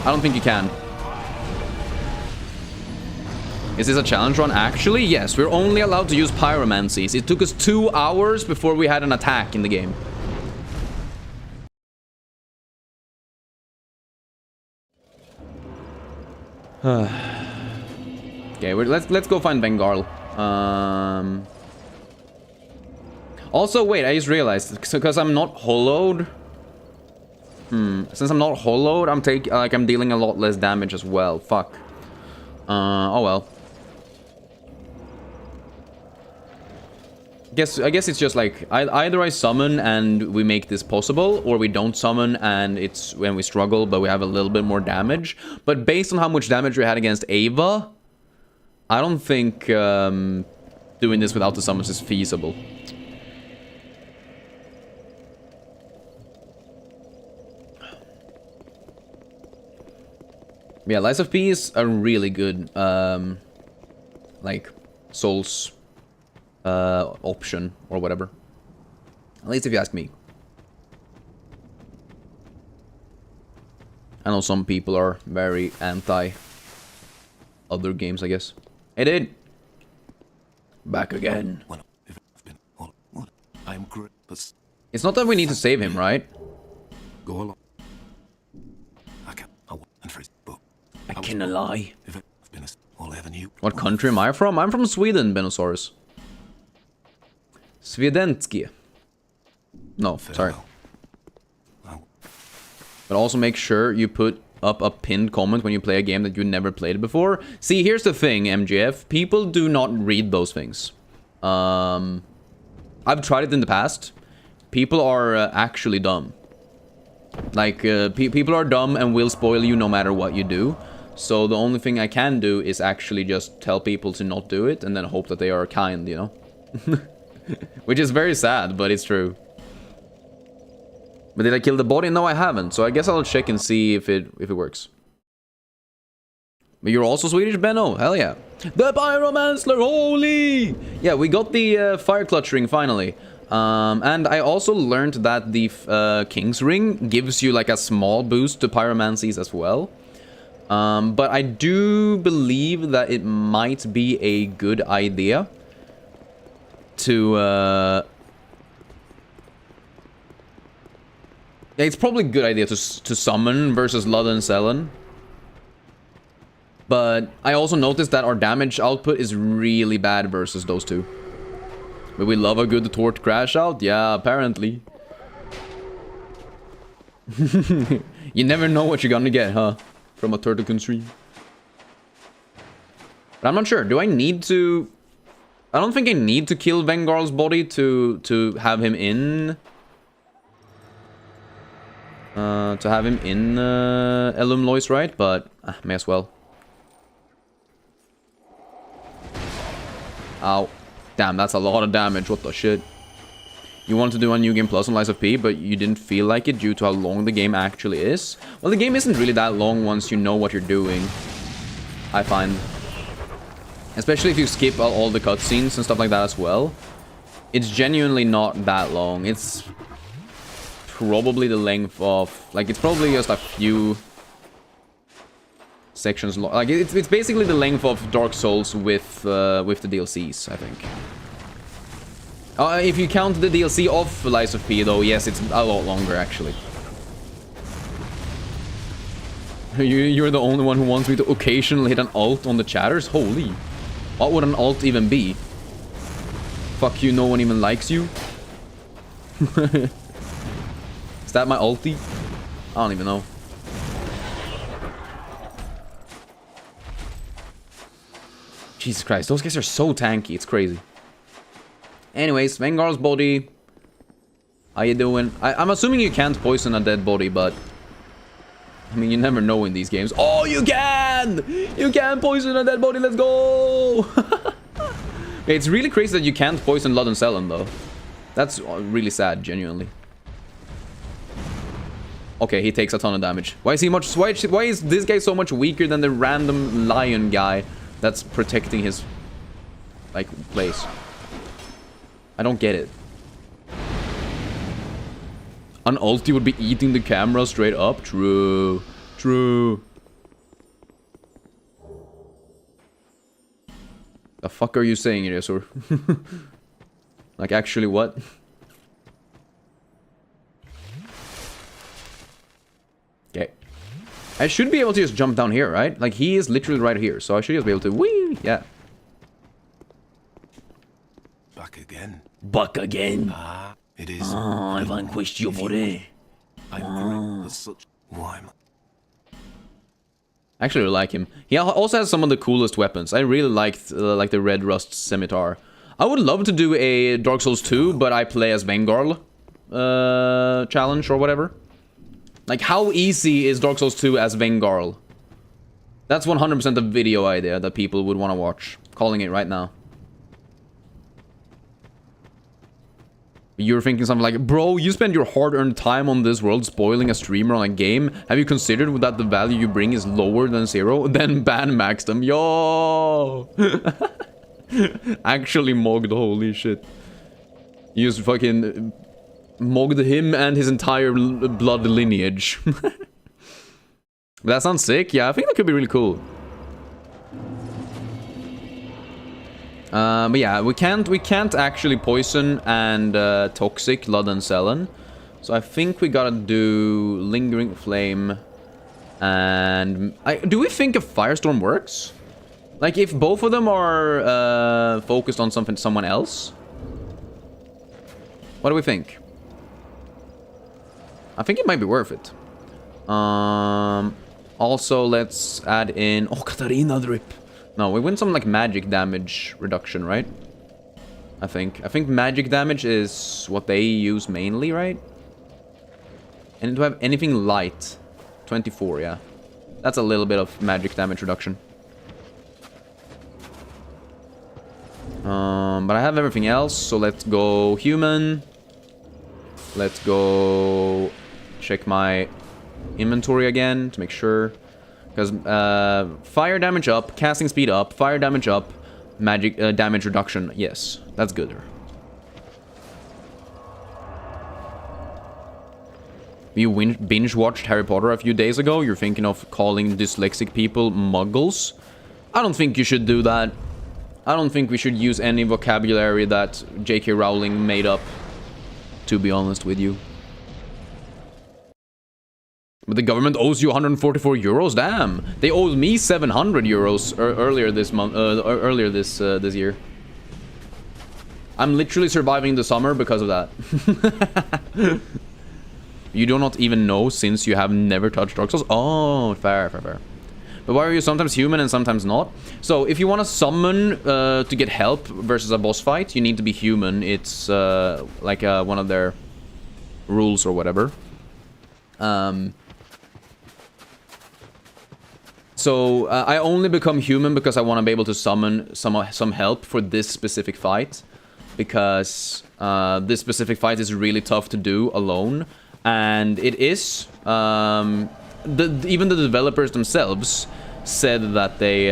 I don't think you can. Is this a challenge run? Actually, yes. We're only allowed to use pyromancies. It took us 2 hours before we had an attack in the game. Okay, let's go find Bengal. Also, wait, I just realized because I'm not hollowed. Since I'm not hollowed, I'm dealing a lot less damage as well. Fuck. Oh well. I guess it's just like either I summon and we make this possible, or we don't summon and it's when we struggle but we have a little bit more damage. But based on how much damage we had against Ava, I don't think doing this without the summons is feasible. Yeah, Lies of P is a really good like Souls option or whatever. At least if you ask me. I know some people are very anti other games, I guess. Hey, dude. Back again. It's not that we need to save him, right? Go along. I cannot lie. What country am I from? I'm from Sweden, Benosaurus. Svedensky. No, sorry. But also make sure you put up a pinned comment when you play a game that you never played before. See, here's the thing, MGF. People do not read those things. I've tried it in the past. People are actually dumb. Like, people are dumb and will spoil you no matter what you do. So the only thing I can do is actually just tell people to not do it and then hope that they are kind, you know? Which is very sad, but it's true. But did I kill the body? No, I haven't. So I guess I'll check and see if it works. But you're also Swedish, Benno? Hell yeah. The Pyromancer, holy! Yeah, we got the fire clutch ring finally. And I also learned that the King's Ring gives you like a small boost to pyromancies as well. But I do believe that it might be a good idea to... yeah, it's probably a good idea to summon versus Ludden and Sellen. But I also noticed that our damage output is really bad versus those two. But we love a good Tort crash out? Yeah, apparently. You never know what you're gonna get, huh? From a Turtle stream. But I'm not sure. Do I need to... I don't think I need to kill Vengarl's body to have him in... Elum Lois, right? But may as well. Ow. Damn, that's a lot of damage. What the shit? You wanted to do a New Game Plus on Lies of P, but you didn't feel like it due to how long the game actually is? Well, the game isn't really that long once you know what you're doing, I find. Especially if you skip all the cutscenes and stuff like that as well. It's genuinely not that long. It's probably the length of... Like, it's probably just a few sections long. Like, it's basically the length of Dark Souls with the DLCs, I think. If you count the DLC of Lies of P, though, yes, it's a lot longer, actually. You're the only one who wants me to occasionally hit an alt on the chatters? Holy. What would an alt even be? Fuck you, no one even likes you? Is that my ulti? I don't even know. Jesus Christ, those guys are so tanky, it's crazy. Anyways, Vengar's body. How you doing? I'm assuming you can't poison a dead body, but... I mean, you never know in these games. Oh, you can! You can poison a dead body, let's go! It's really crazy that you can't poison Ludden Sellen, though. That's really sad, genuinely. Okay, he takes a ton of damage. Why is he much... Why is this guy so much weaker than the random lion guy that's protecting his... like, place? I don't get it. An ulti would be eating the camera straight up? True. True. The fuck are you saying, Iresur? Like, actually, what? Okay. I should be able to just jump down here, right? Like, he is literally right here, so I should just be able to... Whee! Yeah. Back again. Back again. Ah, it is. Ah, I vanquished your body. I'm for such. Why am I? I actually really like him. He also has some of the coolest weapons. I really liked like the Red Rust Scimitar. I would love to do a Dark Souls 2, but I play as Vengarl challenge or whatever. Like, how easy is Dark Souls 2 as Vengarl? That's 100% a video idea that people would want to watch. Calling it right now. You're thinking something like, bro, you spend your hard-earned time on this world spoiling a streamer on a game. Have you considered that the value you bring is lower than 0? Then ban max them. Yo! Actually mogged, holy shit. You just fucking mogged him and his entire blood lineage. That sounds sick. Yeah, I think that could be really cool. But yeah, we can't actually poison and toxic Ludden Sellen. So I think we gotta do Lingering Flame and... do we think a Firestorm works? Like, if both of them are focused on someone else? What do we think? I think it might be worth it. Also, let's add in... Oh, Katarina Drip. No, we win some, like, magic damage reduction, right? I think magic damage is what they use mainly, right? And to have anything light. 24, yeah. That's a little bit of magic damage reduction. But I have everything else, so let's go human. Let's go check my inventory again to make sure. Because fire damage up, casting speed up, fire damage up, magic damage reduction. Yes, that's good. You binge-watched Harry Potter a few days ago. You're thinking of calling dyslexic people muggles? I don't think you should do that. I don't think we should use any vocabulary that J.K. Rowling made up, to be honest with you. But the government owes you 144 euros? Damn! They owed me 700 euros earlier this month, earlier this year. I'm literally surviving the summer because of that. You do not even know since you have never touched Dark Souls? Oh, fair. But why are you sometimes human and sometimes not? So, if you want to summon to get help versus a boss fight, you need to be human. It's like one of their rules or whatever. So, I only become human because I want to be able to summon some help for this specific fight. Because this specific fight is really tough to do alone. And it is... even the developers themselves said that they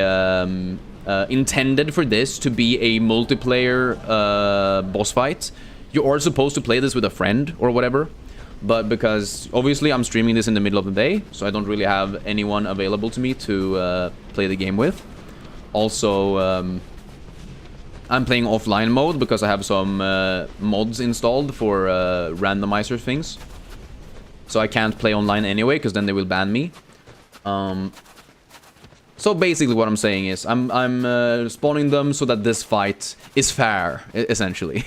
intended for this to be a multiplayer boss fight. You are supposed to play this with a friend or whatever, but because obviously I'm streaming this in the middle of the day, so I don't really have anyone available to me to play the game with. Also, I'm playing offline mode because I have some mods installed for randomizer things. So I can't play online anyway, because then they will ban me. So basically what I'm saying is, I'm spawning them so that this fight is fair, essentially.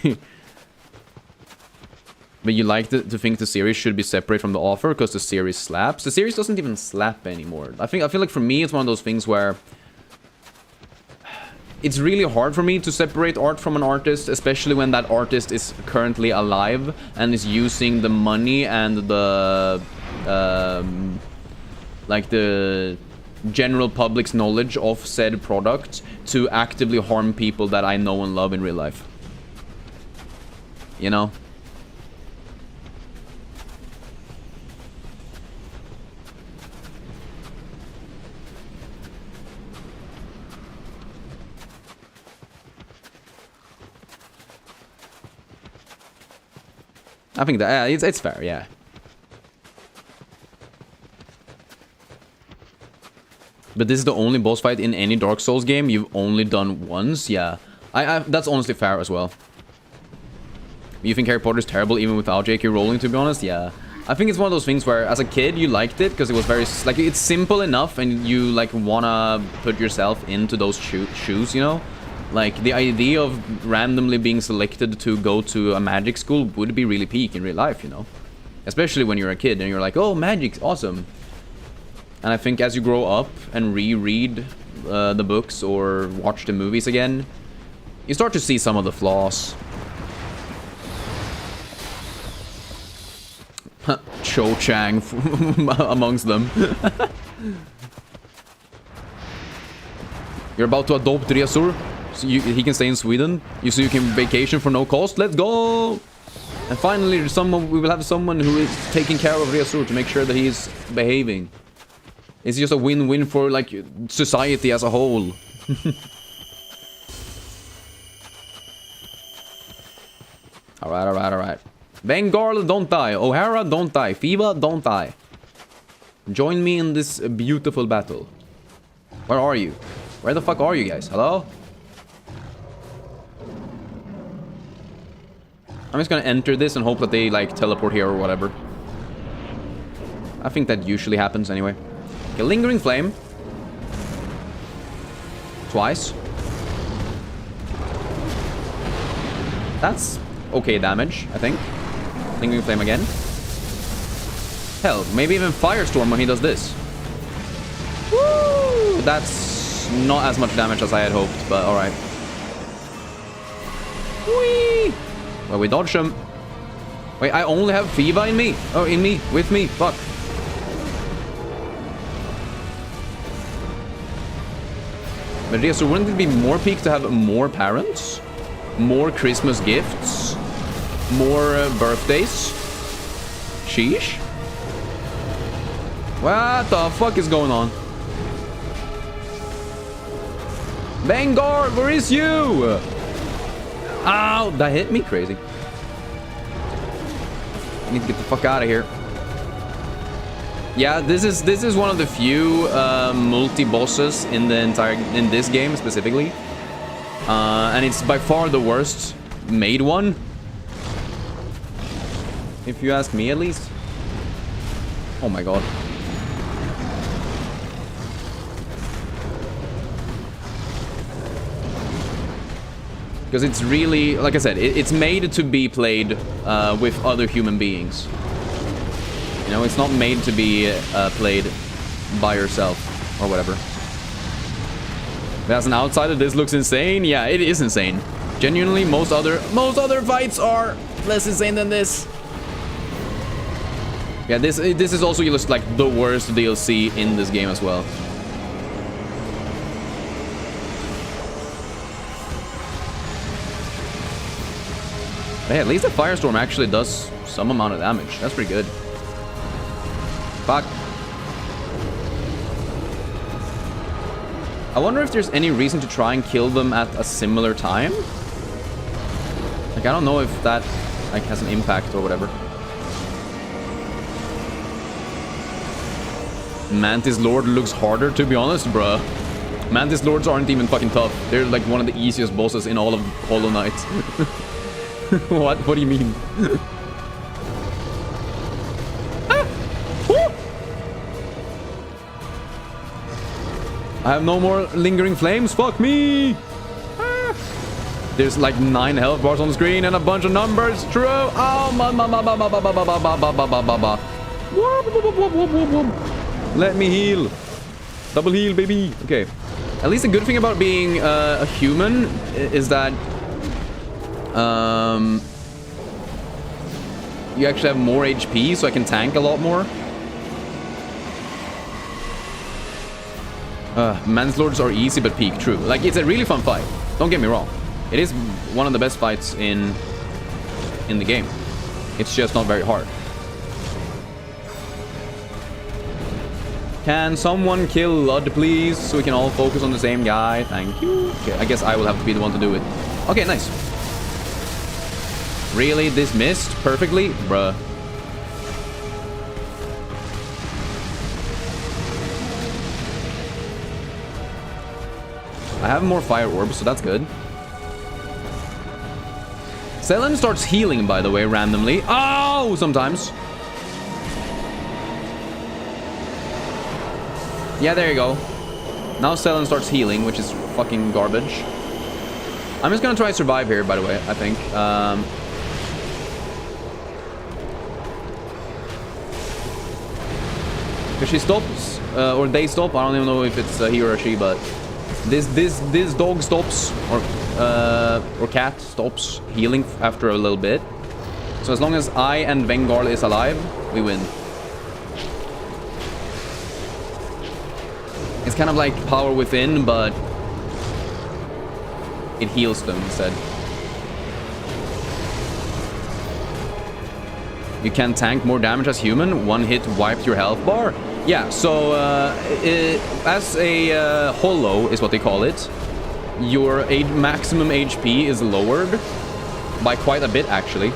But you like to think the series should be separate from the author because the series slaps. The series doesn't even slap anymore. I feel like for me it's one of those things where it's really hard for me to separate art from an artist, especially when that artist is currently alive and is using the money and the like the general public's knowledge of said product to actively harm people that I know and love in real life. You know? I think that it's fair, yeah. But this is the only boss fight in any Dark Souls game you've only done once, yeah. That's honestly fair as well. You think Harry Potter is terrible even without J.K. Rowling, to be honest? Yeah. I think it's one of those things where, as a kid, you liked it because it was very, like, it's simple enough and you, like, wanna put yourself into those shoes, you know? Like, the idea of randomly being selected to go to a magic school would be really peak in real life, you know? Especially when you're a kid and you're like, oh, magic's awesome. And I think as you grow up and reread the books or watch the movies again, you start to see some of the flaws. Cho Chang amongst them. You're about to adopt Riasur? So he can stay in Sweden, so you can vacation for no cost. Let's go! And finally, we will have someone who is taking care of Riasur to make sure that he is behaving. It's just a win-win for, like, society as a whole. Alright. Vanguard, don't die. O'Hara, don't die. Fiva, don't die. Join me in this beautiful battle. Where are you? Where the fuck are you guys? Hello? I'm just gonna enter this and hope that they, like, teleport here or whatever. I think that usually happens anyway. Okay, Lingering Flame. Twice. That's okay damage, I think. Lingering Flame again. Hell, maybe even Firestorm when he does this. Woo! That's not as much damage as I had hoped, but alright. Whee! Well, we dodged him. Wait, I only have Fiva in me. Oh, in me. With me. Fuck. But yeah, so wouldn't it be more peak to have more parents? More Christmas gifts? More birthdays? Sheesh? What the fuck is going on? Vanguard, where is you? Ow, that hit me crazy. I need to get the fuck out of here. Yeah, this is one of the few multi-bosses in this game specifically. And it's by far the worst made one. If you ask me, at least. Oh my god. Because it's really, like I said, it's made to be played with other human beings. You know, it's not made to be played by yourself or whatever. But as an outsider, this looks insane. Yeah, it is insane. Genuinely, most other fights are less insane than this. Yeah, this is also just like the worst DLC in this game as well. But hey, at least the Firestorm actually does some amount of damage. That's pretty good. Fuck. I wonder if there's any reason to try and kill them at a similar time. Like, I don't know if that, like, has an impact or whatever. Mantis Lord looks harder, to be honest, bruh. Mantis Lords aren't even fucking tough. They're, like, one of the easiest bosses in all of Hollow Knight. What? What do you mean? I have no more lingering flames. Fuck me. There's like 9 health bars on the screen and a bunch of numbers. True. Oh, let me heal. Double heal, baby. Okay. At least the good thing about being a human is that you actually have more HP, so I can tank a lot more. Manslords are easy but peak, true. Like, it's a really fun fight. Don't get me wrong. It is one of the best fights in the game. It's just not very hard. Can someone kill Lud, please? So we can all focus on the same guy. Thank you. Okay, I guess I will have to be the one to do it. Okay, nice. Really? This missed perfectly? Bruh. I have more fire orbs, so that's good. Selen starts healing, by the way, randomly. Oh, sometimes. Yeah, there you go. Now Selen starts healing, which is fucking garbage. I'm just gonna try to survive here, by the way, I think. If she stops, or they stop, I don't even know if it's he or a she, but this dog stops, or cat stops healing after a little bit. So as long as I and Vengarl is alive, we win. It's kind of like power within, but it heals them instead. You can tank more damage as human. One hit wiped your health bar. Yeah, so as a hollow is what they call it, your maximum HP is lowered by quite a bit, actually.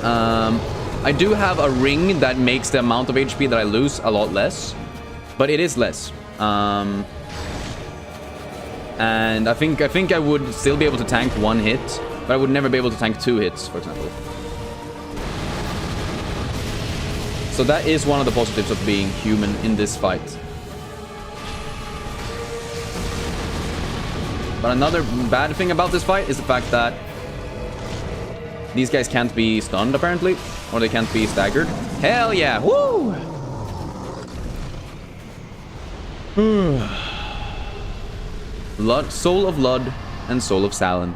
I do have a ring that makes the amount of HP that I lose a lot less, but it is less. And I think I would still be able to tank 1 hit, but I would never be able to tank 2 hits, for example. So that is one of the positives of being human in this fight. But another bad thing about this fight is the fact that these guys can't be stunned, apparently, or they can't be staggered. Hell yeah! Woo! Soul of Lud and Soul of Salen.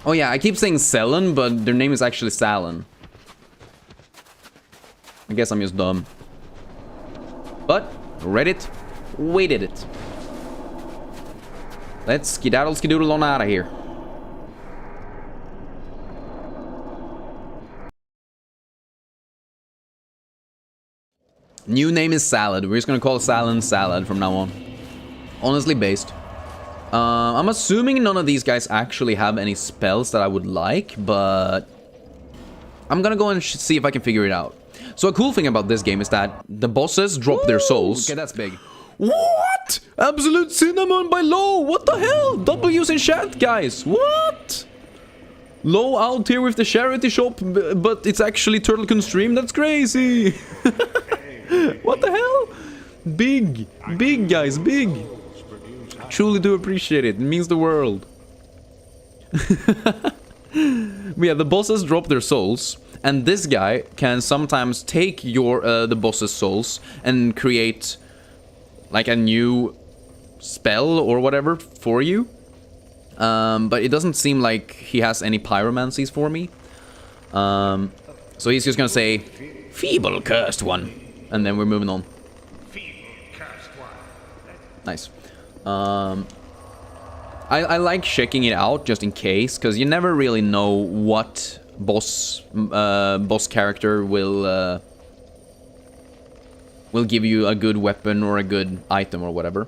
Oh yeah, I keep saying Selen, but their name is actually Salen. I guess I'm just dumb. But, read it. We did it. Let's skedaddle skedoodle on out of here. New name is Salad. We're just gonna call Salen Salad from now on. Honestly based. I'm assuming none of these guys actually have any spells that I would like, but I'm gonna go and see if I can figure it out. So a cool thing about this game is that the bosses drop their souls. Okay, that's big. What? Absolute Cinnamon by Low. What the hell? W's in chat, guys. What? Low out here with the charity shop, but it's actually Turtlecon stream. That's crazy. What the hell? Big. Big, guys. Big. Truly do appreciate it. It means the world. But yeah, the bosses drop their souls. And this guy can sometimes take your the boss's souls and create like a new spell or whatever for you. But it doesn't seem like he has any pyromancies for me. So he's just gonna say, Feeble Cursed One. And then we're moving on. Nice. I like checking it out just in case, because you never really know what boss character will give you a good weapon or a good item or whatever.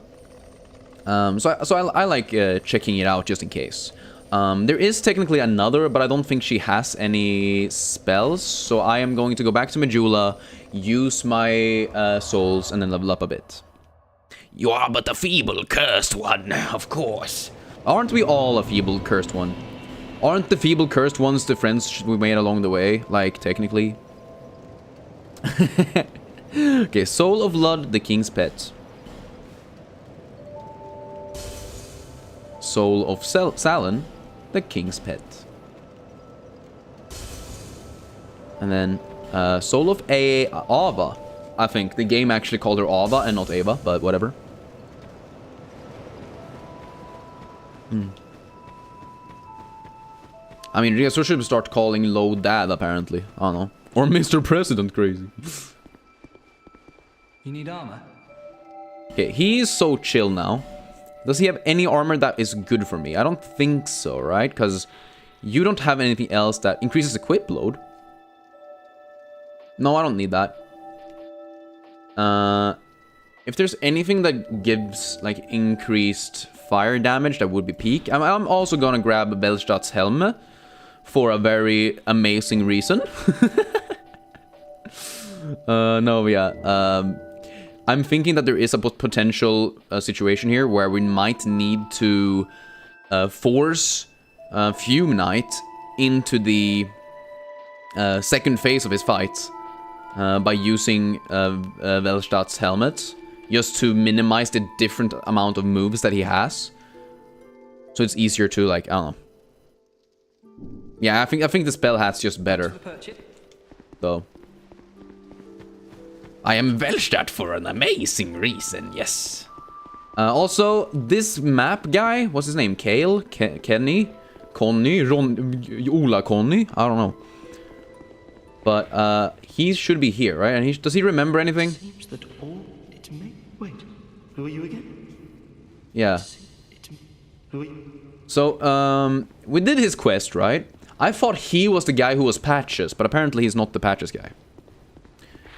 I like checking it out just in case. There is technically another, but I don't think she has any spells. So I am going to go back to Majula, use my souls, and then level up a bit. You are but a feeble, cursed one, of course. Aren't we all a feeble, cursed one? Aren't the feeble, cursed ones the friends we made along the way? Like, technically. Okay, Soul of Blood, the king's pet. Soul of Salon, the king's pet. And then Soul of Ava. I think the game actually called her Ava and not Ava, but whatever. I mean, Ria should start calling Low Dad, apparently. I don't know. Or Mr. President crazy. You need armor? Okay, he is so chill now. Does he have any armor that is good for me? I don't think so, right? Because you don't have anything else that increases equip load. No, I don't need that. If there's anything that gives, like, increased fire damage, that would be peak. I'm also gonna grab Belstadt's helm for a very amazing reason. No, yeah. I'm thinking that there is a potential situation here where we might need to force Fume Knight into the second phase of his fight by using Velstadt's helmet, just to minimize the different amount of moves that he has. So it's easier to, like, I don't know. Yeah, I think the spell hat's just better. So I am Velstadt for an amazing reason, yes. Also, this map guy, what's his name? Kale? Kenny? Conny? Ola Conny? I don't know. But he should be here, right? And does he remember anything? Seems that all it may... Wait, who are you again? Yeah. Who are you? So, we did his quest, right? I thought he was the guy who was Patches, but apparently he's not the Patches guy.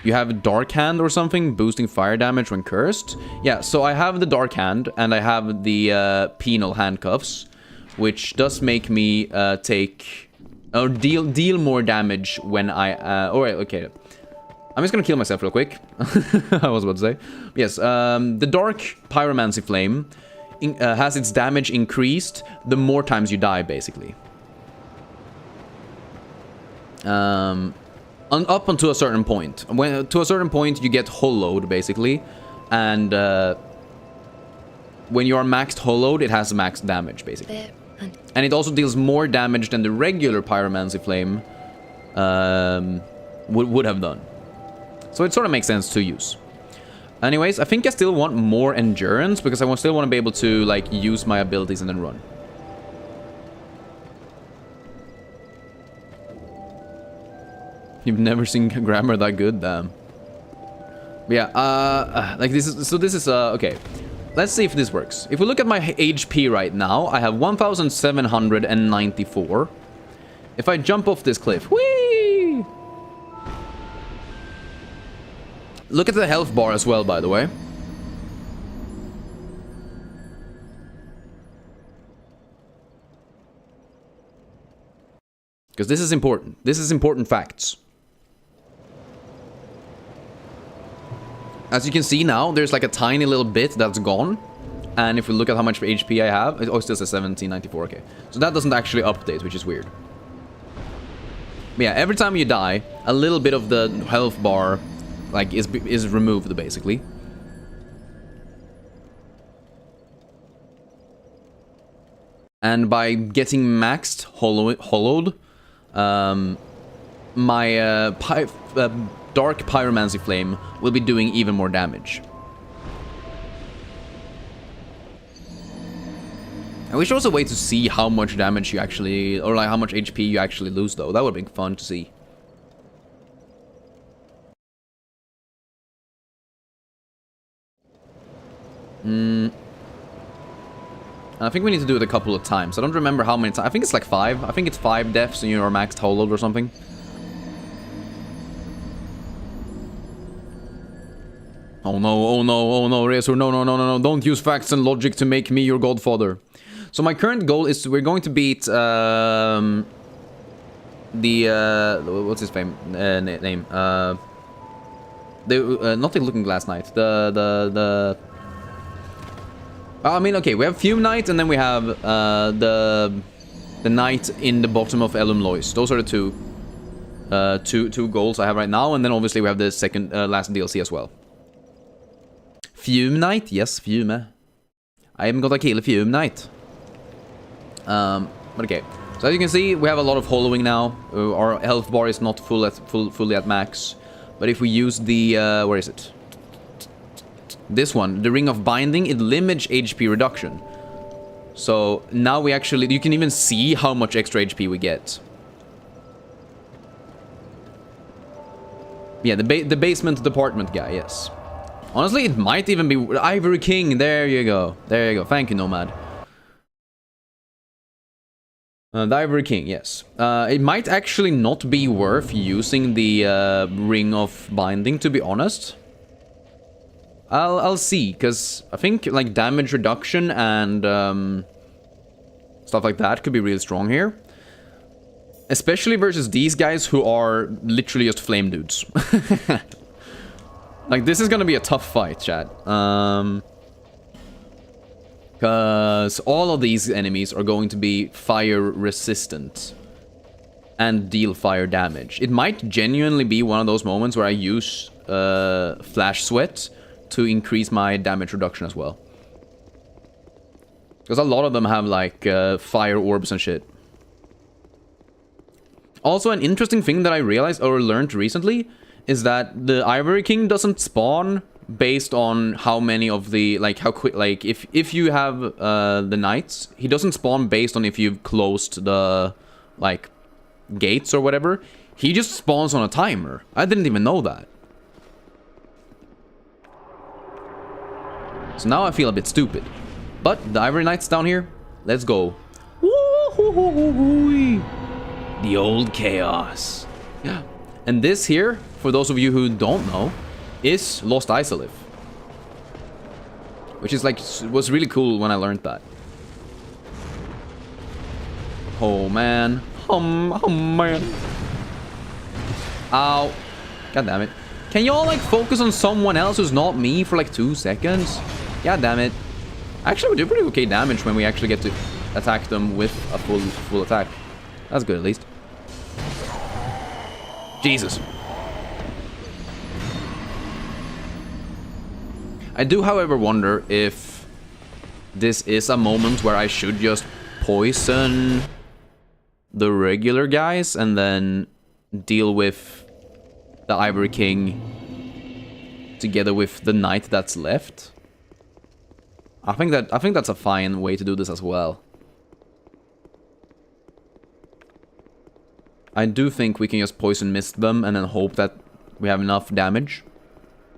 You have Dark Hand or something, boosting fire damage when cursed. Yeah, so I have the Dark Hand, and I have the Penal Handcuffs, which does make me take... or deal more damage when I... Alright, okay. I'm just gonna kill myself real quick. I was about to say. Yes, the Dark Pyromancy Flame has its damage increased the more times you die, basically. Up until a certain point. To a certain point, you get hollowed, basically. And when you are maxed hollowed, it has max damage, basically. And it also deals more damage than the regular Pyromancy Flame would have done. So it sort of makes sense to use. Anyways, I think I still want more endurance, because I still want to be able to, like, use my abilities and then run. You've never seen grammar that good, damn. But yeah, like this is, okay. Let's see if this works. If we look at my HP right now, I have 1,794. If I jump off this cliff, whee! Look at the health bar as well, by the way. Because this is important. This is important facts. As you can see now, there's like a tiny little bit that's gone. And if we look at how much HP I have, it still says 1794, okay. So that doesn't actually update, which is weird. But yeah, every time you die, a little bit of the health bar, like, is removed, basically. And by getting maxed hollowed, my Dark Pyromancy Flame will be doing even more damage. I wish there was a way to see how much damage you actually, or like how much HP you actually lose, though. That would be fun to see. I think we need to do it a couple of times. I don't remember how many times. I think it's like 5. I think it's 5 deaths and you're maxed hollowed or something. Oh no, oh no, oh no, Razor, no, no, no, no, no, don't use facts and logic to make me your godfather. So my current goal is we're going to beat, what's his name? Not the Looking Glass Knight, I mean, okay, we have Fume Knight, and then we have, the Knight in the bottom of Elum Lois. Those are the two goals I have right now, and then obviously we have the second, last DLC as well. Fume Knight? Yes, Fume. I am gonna kill a Fume Knight. But okay. So as you can see, we have a lot of hollowing now. Our health bar is not fully at max. But if we use the, where is it? This one, the Ring of Binding, it limits HP reduction. So now we actually, you can even see how much extra HP we get. Yeah, the basement department guy, yes. Honestly, it might even be Ivory King. There you go. There you go. Thank you, Nomad. The Ivory King, yes. It might actually not be worth using the Ring of Binding, to be honest. I'll see, because I think like damage reduction and stuff like that could be really strong here. Especially versus these guys who are literally just flame dudes. Like, this is gonna be a tough fight, chat. Because all of these enemies are going to be fire resistant and deal fire damage. It might genuinely be one of those moments where I use Flash Sweat to increase my damage reduction as well. Because a lot of them have, like, fire orbs and shit. Also, an interesting thing that I realized or learned recently is that the Ivory King doesn't spawn based on how many of the, like, how quick, like, if you have the knights, he doesn't spawn based on if you've closed the, like, gates or whatever. He just spawns on a timer. I didn't even know that. So now I feel a bit stupid. But the Ivory Knight's down here. Let's go. The old chaos. Yeah. And this here, for those of you who don't know, is Lost Isolith. Which is like, was really cool when I learned that. Oh man. Oh man. Ow. God damn it. Can y'all like focus on someone else who's not me for like 2 seconds? God damn it. Actually, we do pretty okay damage when we actually get to attack them with a full attack. That's good at least. Jesus. I do, however, wonder if this is a moment where I should just poison the regular guys and then deal with the Ivory King together with the knight that's left. I think that's a fine way to do this as well. I do think we can just poison mist them and then hope that we have enough damage.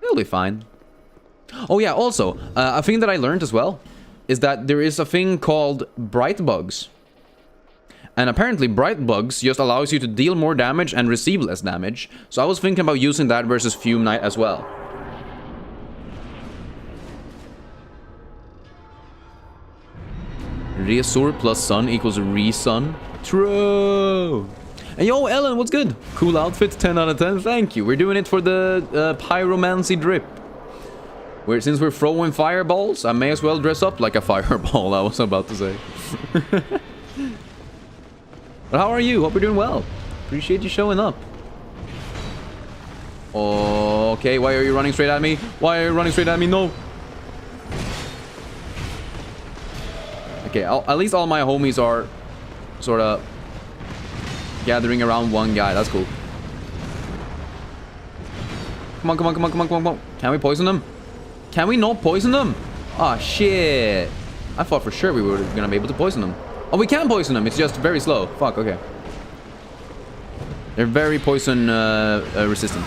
It'll be fine. Oh yeah, also, a thing that I learned as well is that there is a thing called Bright Bugs. And apparently Bright Bugs just allows you to deal more damage and receive less damage. So I was thinking about using that versus Fume Knight as well. Resur plus sun equals Resun. True! And yo, Ellen, what's good? Cool outfit, 10 out of 10, thank you. We're doing it for the pyromancy drip. Since we're throwing fireballs, I may as well dress up like a fireball, I was about to say. But how are you? Hope you're doing well. Appreciate you showing up. Okay, why are you running straight at me? Why are you running straight at me? No. Okay, at least all my homies are sort of gathering around one guy. That's cool. Come on, come on, come on, come on, come on, come on. Can we poison them? Can we not poison them? Ah, oh, shit. I thought for sure we were gonna be able to poison them. Oh, we can poison them. It's just very slow. Fuck, okay. They're very poison resistant.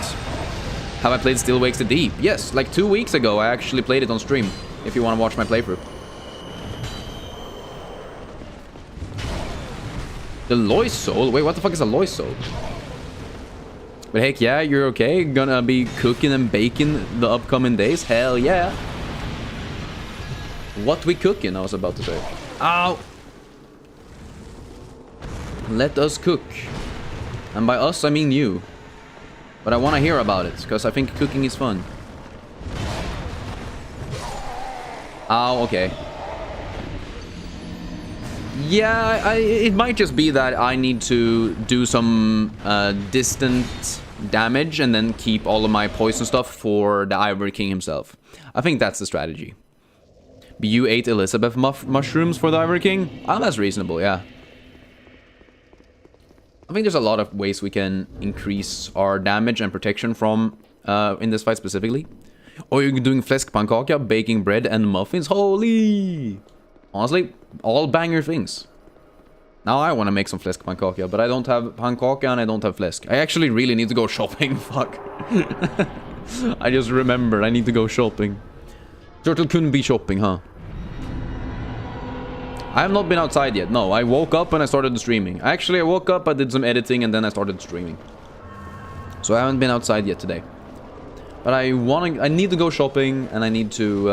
Have I played Still Wakes the Deep? Yes, like 2 weeks ago I actually played it on stream. If you want to watch my playthrough. The Lois Soul? Wait, what the fuck is a Lois Soul? But heck yeah, you're okay? Gonna be cooking and baking the upcoming days? Hell yeah. What we cooking, I was about to say. Ow! Let us cook. And by us, I mean you. But I want to hear about it, because I think cooking is fun. Ow, okay. Yeah, it might just be that I need to do some distant damage and then keep all of my poison stuff for the Ivory King himself. I think that's the strategy. But you ate Elizabeth mushrooms for the Ivory King? Oh, that's reasonable, yeah. I think there's a lot of ways we can increase our damage and protection from in this fight specifically. Or you're doing fläskpannkaka, baking bread and muffins. Holy! Honestly, all banger things. Now I want to make some fläskpannkaka, but I don't have pannkaka and I don't have fläsk. I actually really need to go shopping. Fuck. I just remembered I need to go shopping. Turtle couldn't be shopping, huh? I have not been outside yet. No, I woke up and I started streaming. Actually, I woke up, I did some editing, and then I started streaming. So I haven't been outside yet today. But I need to go shopping, and I need to,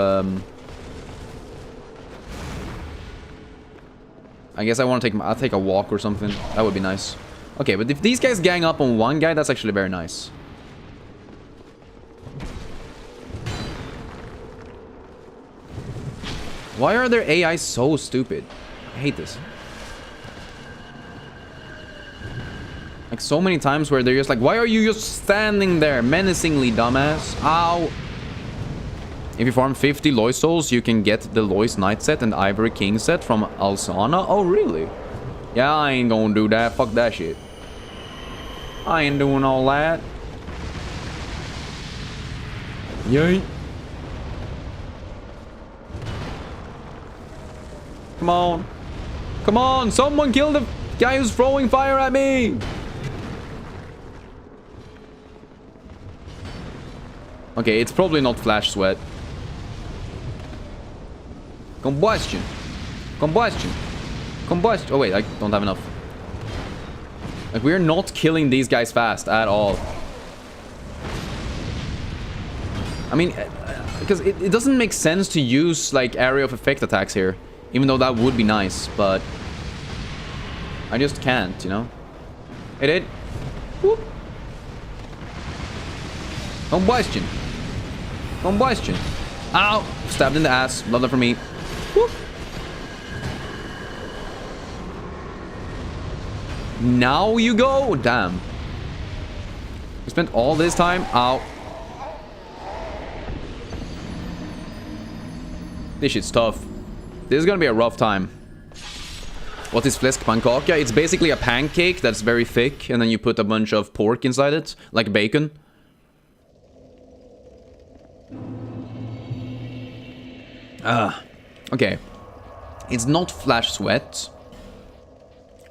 I guess I'll take a walk or something. That would be nice. Okay, but if these guys gang up on one guy, that's actually very nice. Why are their AI so stupid? I hate this. Like so many times where they're just like, why are you just standing there menacingly, dumbass? Ow. If you farm 50 Lois souls, you can get the Lois Knight set and Ivory King set from Alsana. Oh, really? Yeah, I ain't gonna do that. Fuck that shit. I ain't doing all that. Yay. Come on. Come on, someone kill the guy who's throwing fire at me. Okay, it's probably not flash sweat. Combustion. Combustion. Combustion. Oh wait, I don't have enough. Like, we're not killing these guys fast at all. I mean, because it doesn't make sense to use, like, area of effect attacks here. Even though that would be nice, but I just can't, you know? It did. Whoop. Combustion. Combustion. Ow! Stabbed in the ass. Love that for me. Whoop. Now you go? Damn. We spent all this time. Ow. This shit's tough. This is gonna be a rough time. What is fläskpannkaka? It's basically a pancake that's very thick, and then you put a bunch of pork inside it, like bacon. Okay. It's not flash sweat.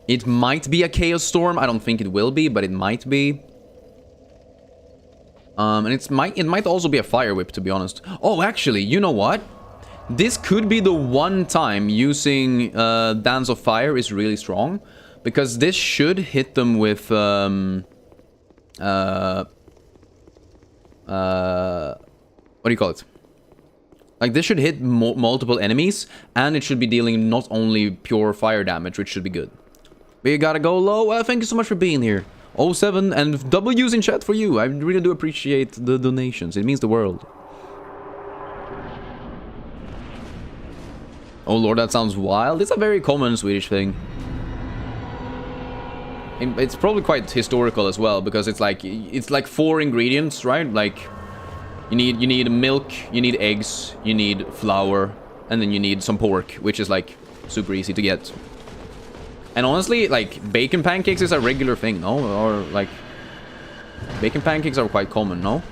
It might be a chaos storm. I don't think it will be, but it might be. And it might also be a fire whip, to be honest. Oh, actually, you know what? This could be the one time using Dance of Fire is really strong, because this should hit them with what do you call it? Like, this should hit multiple enemies, and it should be dealing not only pure fire damage, which should be good. We gotta go low. Thank you so much for being here. 07 and W's in chat for you. I really do appreciate the donations. It means the world. Oh lord, that sounds wild. It's a very common Swedish thing. It's probably quite historical as well, because it's like 4 ingredients, right? Like, you need milk, you need eggs, you need flour, and then you need some pork, which is like super easy to get. And honestly, like, bacon pancakes is a regular thing, no? Or like, bacon pancakes are quite common, no?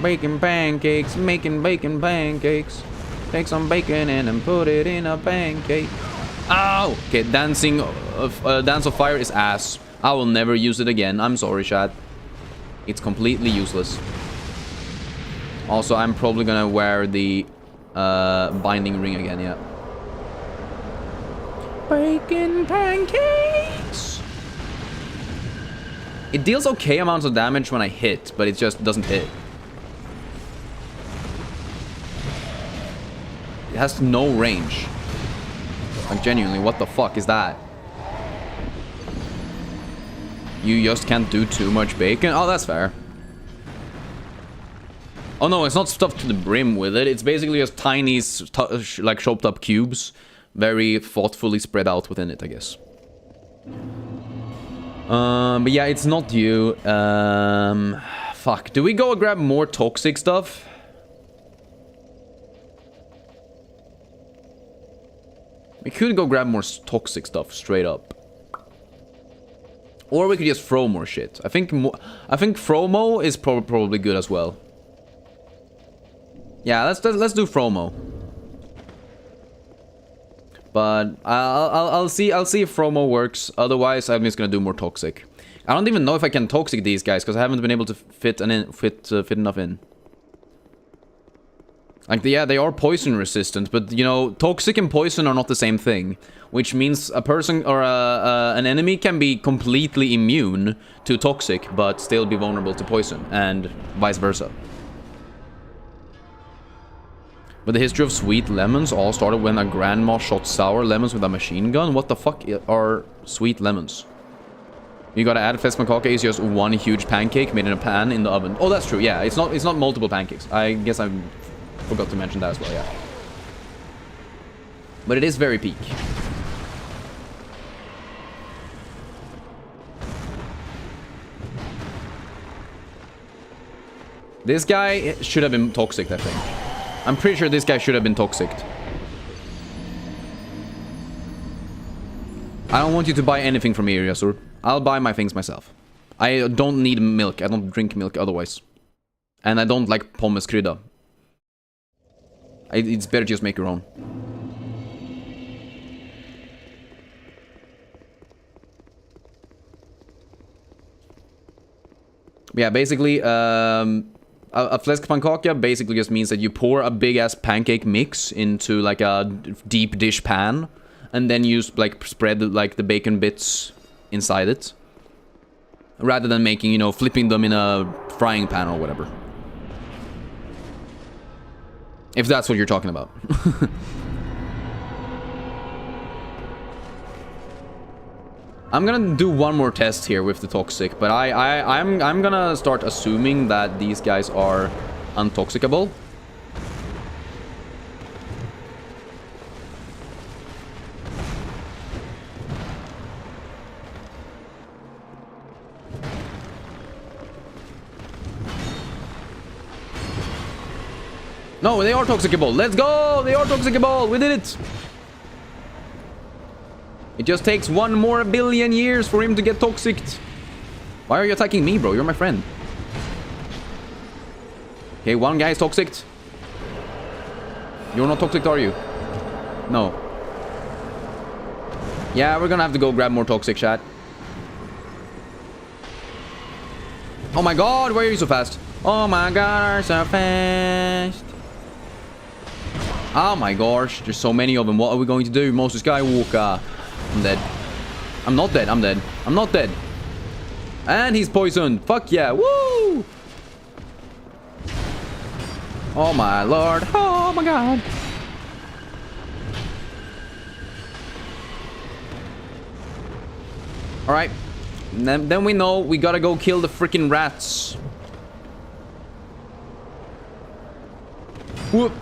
Bacon pancakes, making bacon pancakes. Take some bacon and then put it in a pancake. Ow! Okay, Dance of Fire is ass. I will never use it again. I'm sorry, chat. It's completely useless. Also, I'm probably gonna wear the binding ring again, yeah. Bacon pancakes! It deals okay amounts of damage when I hit, but it just doesn't hit. It has no range. Like, genuinely, what the fuck is that? You just can't do too much bacon? Oh, that's fair. Oh no, it's not stuffed to the brim with it. It's basically just tiny, like, chopped up cubes. Very thoughtfully spread out within it, I guess. But yeah, it's not you. Fuck. Do we go and grab more toxic stuff? We could go grab more toxic stuff straight up. Or we could just throw more shit. I think Fromo is probably good as well. Yeah, let's do Fromo. But I'll see if Fromo works. Otherwise, I'm just gonna do more toxic. I don't even know if I can toxic these guys because I haven't been able to fit enough in. Like, yeah, they are poison resistant, but you know, toxic and poison are not the same thing. Which means a person or an enemy can be completely immune to toxic, but still be vulnerable to poison, and vice versa. But the history of sweet lemons all started when a grandma shot sour lemons with a machine gun. What the fuck are sweet lemons? You gotta add flesh macaque is just one huge pancake made in a pan in the oven. Oh, that's true. Yeah, it's not multiple pancakes. I guess I forgot to mention that as well. Yeah, but it is very peak. This guy should have been toxic, I think. I'm pretty sure this guy should have been toxic. I don't want you to buy anything from me, Yasur. I'll buy my things myself. I don't need milk. I don't drink milk otherwise. And I don't like pommes krydda. It's better just make your own. Yeah, basically, a flesk pancake basically just means that you pour a big-ass pancake mix into, like, a deep dish pan, and then you, like, spread, like, the bacon bits inside it. Rather than making, you know, flipping them in a frying pan or whatever. If that's what you're talking about. I'm gonna do one more test here with the toxic, but I'm gonna start assuming that these guys are untoxicable. No, they are toxicable. Let's go! They are toxicable! We did it! It just takes 1 more billion years for him to get toxic. Why are you attacking me, bro? You're my friend. Okay, one guy is toxic. You're not toxic, are you? No. Yeah, we're gonna have to go grab more toxic, chat. Oh my god, why are you so fast? Oh my god, so fast. Oh my gosh, there's so many of them. What are we going to do? Monster Skywalker. I'm dead. I'm not dead. I'm dead. I'm not dead. And he's poisoned. Fuck yeah. Woo! Oh my lord. Oh my god. Alright. Then we know we gotta go kill the freaking rats. Whoop.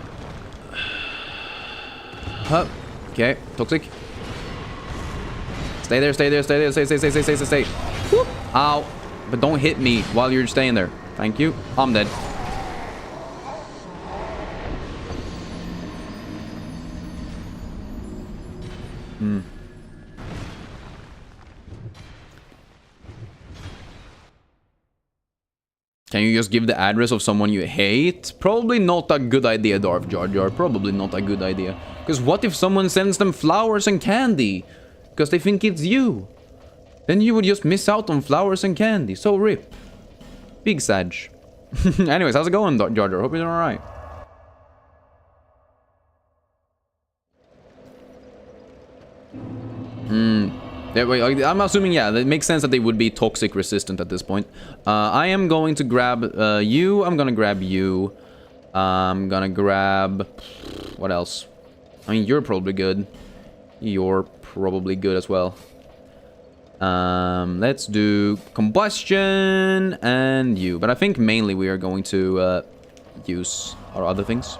Huh. Okay. Toxic. Stay there, stay there, stay there, stay. Whoop. Ow. But don't hit me while you're staying there. Thank you. I'm dead. Can you just give the address of someone you hate? Probably not a good idea, Darth Jar Jar. Probably not a good idea. Because what if someone sends them flowers and candy? Because they think it's you. Then you would just miss out on flowers and candy. So rip. Big Sag. Anyways, how's it going, Jar Jar? Hope you're doing alright. I'm assuming, yeah, it makes sense that they would be toxic resistant at this point. I am going to grab you. I'm gonna grab you. I'm gonna grab... What else? I mean, you're probably good. You're probably good as well. Let's do combustion and you. But I think mainly we are going to use our other things.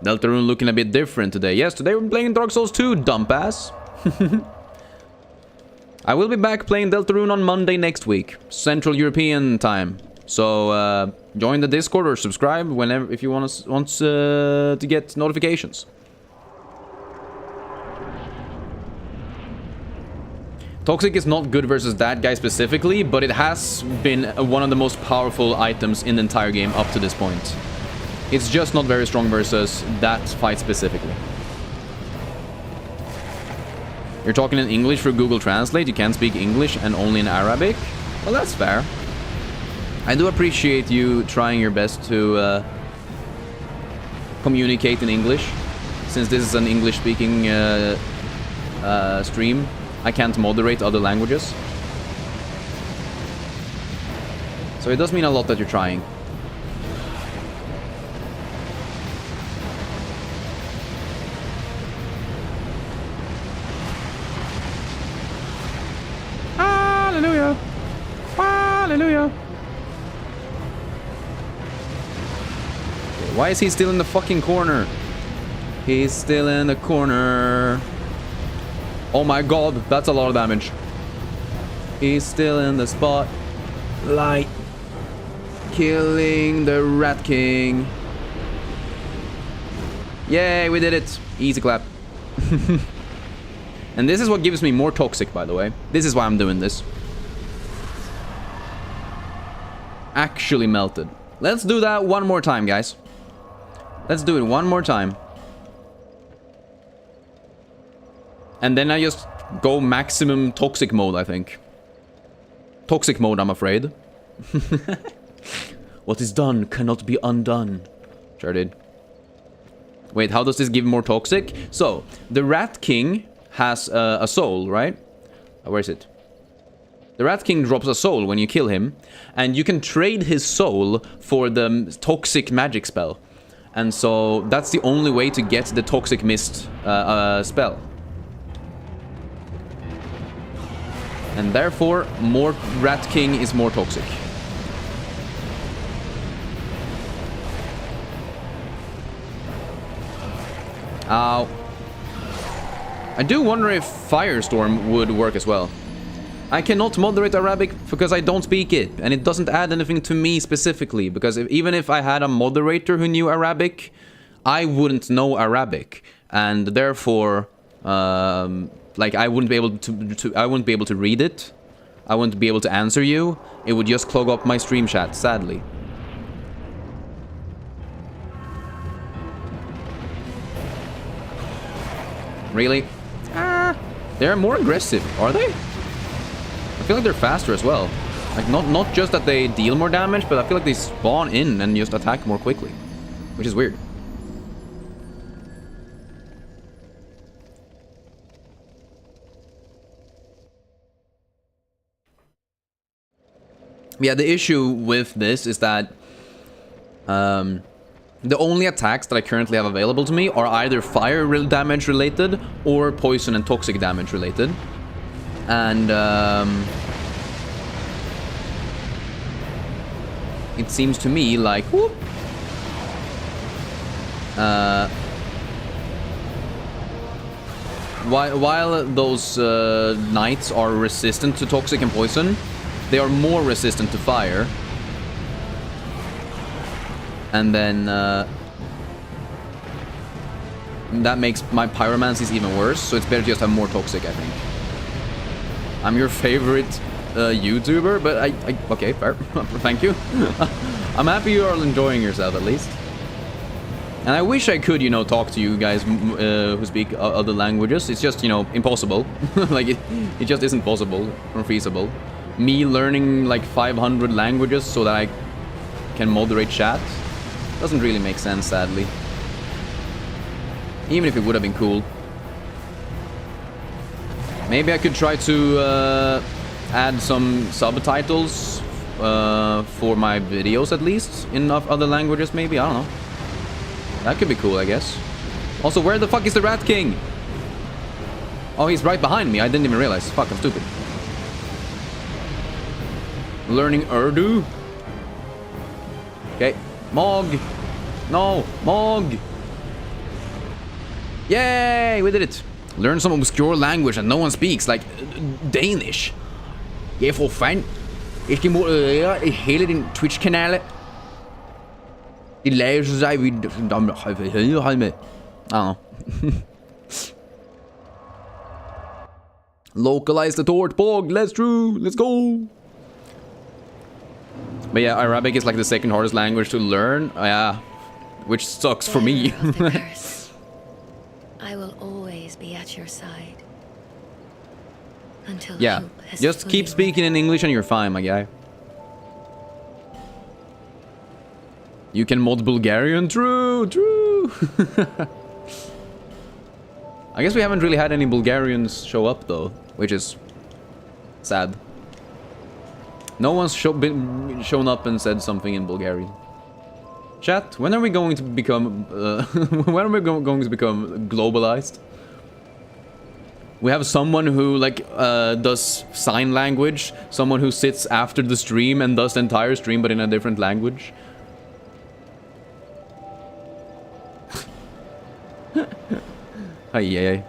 Deltarune looking a bit different today. Yes, today we're playing Dark Souls 2, dump ass. I will be back playing Deltarune on Monday next week, Central European time. So join the Discord or subscribe whenever if you want to get notifications. Toxic is not good versus that guy specifically, but it has been one of the most powerful items in the entire game up to this point. It's just not very strong versus that fight specifically. You're talking in English for Google Translate, you can't speak English and only in Arabic? Well, that's fair. I do appreciate you trying your best to communicate in English. Since this is an English-speaking stream, I can't moderate other languages. So it does mean a lot that you're trying. Hallelujah! Hallelujah! Why is he still in the fucking corner? He's still in the corner. Oh my god, that's a lot of damage. He's still in the spotlight. Killing the Rat King. Yay, we did it. Easy clap. And this is what gives me more toxic, by the way. This is why I'm doing this. Actually melted. Let's do that one more time, guys. Let's do it one more time. And then I just go maximum toxic mode, I think. Toxic mode, I'm afraid. What is done cannot be undone. Sure did. Wait, how does this give more toxic? So, the Rat King has a soul, right? Where is it? The Rat King drops a soul when you kill him. And you can trade his soul for the toxic magic spell. And so, that's the only way to get the toxic mist spell. And therefore, more Rat King is more toxic. Ow. I do wonder if Firestorm would work as well. I cannot moderate Arabic because I don't speak it. And it doesn't add anything to me specifically. Because even if I had a moderator who knew Arabic, I wouldn't know Arabic. And therefore... like I wouldn't be able to read it. I wouldn't be able to answer you. It would just clog up my stream chat, sadly. Really? They're more aggressive, are they? I feel like they're faster as well. Like not just that they deal more damage, but I feel like they spawn in and just attack more quickly, which is weird. Yeah, the issue with this is that the only attacks that I currently have available to me are either fire damage related or poison and toxic damage related. And it seems to me like whoop, while those knights are resistant to toxic and poison, they are more resistant to fire. And then that makes my pyromancies even worse, so it's better to just have more toxic, I think. I'm your favorite YouTuber, but I okay, fair. Thank you. I'm happy you are enjoying yourself at least. And I wish I could, you know, talk to you guys who speak other languages. It's just, you know, impossible. Like, it just isn't possible or feasible. Me learning like 500 languages so that I can moderate chat doesn't really make sense, sadly. Even if it would have been cool. Maybe I could try to add some subtitles for my videos at least in other languages maybe, I don't know. That could be cool, I guess. Also, where the fuck is the Rat King? Oh, he's right behind me. I didn't even realize. Fuck, I'm stupid. Learning Urdu. Okay. Mog. No. Mog. Yay! We did it. Learn some obscure language that no one speaks, like Danish. Jeg får fan. Ikke må øre i hele din Twitch-kanal. Det laver sig vid... I don't know. Localize the torch, Bog. Let's true. Let's go. But yeah, Arabic is like the second hardest language to learn. Yeah, which sucks for me. I will always be at your side. Until Yeah, hope has just keep fully speaking in English and you're fine, my guy. You can mod Bulgarian? True, true. I guess we haven't really had any Bulgarians show up though, which is sad. No one's shown up and said something in Bulgarian. Chat, when are we going to become when are we going to become globalized? We have someone who like does sign language, someone who sits after the stream and does the entire stream but in a different language. Ay.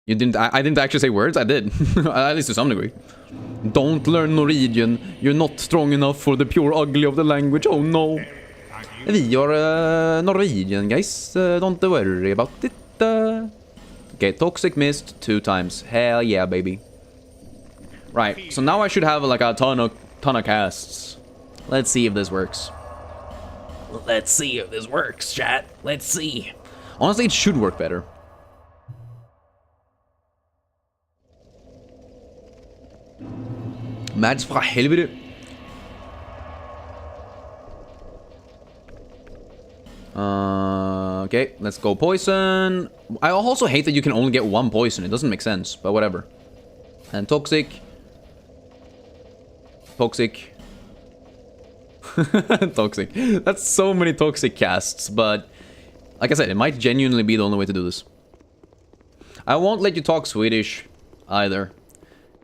You didn't. I didn't actually say words. I did, at least to some degree. Don't learn Norwegian. You're not strong enough for the pure ugly of the language. Oh no. We are Norwegian, guys. Don't worry about it. Okay, toxic missed 2 times. Hell yeah, baby. Right. So now I should have like a ton of casts. Let's see if this works. Let's see if this works, chat. Let's see. Honestly, it should work better. Mads fra helvede. Okay, let's go poison. I also hate that you can only get 1 poison. It doesn't make sense, but whatever. And toxic. Toxic. Toxic. That's so many toxic casts, but like I said, it might genuinely be the only way to do this. I won't let you talk Swedish either.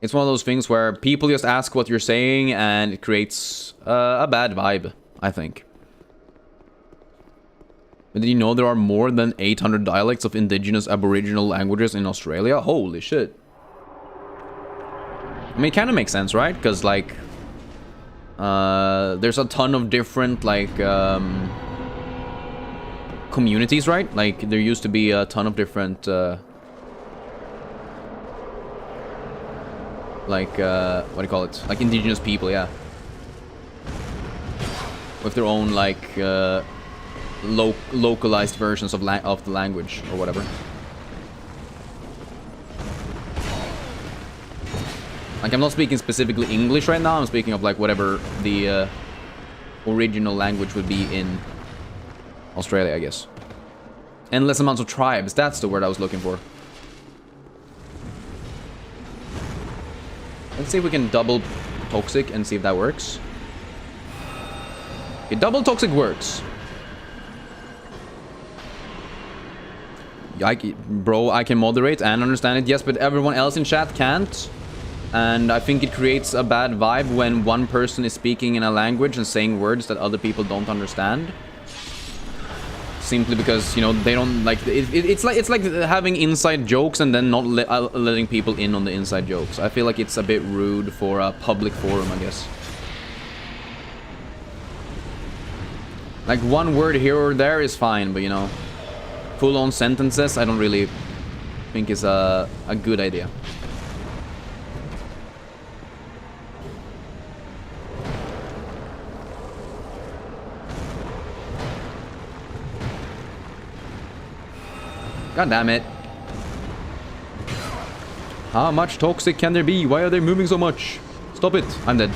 It's one of those things where people just ask what you're saying and it creates a bad vibe, I think. But did you know there are more than 800 dialects of indigenous aboriginal languages in Australia? Holy shit. I mean, it kind of makes sense, right? Because, like, there's a ton of different, like, communities, right? Like, there used to be a ton of different, like, what do you call it? Like, indigenous people, yeah. With their own, like, localized versions of the language, or whatever. Like, I'm not speaking specifically English right now, I'm speaking of, like, whatever the original language would be in Australia, I guess. Endless amounts of tribes, that's the word I was looking for. Let's see if we can double toxic and see if that works. Okay, double toxic works. Bro, I can moderate and understand it, yes, but everyone else in chat can't. And I think it creates a bad vibe when one person is speaking in a language and saying words that other people don't understand. Simply because, you know, they don't like it's like having inside jokes and then not letting people in on the inside jokes. I feel like it's a bit rude for a public forum, I guess. Like, one word here or there is fine, but, you know, full-on sentences I don't really think is a good idea. God damn it. How much toxic can there be? Why are they moving so much? Stop it. I'm dead.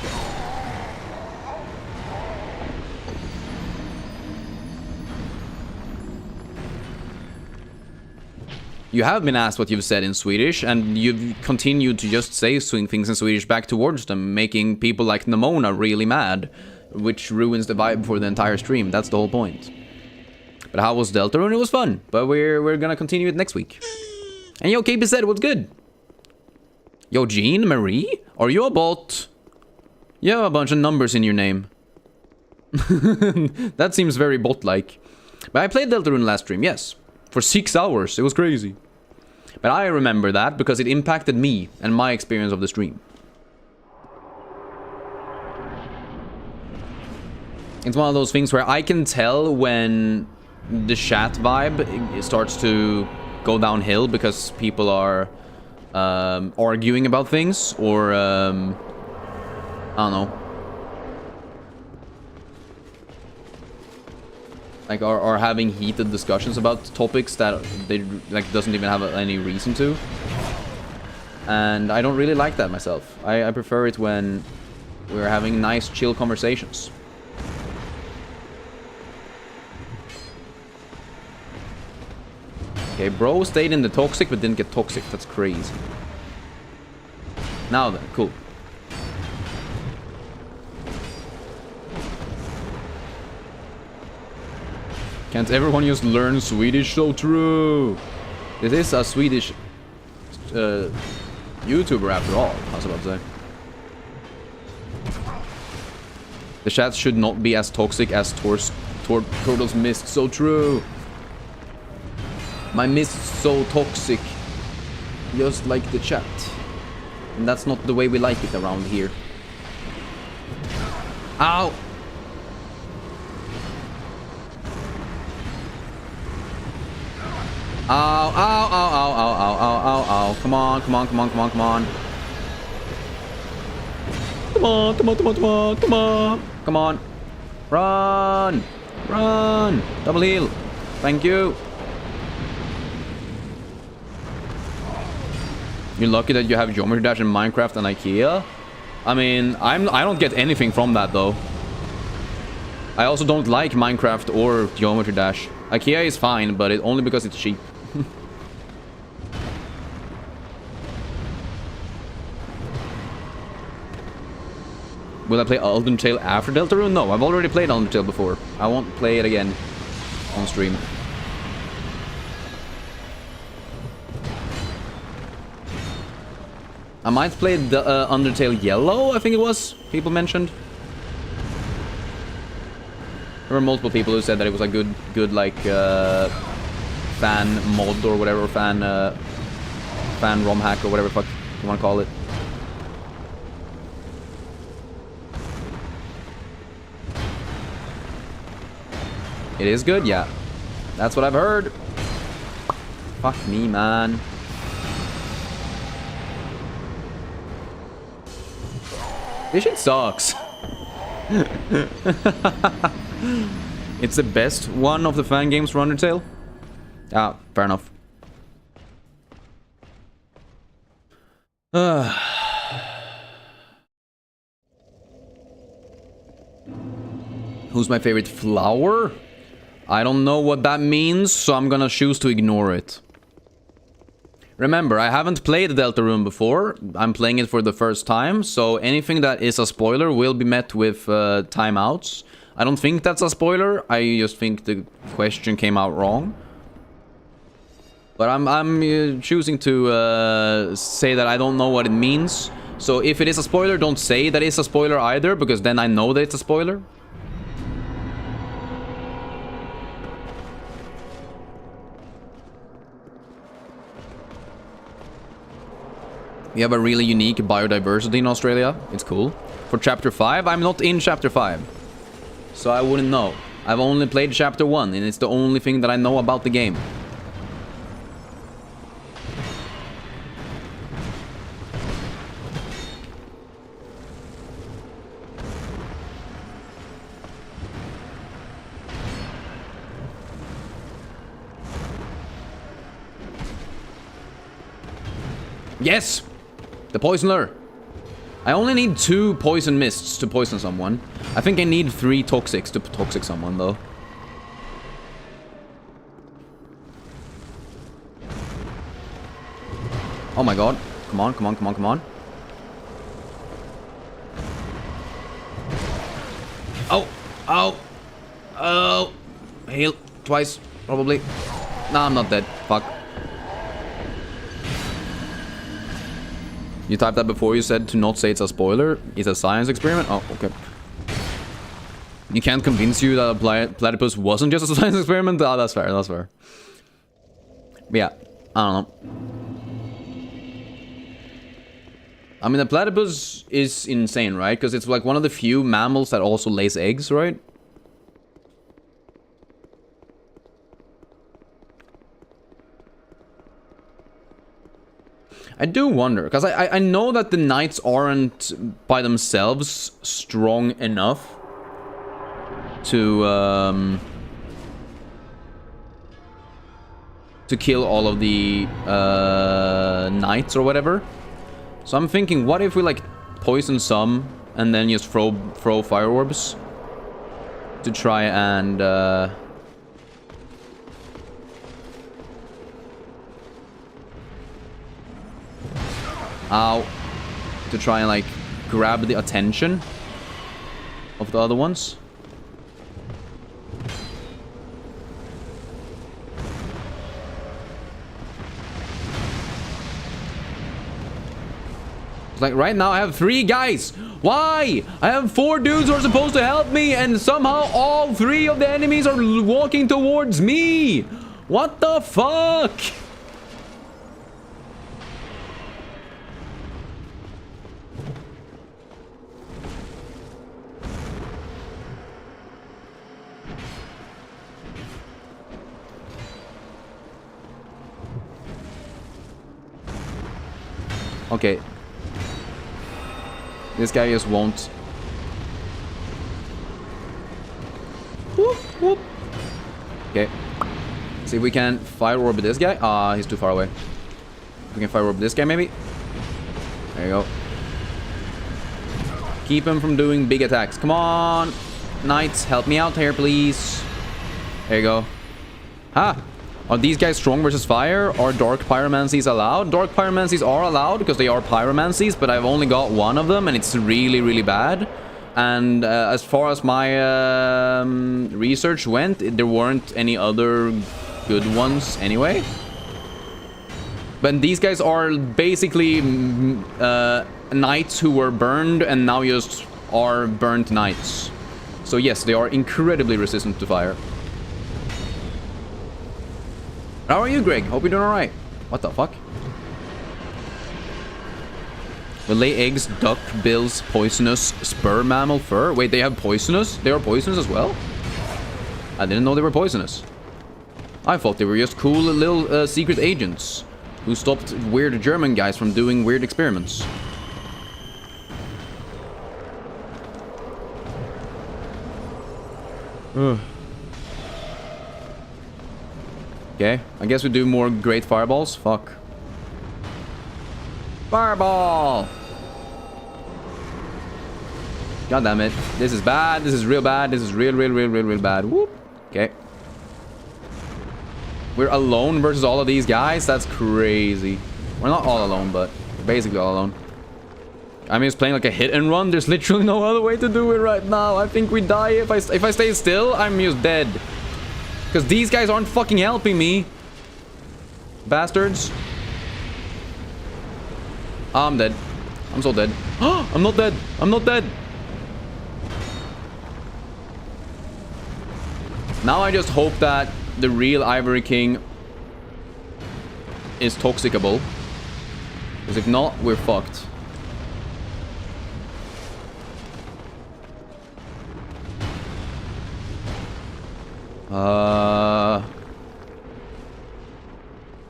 You have been asked what you've said in Swedish, and you've continued to just say swing things in Swedish back towards them, making people like Namona really mad, which ruins the vibe for the entire stream. That's the whole point. But how was Deltarune? It was fun, but we're gonna continue it next week. And yo, KP said, what's good? Yo, Jean Marie? Are you a bot? You have a bunch of numbers in your name. That seems very bot-like. But I played Deltarune last stream, yes. For 6 hours. It was crazy. But I remember that because it impacted me and my experience of the stream. It's one of those things where I can tell when the chat vibe starts to go downhill because people are arguing about things or I don't know, like are having heated discussions about topics that they like doesn't even have any reason to, and I don't really like that myself. I prefer it when we're having nice chill conversations. Okay, bro stayed in the toxic but didn't get toxic. That's crazy. Now then, cool. Can't everyone just learn Swedish? So true. This is a Swedish YouTuber after all, I was about to say. The chat should not be as toxic as Turtle's mist. So true. My mist so toxic, just like the chat, and that's not the way we like it around here. Ow! Ow, ow, ow, ow, ow, ow, ow, ow, ow. Come on, come on, come on, come on, come on. Come on, come on, come on, come on, come on. Come on. Run! Run! Double heal. Thank you. You're lucky that you have Geometry Dash in Minecraft and IKEA. I mean, I don't get anything from that though. I also don't like Minecraft or Geometry Dash. IKEA is fine, but only because it's cheap. Will I play Undertale after Deltarune? No, I've already played Undertale before. I won't play it again on stream. I might play the Undertale Yellow, I think it was, people mentioned. There were multiple people who said that it was a good like, fan mod or whatever, fan ROM hack or whatever the fuck you want to call it. It is good, yeah. That's what I've heard. Fuck me, man. This shit sucks. It's the best one of the fan games for Undertale. Ah, fair enough. Who's my favorite flower? I don't know what that means, so I'm gonna choose to ignore it. Remember, I haven't played Deltarune before. I'm playing it for the first time, so anything that is a spoiler will be met with timeouts. I don't think that's a spoiler. I just think the question came out wrong. But I'm choosing to say that I don't know what it means. So if it is a spoiler, don't say that it's a spoiler either, because then I know that it's a spoiler. We have a really unique biodiversity in Australia. It's cool. For Chapter 5, I'm not in Chapter 5. So I wouldn't know. I've only played Chapter 1, and it's the only thing that I know about the game. Yes! The poisoner! I only need 2 poison mists to poison someone. I think I need 3 toxics to toxic someone, though. Oh my god. Come on, come on, come on, come on. Oh! Oh! Oh! Heal. Twice, probably. Nah, I'm not dead. Fuck. You typed that before you said to not say it's a spoiler. It's a science experiment? Oh, okay. You can't convince you that a platypus wasn't just a science experiment? Oh, that's fair, that's fair. But yeah, I don't know. I mean, the platypus is insane, right? Because it's like one of the few mammals that also lays eggs, right? I do wonder, because I know that the knights aren't by themselves strong enough to kill all of the knights or whatever. So I'm thinking, what if we like poison some and then just throw fire orbs to try and to try and like grab the attention of the other ones. Like right now I have 3 guys. Why? I have 4 dudes who are supposed to help me and somehow all 3 of the enemies are walking towards me. What the fuck? Okay. This guy just won't. Whoop, whoop. Okay. See if we can fire orb this guy. Ah, he's too far away. We can fire orb this guy maybe. There you go. Keep him from doing big attacks. Come on. Knights, help me out here, please. There you go. Ha! Are these guys strong versus fire? Are dark pyromancies allowed? Dark pyromancies are allowed because they are pyromancies, but I've only got one of them and it's really, really bad. And as far as my research went, there weren't any other good ones anyway. But these guys are basically knights who were burned and now just are burnt knights. So yes, they are incredibly resistant to fire. How are you, Greg? Hope you're doing alright. What the fuck? Will lay eggs, duck, bills, poisonous, spur, mammal, fur. Wait, they have poisonous? They are poisonous as well? I didn't know they were poisonous. I thought they were just cool little secret agents who stopped weird German guys from doing weird experiments. Okay, I guess we do more great fireballs. Fuck. Fireball! God damn it. This is bad. This is real bad. This is real bad. Whoop. Okay. We're alone versus all of these guys? That's crazy. We're not all alone, but we're basically all alone. I'm just playing like a hit and run. There's literally no other way to do it right now. I think we die if I stay still. I'm just dead. Because these guys aren't fucking helping me. Bastards. Oh, I'm dead. I'm so dead. I'm not dead. I'm not dead. Now I just hope that the real Ivory King is toxicable. Because if not, we're fucked.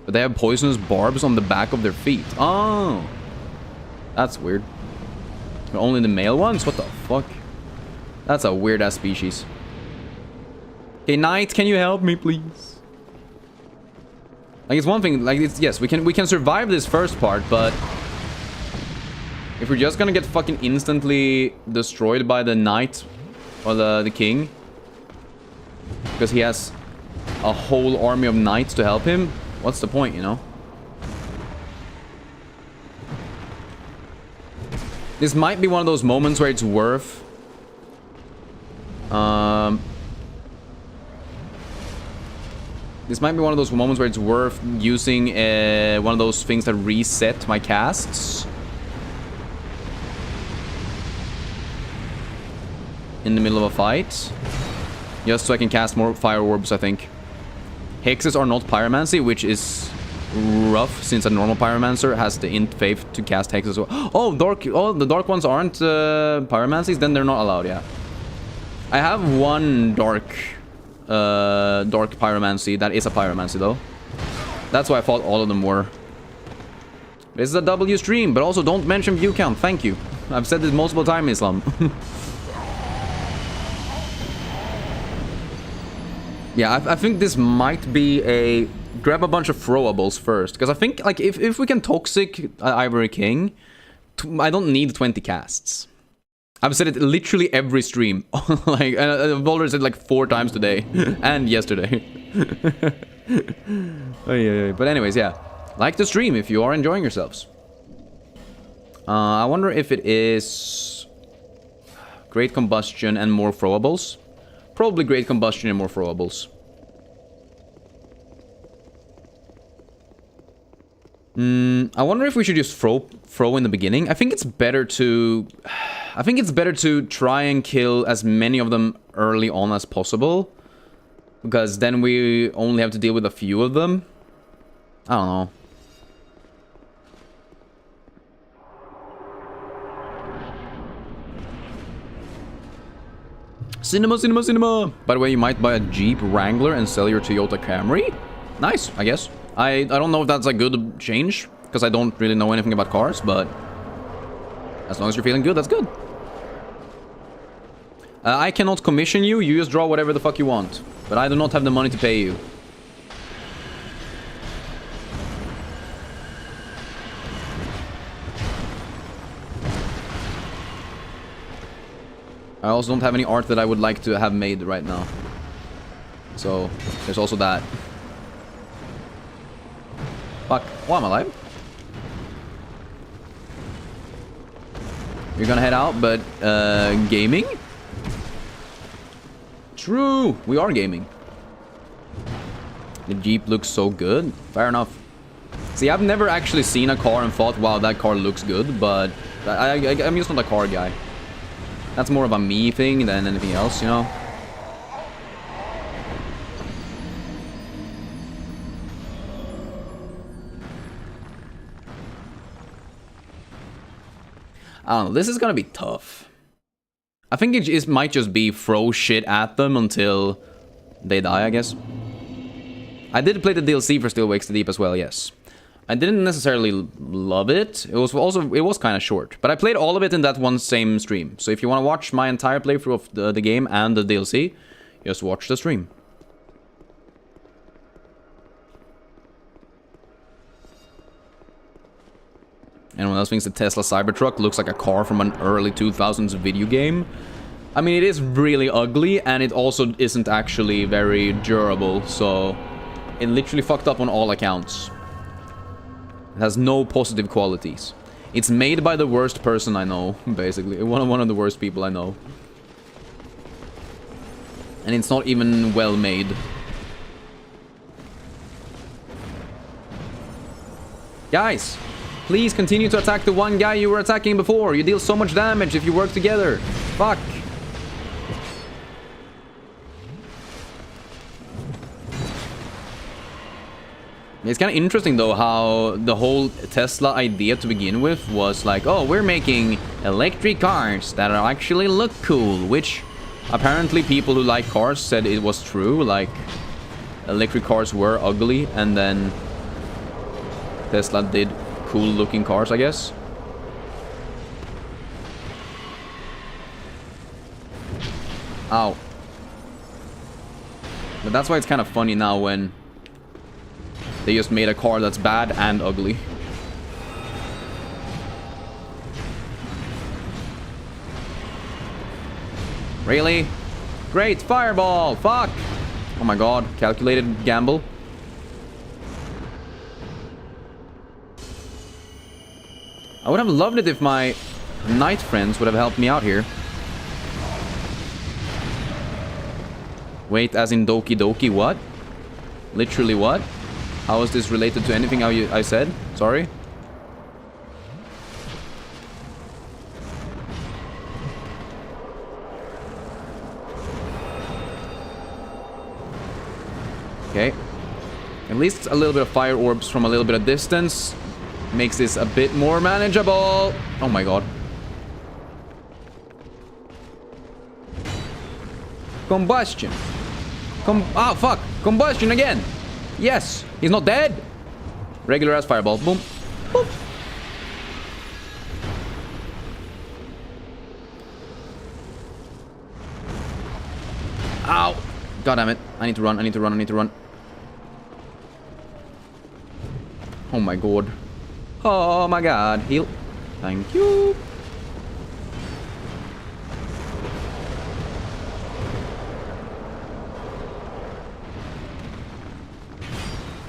But they have poisonous barbs on the back of their feet. Oh. That's weird. But only the male ones? What the fuck? That's a weird-ass species. Okay, Knight, can you help me, please? Like, it's one thing, like, it's, yes, we can survive this first part, but if we're just gonna get fucking instantly destroyed by the Knight or the King, because he has a whole army of knights to help him, what's the point, you know? This might be one of those moments where it's worth... This might be one of those moments where it's worth using one of those things that reset my casts. In the middle of a fight. Just so I can cast more fire orbs, I think. Hexes are not pyromancy, which is rough since a normal pyromancer has the int faith to cast hexes. Oh, the dark ones aren't pyromancies, then they're not allowed, yeah. I have one dark pyromancy that is a pyromancy though. That's why I thought all of them were. This is a W stream, but also don't mention view count, thank you. I've said this multiple times, Islam. Yeah, I think this might be a... Grab a bunch of throwables first. Because I think, like, if we can toxic Ivory King, I don't need 20 casts. I've said it literally every stream. Like, I've already said it like 4 times today. And yesterday. But anyways, yeah. Like the stream if you are enjoying yourselves. I wonder if it is... Great Combustion and more throwables. Probably Great Combustion and more throwables. I wonder if we should just throw in the beginning. I think it's better to try and kill as many of them early on as possible. Because then we only have to deal with a few of them. I don't know. Cinema, cinema, cinema! By the way, you might buy a Jeep Wrangler and sell your Toyota Camry? Nice, I guess. I don't know if that's a good change, because I don't really know anything about cars, but... As long as you're feeling good, that's good. I cannot commission you, you just draw whatever the fuck you want. But I do not have the money to pay you. I also don't have any art that I would like to have made right now. So, there's also that. Fuck. Oh, I'm alive. You're gonna head out, but, gaming? True! We are gaming. The Jeep looks so good. Fair enough. See, I've never actually seen a car and thought, wow, that car looks good, but I'm just not a car guy. That's more of a me thing than anything else, you know? I don't know, this is gonna be tough. I think it might just be throw shit at them until they die, I guess. I did play the DLC for Still Wakes the Deep as well, yes. I didn't necessarily love it. It was kind of short. But I played all of it in that one same stream. So if you want to watch my entire playthrough of the game and the DLC, just watch the stream. Anyone else thinks the Tesla Cybertruck looks like a car from an early 2000s video game? I mean, it is really ugly, and it also isn't actually very durable, so... It literally fucked up on all accounts. It has no positive qualities. It's made by the worst person I know, basically. One of the worst people I know. And it's not even well made. Guys, please continue to attack the one guy you were attacking before. You deal so much damage if you work together. Fuck. It's kind of interesting though how the whole Tesla idea to begin with was like, oh, we're making electric cars that are actually look cool, which apparently people who like cars said it was true, like electric cars were ugly and then Tesla did cool looking cars, I guess. Ow. But that's why it's kind of funny now when they just made a car that's bad and ugly. Really? Great, fireball! Fuck! Oh my god, calculated gamble. I would have loved it if my Knight friends would have helped me out here. Wait, as in Doki Doki, what? Literally what? How is this related to anything I said? Sorry. Okay. At least a little bit of fire orbs from a little bit of distance makes this a bit more manageable. Oh my god. Combustion. Ah, fuck. Combustion again. Yes. He's not dead. Regular ass fireball. Boom. Boom. Ow. God damn it. I need to run. I need to run. I need to run. Oh my god. Oh my god. Heal. Thank you.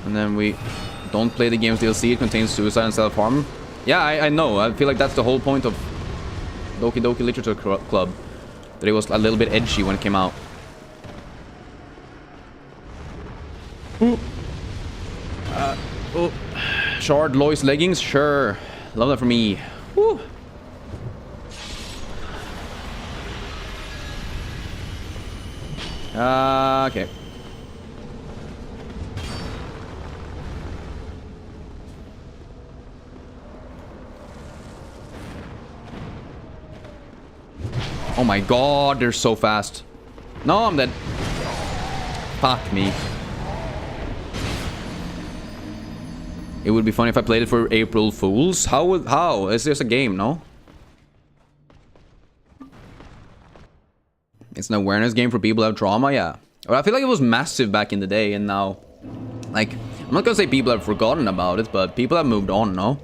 And then we don't play the game's DLC. It contains suicide and self-harm. Yeah, I know. I feel like that's the whole point of Doki Doki Literature Club. That it was a little bit edgy when it came out. Ooh. Oh. Shard Lois leggings? Sure. Love that for me. Woo. Okay. Oh my god, they're so fast. No, I'm dead. Fuck me. It would be funny if I played it for April Fools. How? It's just a game, no? It's an awareness game for people who have trauma, yeah. Well, I feel like it was massive back in the day, and now... Like, I'm not gonna say people have forgotten about it, but people have moved on, no?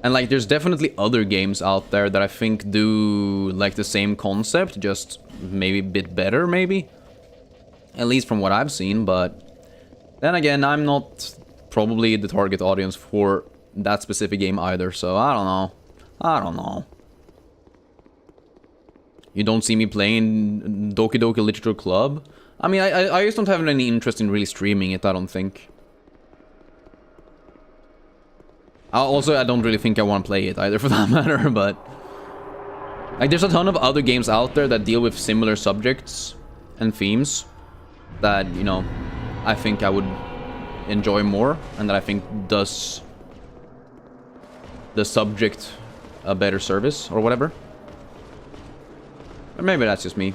And like, there's definitely other games out there that I think do like the same concept, just maybe a bit better, maybe? At least from what I've seen, but... Then again, I'm not probably the target audience for that specific game either, so I don't know. I don't know. You don't see me playing Doki Doki Literature Club? I mean, I just don't have any interest in really streaming it, I don't think. Also, I don't really think I want to play it either, for that matter, but... Like, there's a ton of other games out there that deal with similar subjects and themes that, you know, I think I would enjoy more, and that I think does the subject a better service, or whatever. Or maybe that's just me.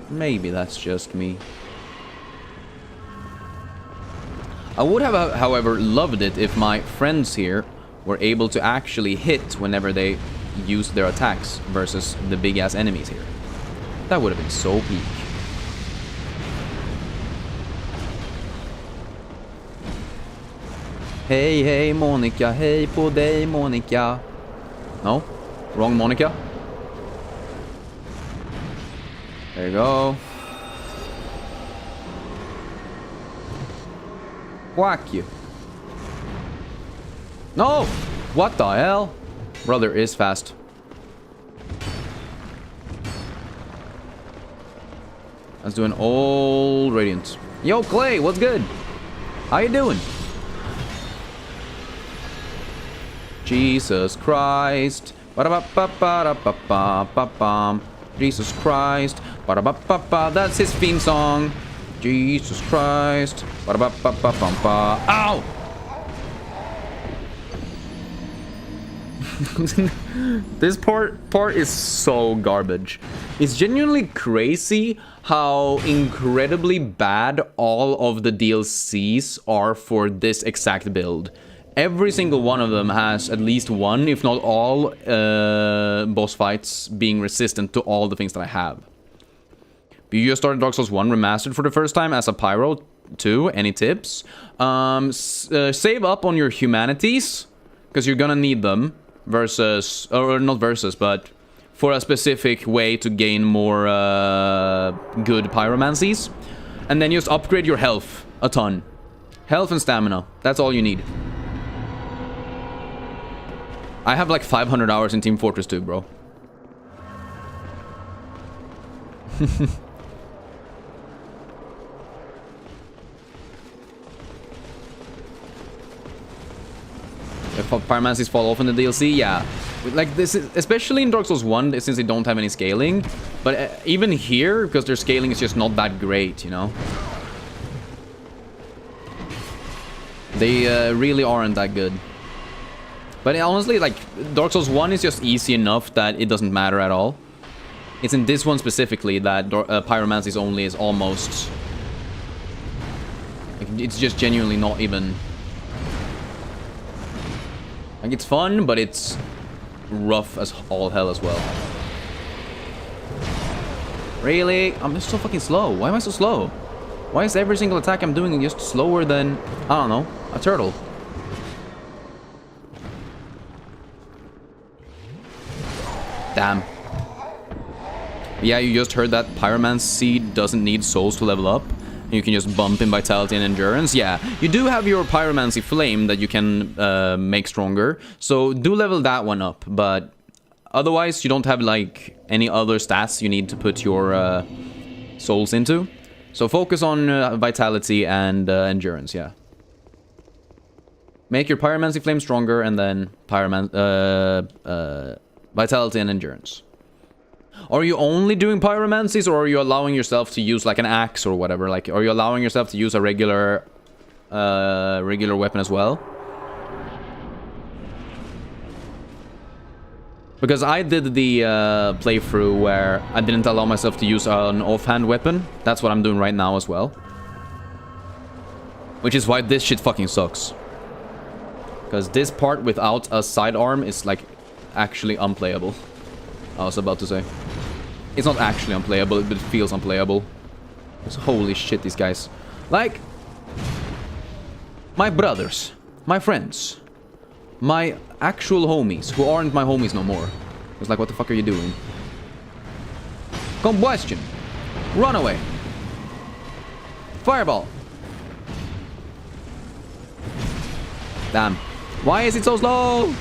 Maybe that's just me. I would have, however, loved it if my friends here were able to actually hit whenever they used their attacks versus the big-ass enemies here. That would have been so peak. Hey, hey, Monica. Hey på dig, Monica. No? Wrong Monica? There you go. Whack you. No! What the hell? Brother is fast. Let's do an old Radiant. Yo, Clay, what's good? How you doing? Jesus Christ. Ba-da-ba-ba-ba-da-ba-ba-ba-bam. Jesus Christ. Ba-da-ba-ba-ba. That's his theme song. Jesus Christ. Ba-da-ba-ba-ba-bam-ba. Ow! This part is so garbage. It's genuinely crazy how incredibly bad all of the DLCs are for this exact build. Every single one of them has at least one, if not all, boss fights being resistant to all the things that I have. You just started Dark Souls 1 Remastered for the first time as a Pyro 2. Any tips? Save up on your humanities, because you're gonna need them. Versus, or not versus, but for a specific way to gain more good pyromancies. And then just upgrade your health a ton. Health and stamina. That's all you need. I have like 500 hours in Team Fortress 2, bro. If pyromancies fall off in the DLC, yeah. Like this is, especially in Dark Souls 1, since they don't have any scaling. But even here, because their scaling is just not that great, you know. They really aren't that good. But honestly, like, Dark Souls 1 is just easy enough that it doesn't matter at all. It's in this one specifically that pyromancies only is almost... Like, it's just genuinely not even... Like, it's fun, but it's rough as all hell as well. Really? I'm just so fucking slow. Why am I so slow? Why is every single attack I'm doing just slower than, I don't know, a turtle? Damn. Yeah, you just heard that pyromancy doesn't need souls to level up. You can just bump in vitality and endurance. Yeah, you do have your pyromancy flame that you can make stronger. So do level that one up. But otherwise, you don't have like any other stats you need to put your souls into. So focus on vitality and endurance, yeah. Make your pyromancy flame stronger and then vitality and endurance. Are you only doing pyromancies, or are you allowing yourself to use like an axe or whatever? Like, are you allowing yourself to use a regular weapon as well? Because I did the playthrough where I didn't allow myself to use an offhand weapon. That's what I'm doing right now as well. Which is why this shit fucking sucks. Because this part without a sidearm is like actually unplayable. I was about to say. It's not actually unplayable, but it feels unplayable. Because holy shit, these guys. Like, my brothers, my friends, my actual homies, who aren't my homies no more. It's like, what the fuck are you doing? Combustion. Run away. Fireball. Damn. Why is it so slow?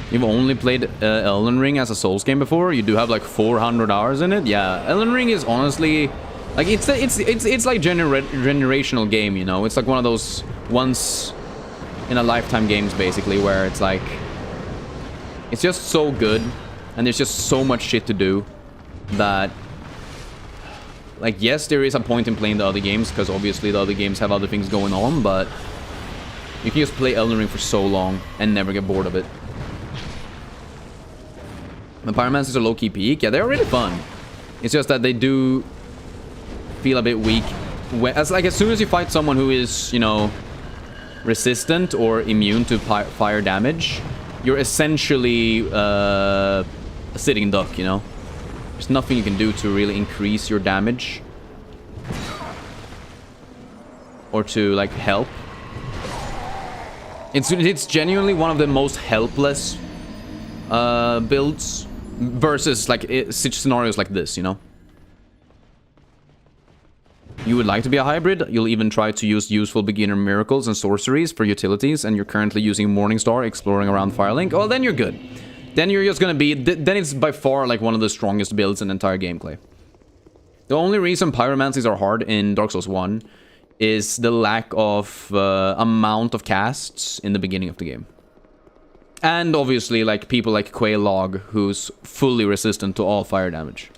You've only played Elden Ring as a Souls game before? You do have like 400 hours in it? Yeah, Elden Ring is honestly... Like, it's like generational game, you know? It's like one of those once in a lifetime games, basically, where it's like... It's just so good, and there's just so much shit to do that... Like, yes, there is a point in playing the other games, because obviously the other games have other things going on, but... You can just play Elden Ring for so long and never get bored of it. The pyromancies are low-key peak. Yeah, they're really fun. It's just that they do feel a bit weak. As soon as you fight someone who is, you know, resistant or immune to fire damage, you're essentially a sitting duck, you know? There's nothing you can do to really increase your damage. Or to, like, help. It's genuinely one of the most helpless builds versus like scenarios like this, you know. You would like to be a hybrid. You'll even try to use useful beginner miracles and sorceries for utilities, and you're currently using Morningstar exploring around Firelink. Oh, then you're good. Then you're just gonna be... Then it's by far like one of the strongest builds in the entire gameplay. The only reason pyromancies are hard in Dark Souls 1 is the lack of amount of casts in the beginning of the game. And obviously, like, people like Quaylog, who's fully resistant to all fire damage.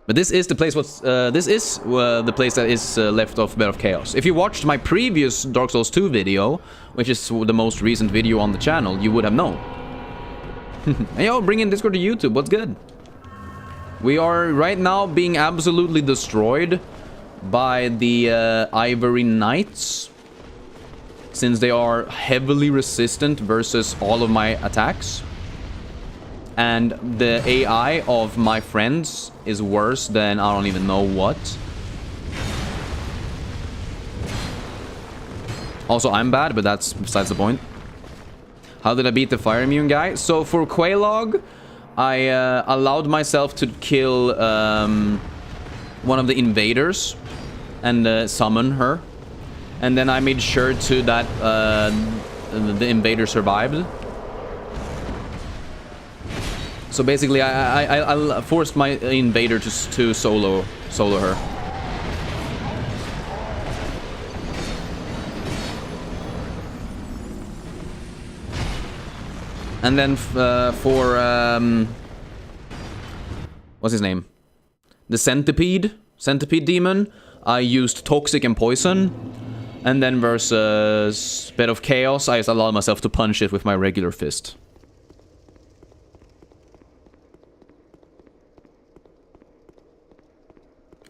But this is the place the place that is left of Bed of Chaos. If you watched my previous Dark Souls 2 video, which is the most recent video on the channel, you would have known. Hey, yo, bring in Discord to YouTube, what's good? We are right now being absolutely destroyed by the Ivory Knights. Since they are heavily resistant versus all of my attacks. And the AI of my friends is worse than I don't even know what. Also, I'm bad, but that's besides the point. How did I beat the fire immune guy? So for Quaylog, I allowed myself to kill one of the invaders and summon her. And then I made sure to that the invader survived. So basically, I forced my invader to solo her. And then for what's his name? The centipede demon, I used toxic and poison. And then versus Bed of Chaos, I just allowed myself to punch it with my regular fist.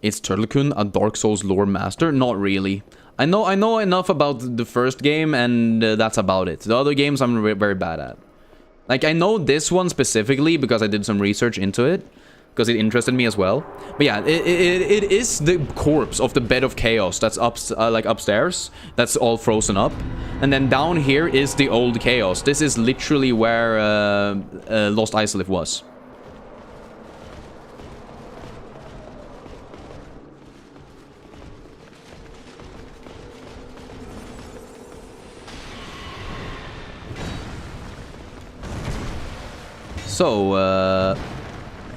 Is Turtlekun a Dark Souls lore master? Not really. I know enough about the first game, and that's about it. The other games I'm very bad at. Like, I know this one specifically because I did some research into it, because it interested me as well. But yeah, it is the corpse of the Bed of Chaos that's like upstairs. That's all frozen up. And then down here is the old Chaos. This is literally where Lost Isolith was. So,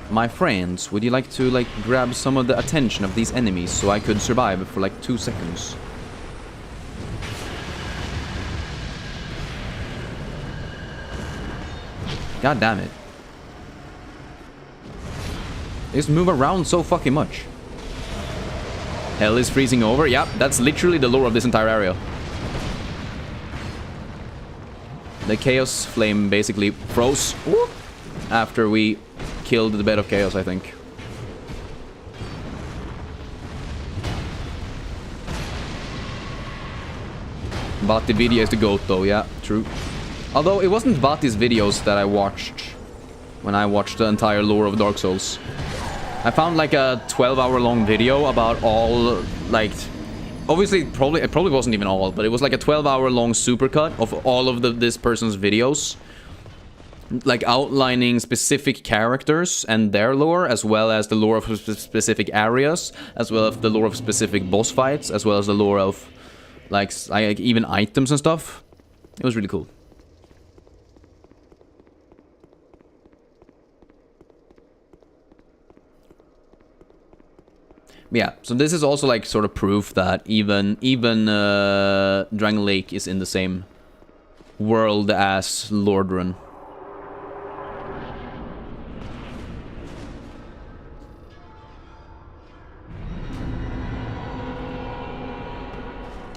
my friends, would you like to, like, grab some of the attention of these enemies so I could survive for, like, 2 seconds? God damn it. They just move around so fucking much. Hell is freezing over. Yep, that's literally the lore of this entire area. The Chaos Flame basically froze after we killed the Bed of Chaos, I think. Vati video is the GOAT though, yeah, true. Although it wasn't Vati's videos that I watched when I watched the entire lore of Dark Souls. I found like a 12-hour long video about all, like, obviously it probably wasn't even all, but it was like a 12-hour long supercut of all of this person's videos, like outlining specific characters and their lore, as well as the lore of specific areas, as well as the lore of specific boss fights, as well as the lore of like even items and stuff. It was really cool. Yeah, so this is also like sort of proof that even Drangleic is in the same world as Lordran.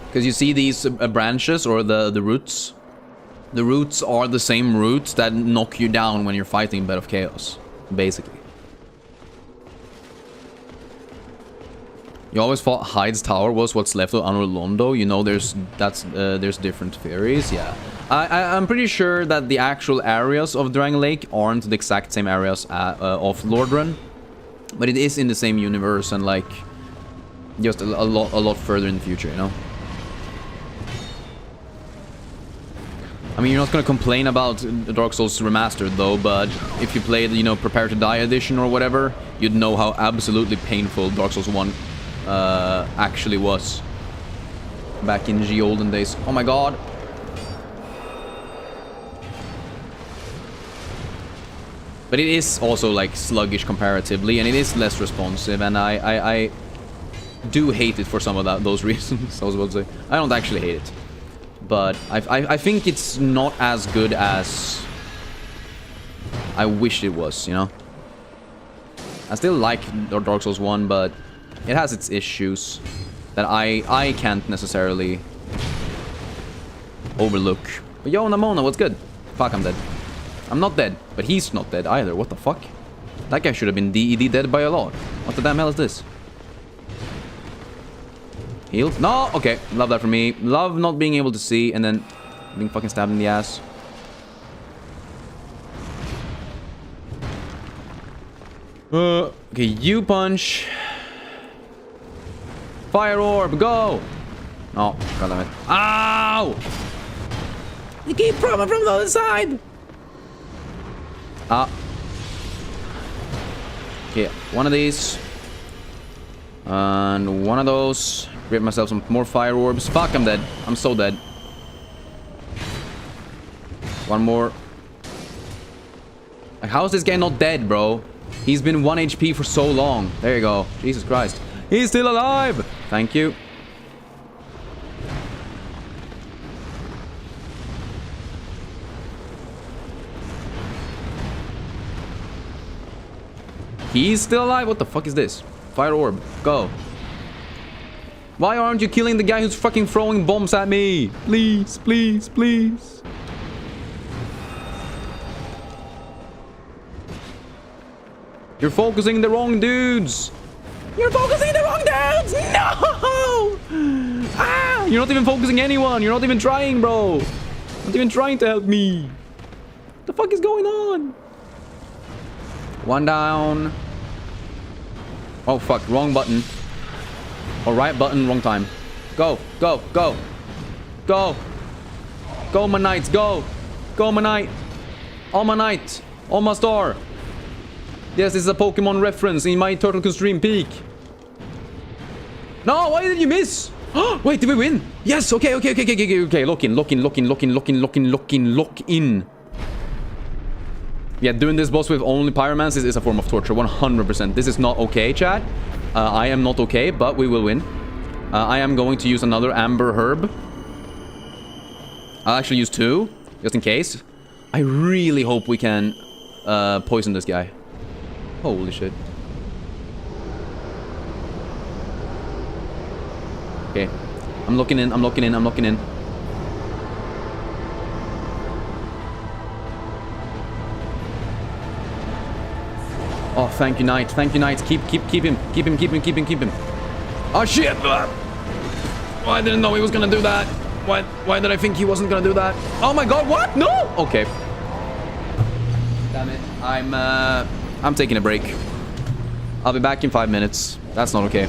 Because you see these branches, or the roots. The roots are the same roots that knock you down when you're fighting Bed of Chaos, basically. You always thought Hyde's tower was what's left of Anor Londo. You know, there's different theories. Yeah, I'm pretty sure that the actual areas of Drangleic aren't the exact same areas of Lordran, but it is in the same universe and like just a lot further in the future. You know. I mean, you're not gonna complain about Dark Souls Remastered though, but if you played, you know, Prepare to Die edition or whatever, you'd know how absolutely painful Dark Souls 1 actually was back in the olden days. Oh my god. But it is also like sluggish comparatively, and it is less responsive, and I do hate it for some of those reasons. I was about to say, I don't actually hate it, but I think it's not as good as I wish it was, you know. I still like Dark Souls 1, but it has its issues that I can't necessarily overlook. But yo, Namona, what's good? Fuck, I'm dead. I'm not dead, but he's not dead either. What the fuck? That guy should have been DED dead by a lot. What the damn hell is this? Healed? No! Okay, love that for me. Love not being able to see and then being fucking stabbed in the ass. Okay, you punch. Fire orb, go! Oh, god damn it. Ow! You keep coming from the other side! Ah. Okay, one of these. And one of those. Grab myself some more fire orbs. Fuck, I'm dead. I'm so dead. One more. Like, how is this guy not dead, bro? He's been 1 HP for so long. There you go. Jesus Christ. He's still alive! Thank you. He's still alive? What the fuck is this? Fire orb. Go. Why aren't you killing the guy who's fucking throwing bombs at me? Please, please, please. You're focusing the wrong dudes. You're focusing the wrong dudes. No! Ah! You're not even focusing anyone. You're not even trying, bro. Not even trying to help me. What the fuck is going on? One down. Oh, fuck. Wrong button. Or right button, wrong time. Go, go, go. Go. Go, my knights, go. Go, my knight. All my knight. All my star. Yes, this is a Pokemon reference in my Turtle Stream Peak. No, why did you miss? Wait, did we win? Yes, okay. Lock in. Yeah, doing this boss with only pyromancies is a form of torture, 100%. This is not okay, chat. I am not okay, but we will win. I am going to use another amber herb. I'll actually use 2, just in case. I really hope we can poison this guy. Holy shit. Okay. I'm looking in. Oh, thank you, knight. Keep him. Oh, shit! Oh, I didn't know he was gonna do that. Why did I think he wasn't gonna do that? Oh my god, what? No! Okay. Damn it. I'm taking a break. I'll be back in 5 minutes. That's not okay.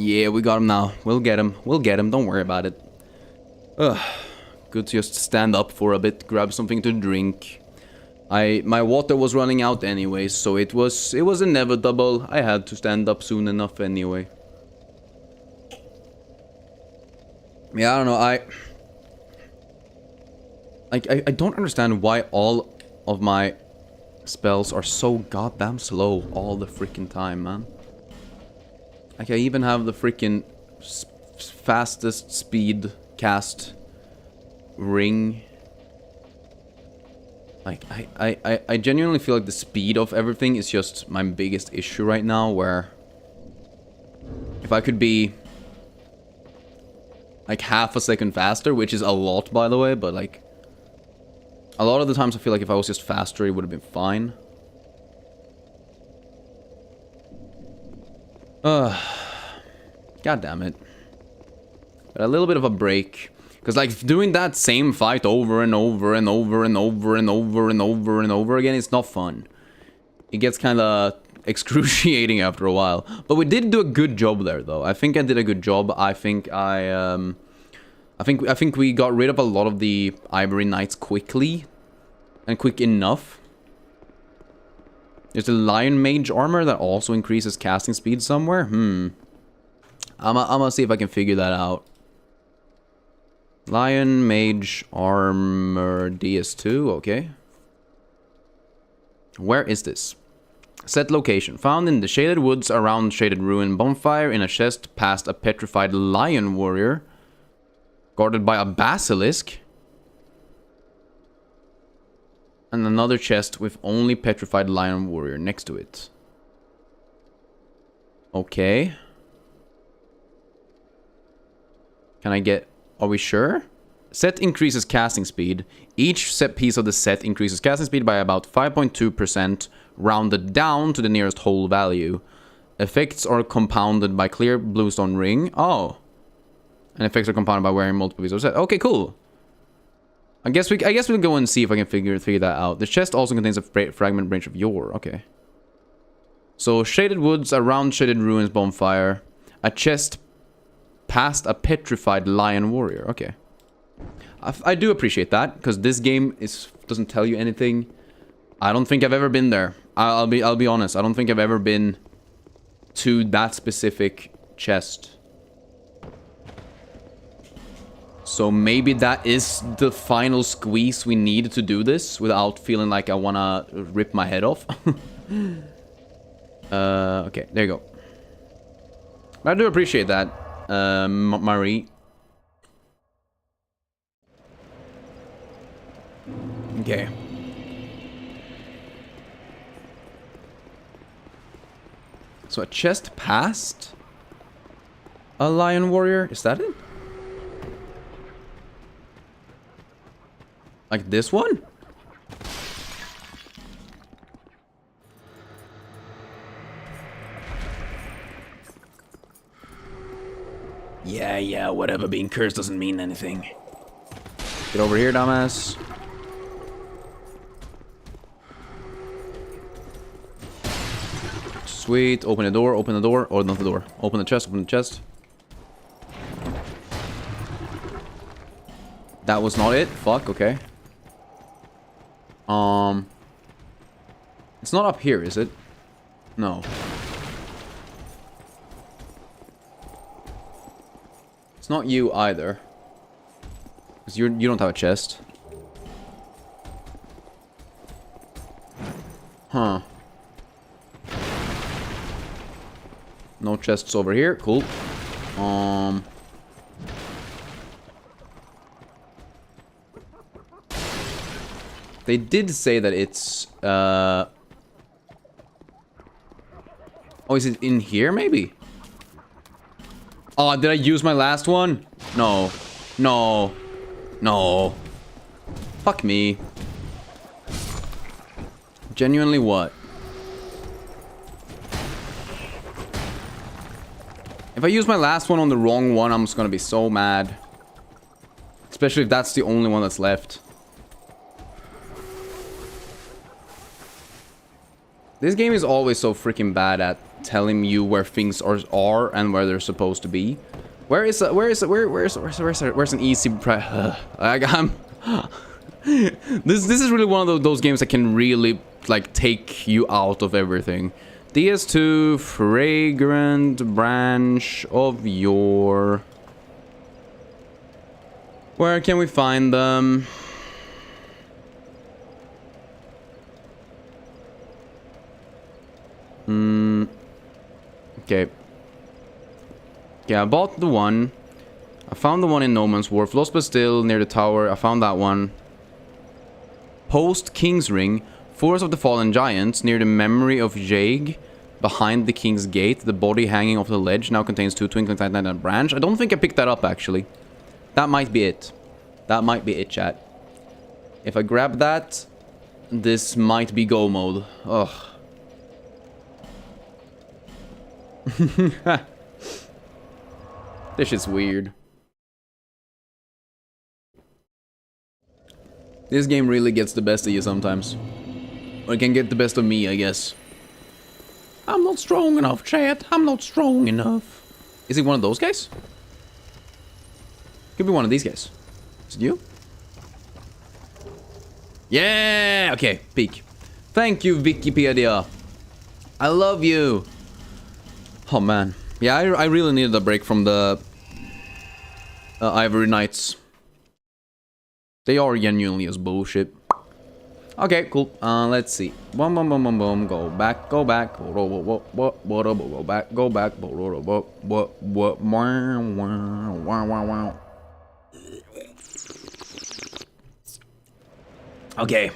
Yeah, we got him now. We'll get him. Don't worry about it. Ugh. Good to just stand up for a bit, grab something to drink. My water was running out anyway, so it was inevitable. I had to stand up soon enough anyway. Yeah, I don't know. I don't understand why all of my spells are so goddamn slow all the freaking time, man. Like, I even have the freaking fastest speed cast ring. Like, I genuinely feel like the speed of everything is just my biggest issue right now, where if I could be like half a second faster, which is a lot, by the way, but like a lot of the times I feel like if I was just faster, it would have been fine. God damn it. But a little bit of a break. Because, like, doing that same fight over and over and over and over and over and over and over again, it's not fun. It gets kind of excruciating after a while. But we did do a good job there, though. I think I did a good job. I think we got rid of a lot of the Ivory Knights quickly. And quick enough. There's a Lion Mage armor that also increases casting speed somewhere. I'm gonna see if I can figure that out. Lion Mage armor DS2, okay. Where is this? Set location. Found in the shaded woods around Shaded Ruin bonfire in a chest past a petrified lion warrior. Guarded by a basilisk. And another chest with only petrified lion warrior next to it. Okay. Can I get... Are we sure? Set increases casting speed. Each set piece of the set increases casting speed by about 5.2%, rounded down to the nearest whole value. Effects are compounded by clear bluestone ring. Oh. And effects are compounded by wearing multiple pieces of set. Okay, cool. I guess we'll go and see if I can figure that out. The chest also contains a fragment branch of yore. Okay. So, Shaded Woods around Shaded Ruins bonfire. A chest past a petrified lion warrior. Okay. I do appreciate that, because this game doesn't tell you anything. I don't think I've ever been there. I'll be honest. I don't think I've ever been to that specific chest. So maybe that is the final squeeze we need to do this without feeling like I wanna rip my head off. Okay, there you go. I do appreciate that, Marie. Okay. So a chest past a lion warrior? Is that it? Like this one? Yeah, whatever. Being cursed doesn't mean anything. Get over here, dumbass. Sweet. Open the door, open the door. Or not the door. Open the chest, open the chest. That was not it? Fuck, okay. It's not up here, is it? No. It's not you either. Because you don't have a chest. Huh. No chests over here. Cool. They did say that it's, oh, is it in here, maybe? Oh, did I use my last one? No. No. No. Fuck me. Genuinely what? If I use my last one on the wrong one, I'm just gonna be so mad. Especially if that's the only one that's left. This game is always so freaking bad at telling you where things are and where they're supposed to be. Where's an easy This is really one of those games that can really, like, take you out of everything. DS2, fragrant branch of yore. Where can we find them? Okay. Yeah, I bought the one. I found the one in No Man's Wharf. Lost but still near the tower. I found that one. Post King's Ring. Forest of the Fallen Giants near the memory of Jaeg. Behind the King's Gate. The body hanging off the ledge now contains 2 twinkling titan and a branch. I don't think I picked that up actually. That might be it. That might be it, chat. If I grab that, this might be go mode. Ugh. This is weird. This game really gets the best of you sometimes. Or it can get the best of me, I guess. I'm not strong enough, chat. I'm not strong enough. Is it one of those guys? Could be one of these guys. Is it you? Yeah! Okay, peek. Thank you, Wikipedia. I love you. Oh, man. Yeah, I really needed a break from the Ivory Knights. They are genuinely as bullshit. Okay, cool. Let's see. Boom, boom, boom, boom, boom. Go back, go back. Go back, go back. Okay.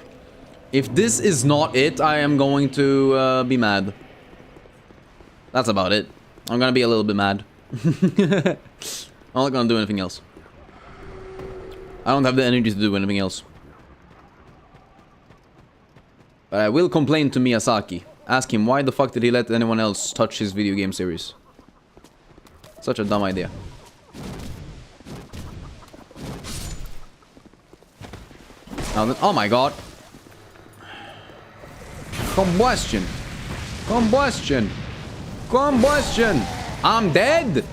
If this is not it, I am going to be mad. That's about it. I'm gonna be a little bit mad. I'm not gonna do anything else. I don't have the energy to do anything else. But I will complain to Miyazaki. Ask him why the fuck did he let anyone else touch his video game series. Such a dumb idea. Now then, oh my god. Combustion. Combustion. Combustion. I'm dead.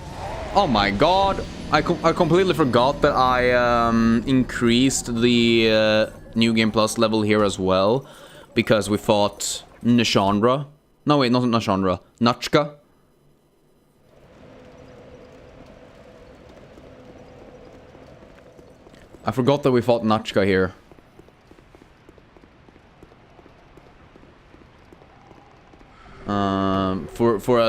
Oh my god. I completely forgot that I increased the New Game Plus level here as well. Because we fought Nashandra. No wait, not Nashandra. Nachka. I forgot that we fought Nachka here. For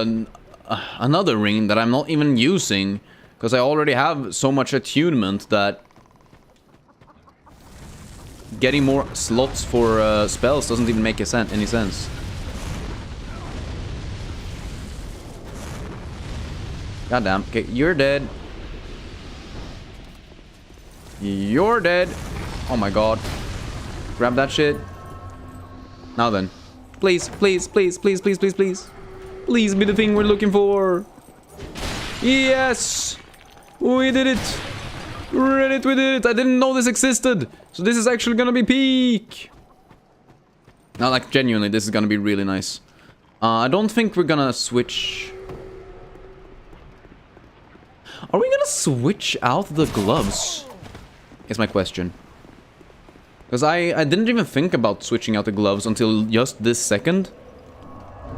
another ring that I'm not even using. Because I already have so much attunement that getting more slots for spells doesn't even make any sense. Goddamn. Okay, you're dead. You're dead. Oh my god. Grab that shit. Now then. Please, please, please, please, please, please, please. Please be the thing we're looking for. Yes! We did it! We did it! I didn't know this existed! So this is actually gonna be peak! Now, like, genuinely, this is gonna be really nice. I don't think we're gonna switch... Are we gonna switch out the gloves? Is my question. Because I didn't even think about switching out the gloves until just this second.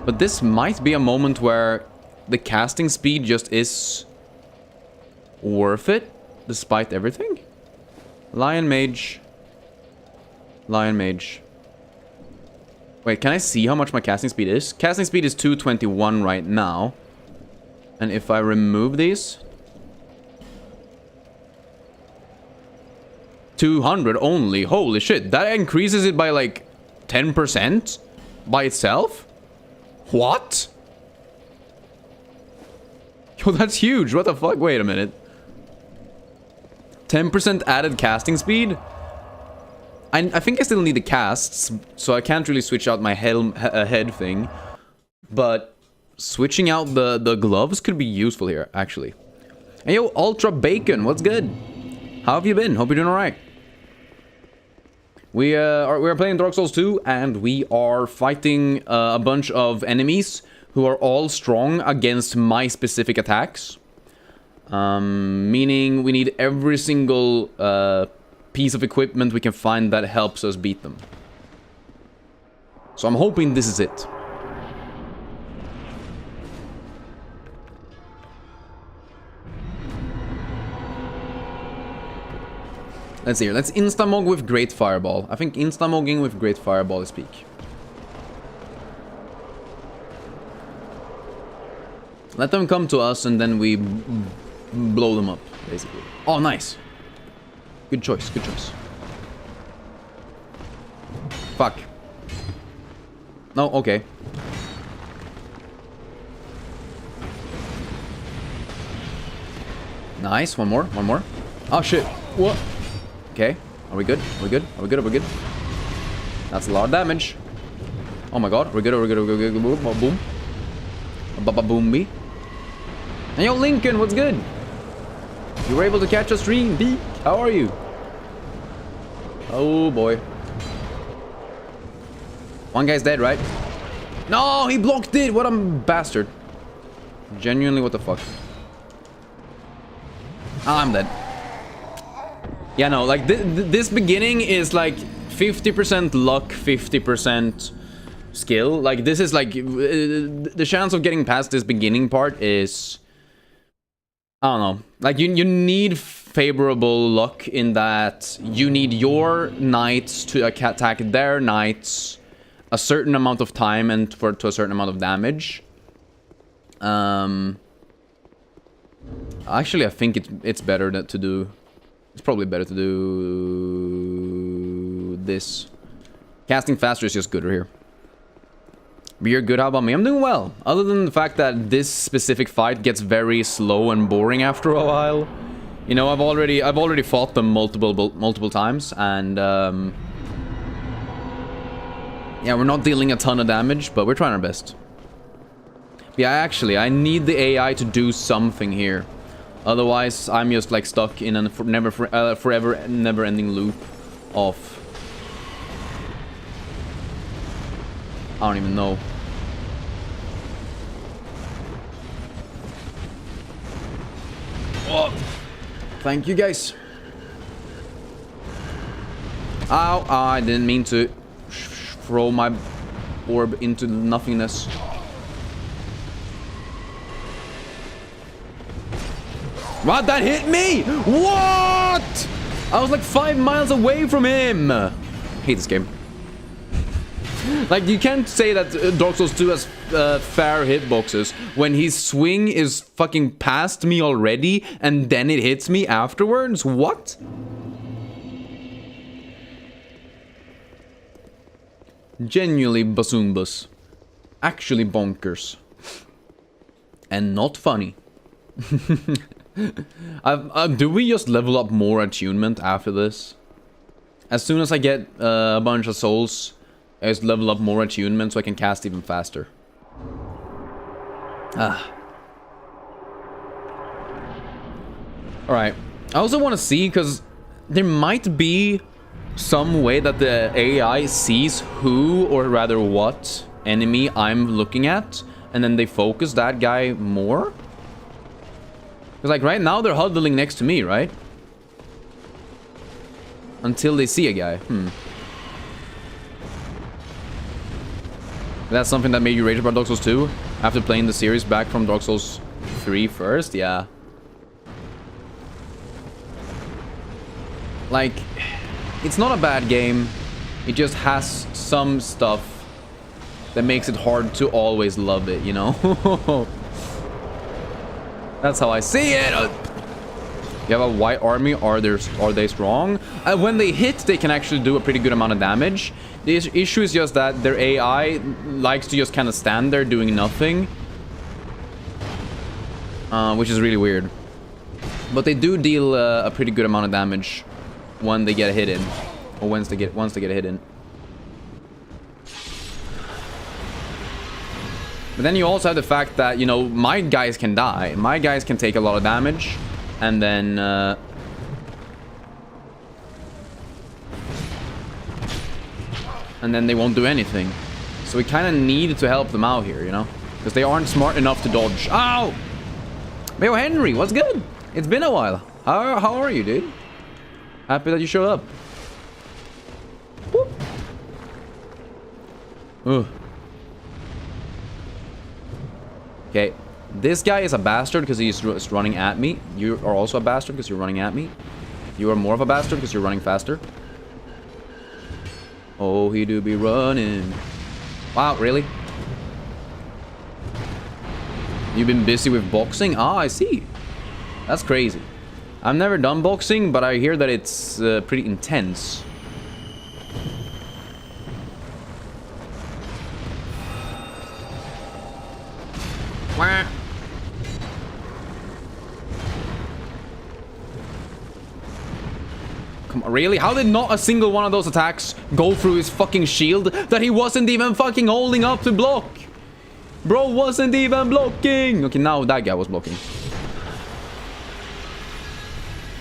But this might be a moment where the casting speed just is worth it, despite everything. Lion Mage. Lion Mage. Wait, can I see how much my casting speed is? Casting speed is 221 right now. And if I remove these... 200 only. Holy shit. That increases it by like 10% by itself? What? Yo, that's huge. What the fuck? Wait a minute. 10% added casting speed? I think I still need the casts, so I can't really switch out my head thing. But switching out the gloves could be useful here, actually. Hey, yo, Ultra Bacon, what's good? How have you been? Hope you're doing alright. We're playing Dark Souls 2, and we are fighting a bunch of enemies who are all strong against my specific attacks. Meaning we need every single piece of equipment we can find that helps us beat them. So I'm hoping this is it. Let's see here. Let's insta-mog with Great Fireball. I think insta-mogging with Great Fireball is peak. Let them come to us and then we blow them up, basically. Oh, nice. Good choice, good choice. Fuck. No, okay. Nice, one more, one more. Oh, shit. What? Okay, are we good? Are we good? Are we good? Are we good? That's a lot of damage. Oh my god, are we good? Are we good? Are we good? Boom. Boom. Ba-ba-boom-bee. Hey, yo, Lincoln, what's good? You were able to catch a stream, Beak. How are you? Oh, boy. One guy's dead, right? No, he blocked it. What a bastard. Genuinely, what the fuck? Ah, I'm dead. Yeah, no, like, this beginning is, like, 50% luck, 50% skill. Like, this is, like, the chance of getting past this beginning part is... I don't know. Like, you need favorable luck in that you need your knights to attack their knights a certain amount of time and to a certain amount of damage. Actually, I think it's better to do... It's probably better to do this. Casting faster is just gooder here. But you're good, how about me? I'm doing well. Other than the fact that this specific fight gets very slow and boring after a while. You know, I've already fought them multiple times, and yeah, we're not dealing a ton of damage, but we're trying our best. Yeah, actually, I need the AI to do something here. Otherwise, I'm just like stuck in a forever never-ending loop of... I don't even know. Oh, thank you, guys. Ow, I didn't mean to throw my orb into nothingness. What? That hit me? What? I was like 5 miles away from him. I hate this game. Like, you can't say that Dark Souls 2 has fair hitboxes when his swing is fucking past me already and then it hits me afterwards? What? Genuinely basoombas. Actually bonkers. And not funny. Do we just level up more attunement after this? As soon as I get a bunch of souls, I just level up more attunement so I can cast even faster. Alright. I also want to see, because there might be some way that the AI sees who, or rather what, enemy I'm looking at, and then they focus that guy more. Because, like, right now they're huddling next to me, right? Until they see a guy. That's something that made you rage about Dark Souls 2? After playing the series back from Dark Souls 3 first? Yeah. Like, it's not a bad game. It just has some stuff that makes it hard to always love it, you know? That's how I see it. You have a white army. Are they strong? When they hit, they can actually do a pretty good amount of damage. The issue is just that their AI likes to just kind of stand there doing nothing, which is really weird. But they do deal a pretty good amount of damage when they get a hit in, or once they get a hit in. But then you also have the fact that, you know, my guys can die. My guys can take a lot of damage, and then they won't do anything. So we kind of need to help them out here, you know? Because they aren't smart enough to dodge. Ow! Yo, Henry, what's good? It's been a while. How are you, dude? Happy that you showed up. Whoop. Ugh. Okay. This guy is a bastard because he's running at me. You are also a bastard because you're running at me. You are more of a bastard because you're running faster. Oh, he do be running. Wow, really? You've been busy with boxing? Ah, I see. That's crazy. I've never done boxing, but I hear that it's pretty intense. Wah. Come on, really? How did not a single one of those attacks go through his fucking shield that he wasn't even fucking holding up to block? Bro wasn't even blocking. Okay, now that guy was blocking.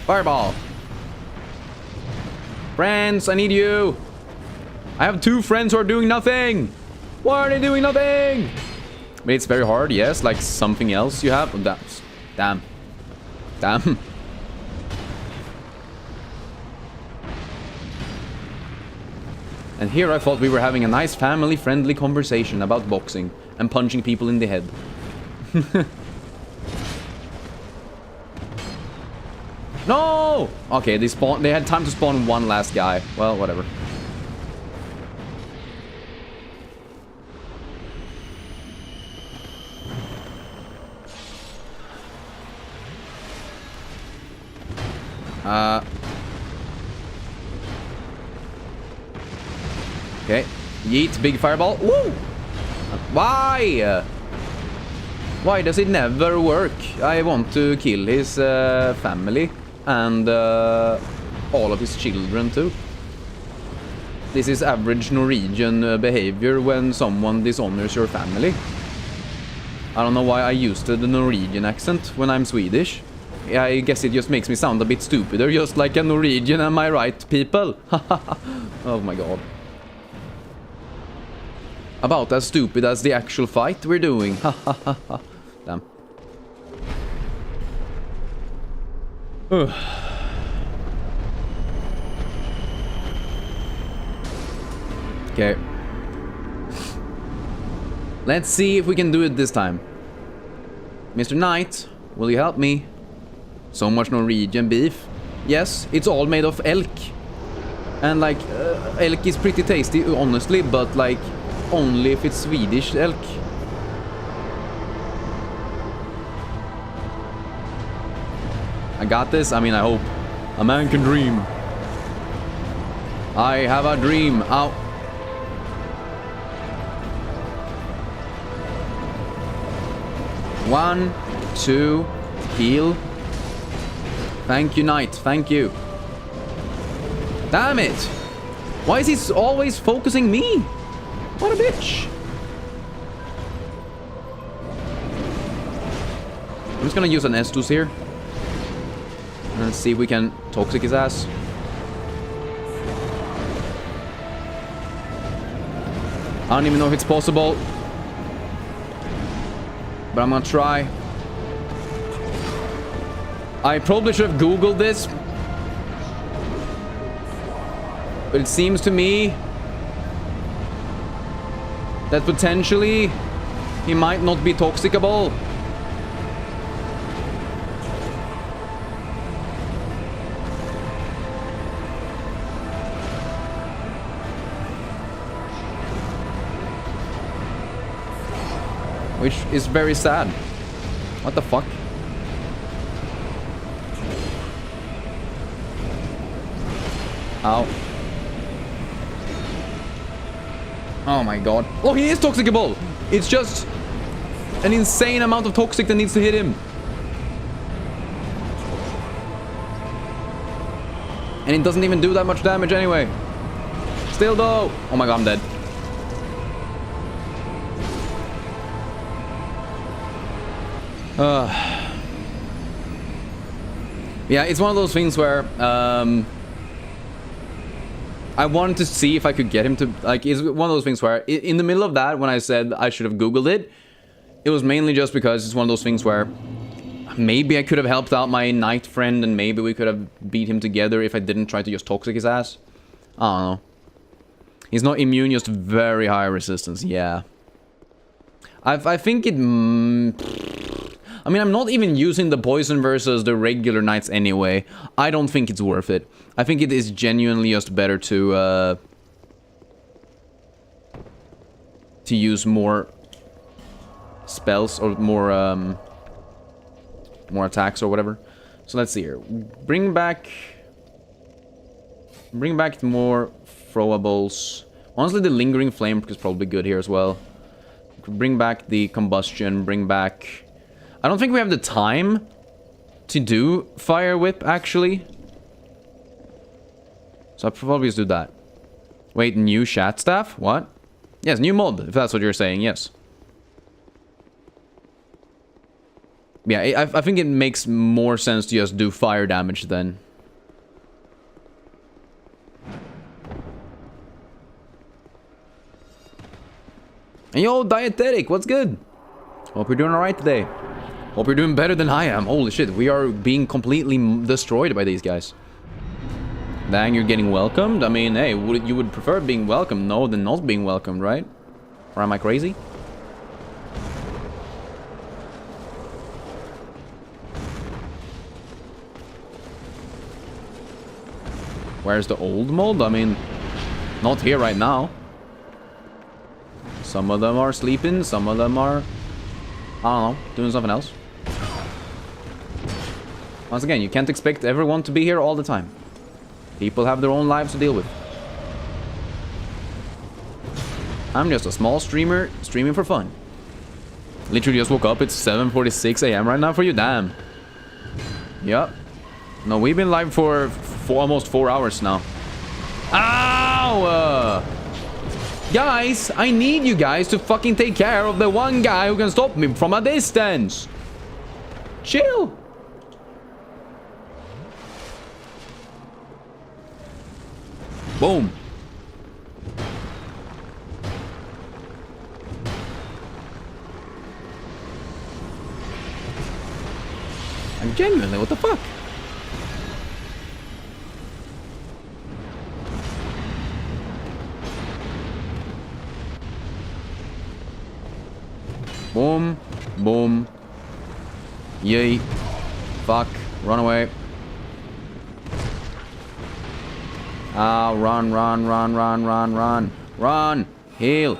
Fireball. Friends, I need you. I have 2 friends who are doing nothing. Why are they doing nothing? But it's very hard, yes, like something else you have. Oh, damn. Damn. And here I thought we were having a nice family-friendly conversation about boxing and punching people in the head. No! Okay, they had time to spawn one last guy. Well, whatever. Okay. Yeet, big fireball. Woo! Why? Why does it never work? I want to kill his family and all of his children too. This is average Norwegian behavior when someone dishonors your family. I don't know why I used the Norwegian accent when I'm Swedish. I guess it just makes me sound a bit stupider, just like a Norwegian, am I right, people? Oh my god. About as stupid as the actual fight we're doing. Damn. Okay. Let's see if we can do it this time. Mr. Knight, will you help me? So much Norwegian beef. Yes, it's all made of elk. And like, elk is pretty tasty, honestly, but like, only if it's Swedish elk. I got this. I mean, I hope. A man can dream. I have a dream. Ow. One, two, heal. Thank you, Knight. Thank you. Damn it! Why is he always focusing me? What a bitch! I'm just gonna use an Estus here. And let's see if we can toxic his ass. I don't even know if it's possible. But I'm gonna try. I probably should have Googled this. But it seems to me that potentially he might not be toxicable. Which is very sad. What the fuck? Ow. Oh my god. Oh, he is toxicable! It's just an insane amount of toxic that needs to hit him. And it doesn't even do that much damage anyway. Still though. Oh my god, I'm dead. Yeah, it's one of those things where I wanted to see if I could get him to, like, it's one of those things where in the middle of that, when I said I should have Googled it, it was mainly just because it's one of those things where Maybe I could have helped out my knight friend, and maybe we could have beat him together if I didn't try to just toxic his ass. I don't know. He's not immune, just very high resistance, yeah. I think it... I mean, I'm not even using the poison versus the regular knights anyway. I don't think it's worth it. I think it is genuinely just better to use more spells or more attacks or whatever. So let's see here. Bring back more throwables. Honestly, the lingering flame is probably good here as well. Bring back the combustion. Bring back... I don't think we have the time to do fire whip actually. So I'll probably just do that. Wait, new chat staff? What? Yes, new mod, if that's what you're saying, yes. Yeah, I think it makes more sense to just do fire damage then. And yo, Dietetic, what's good? Hope you're doing alright today. Hope you're doing better than I am. Holy shit, we are being completely destroyed by these guys. Dang, you're getting welcomed? I mean, hey, you would prefer being welcomed, no, than not being welcomed, right? Or am I crazy? Where's the old mold? I mean, not here right now. Some of them are sleeping, some of them are, I don't know, doing something else. Once again, you can't expect everyone to be here all the time. People have their own lives to deal with. I'm just a small streamer, streaming for fun. Literally just woke up, it's 7:46 AM right now for you, damn. Yep. No, we've been live for almost 4 hours now. Ow! Guys, I need you guys to fucking take care of the one guy who can stop me from a distance. Chill. Boom. I'm genuinely, what the fuck? Boom. Boom. Yay. Fuck. Run away. Ah, run, run, run, run, run, run. Run! Heal!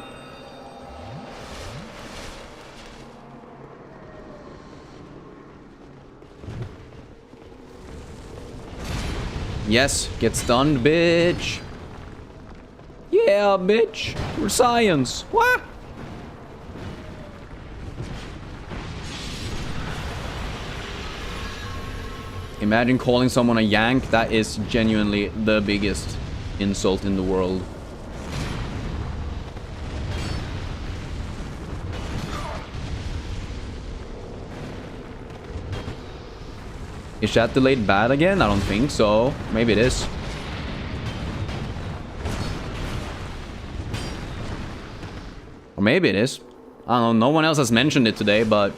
Yes, get stunned, bitch. Yeah, bitch. We're science. What? Imagine calling someone a yank. That is genuinely the biggest insult in the world. Is chat delayed bad again? I don't think so. Maybe it is. Or maybe it is. I don't know. No one else has mentioned it today, but...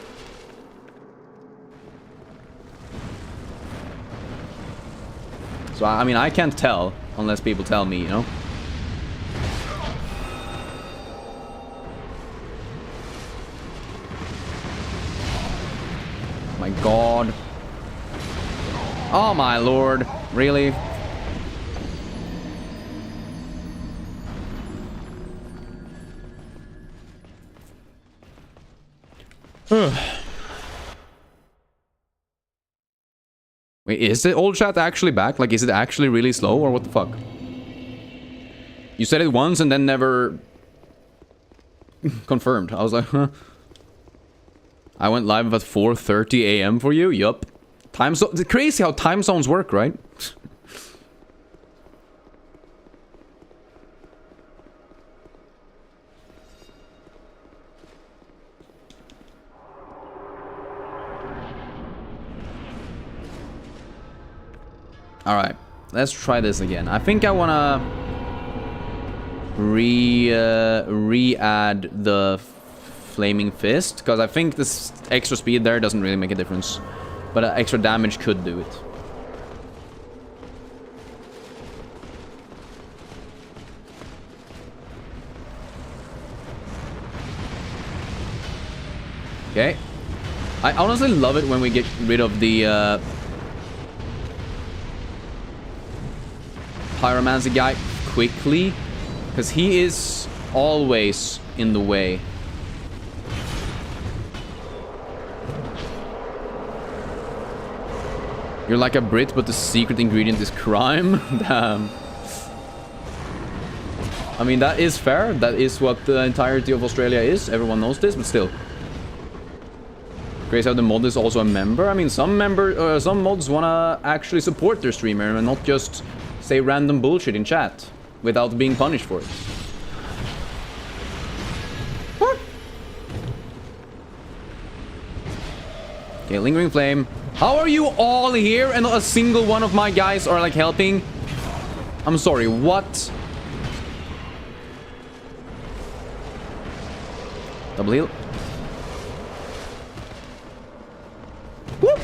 So, I mean, I can't tell unless people tell me, you know? My god. Oh my lord. Really? Wait, is the old chat actually back? Like, is it actually really slow, or what the fuck? You said it once and then never confirmed. I was like, huh? I went live at 4:30 AM for you? Yup. Time zone. It's crazy how time zones work, right? Alright, let's try this again. I think I wanna re-add the Flaming Fist, because I think this extra speed there doesn't really make a difference. But extra damage could do it. Okay. I honestly love it when we get rid of the pyromancy guy quickly, because he is always in the way. You're like a Brit, but the secret ingredient is crime. Damn. I mean, that is fair. That is what the entirety of Australia is. Everyone knows this, but still. Crazy how the mod is also a member. I mean, some mods wanna actually support their streamer and not just say random bullshit in chat without being punished for it. What? Okay, lingering flame. How are you all here and not a single one of my guys are like helping? I'm sorry, what? Double heal. Whoop.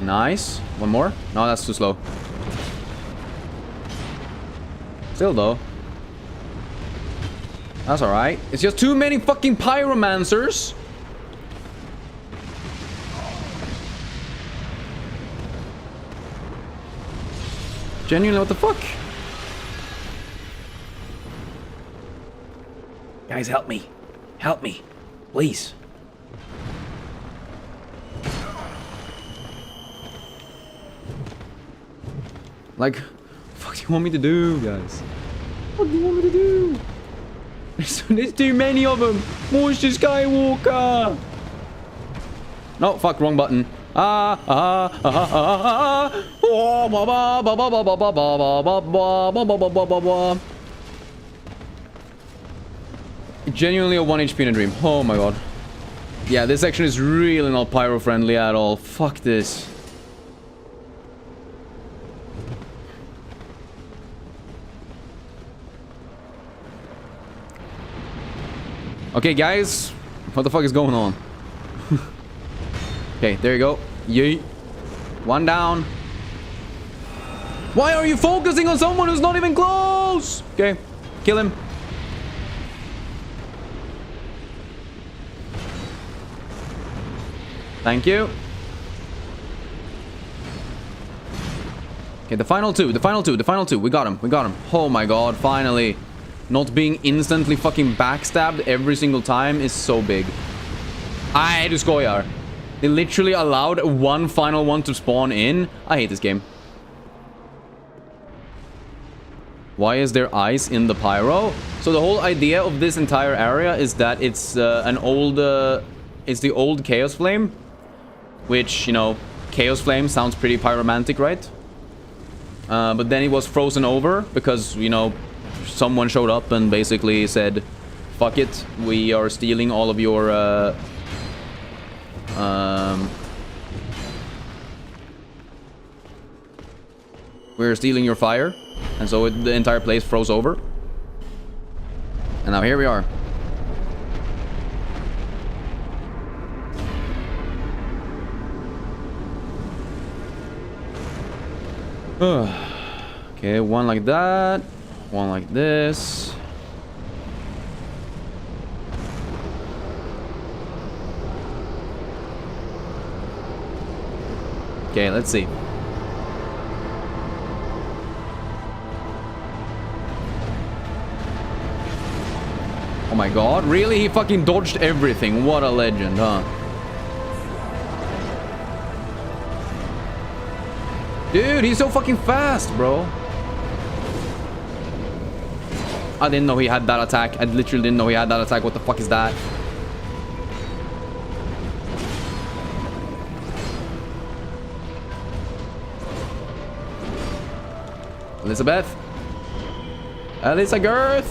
Nice. One more? No, that's too slow. Still though. That's alright. It's just too many fucking pyromancers. Genuinely, what the fuck? Guys, help me. Help me. Please. Like, what the fuck do you want me to do, guys? What do you want me to do? There's too many of them. Monster Skywalker. No, fuck, wrong button. Genuinely a 1 HP in a dream. Oh my god. Yeah, this section is really not pyro friendly at all. Fuck this. Okay, guys. What the fuck is going on? Okay, there you go. Yeet. One down. Why are you focusing on someone who's not even close? Okay, kill him. Thank you. Okay, the final two. We got him. Oh my god, finally. Not being instantly fucking backstabbed every single time is so big. I hate skojar. They literally allowed one final one to spawn in. I hate this game. Why is there ice in the pyro? So the whole idea of this entire area is that it's it's the old Chaos Flame. Which, you know, Chaos Flame sounds pretty pyromantic, right? But then it was frozen over because, you know, someone showed up and basically said, fuck it, we are stealing all of your, we're stealing your fire. And so the entire place froze over. And now here we are. Okay, one like that. One like this. Okay, let's see. Oh my god, really? He fucking dodged everything. What a legend, huh? Dude, he's so fucking fast, bro. I didn't know he had that attack. I literally didn't know he had that attack. What the fuck is that? Elizabeth? Elizabeth?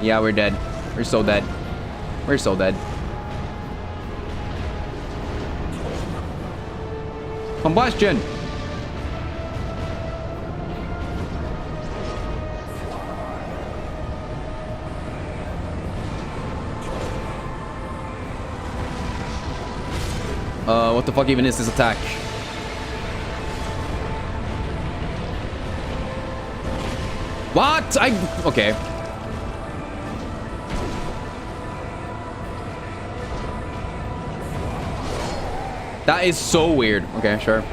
Yeah, we're dead. We're so dead. We're so dead. Combustion! What the fuck even is this attack? What? Okay. That is so weird. Okay, sure.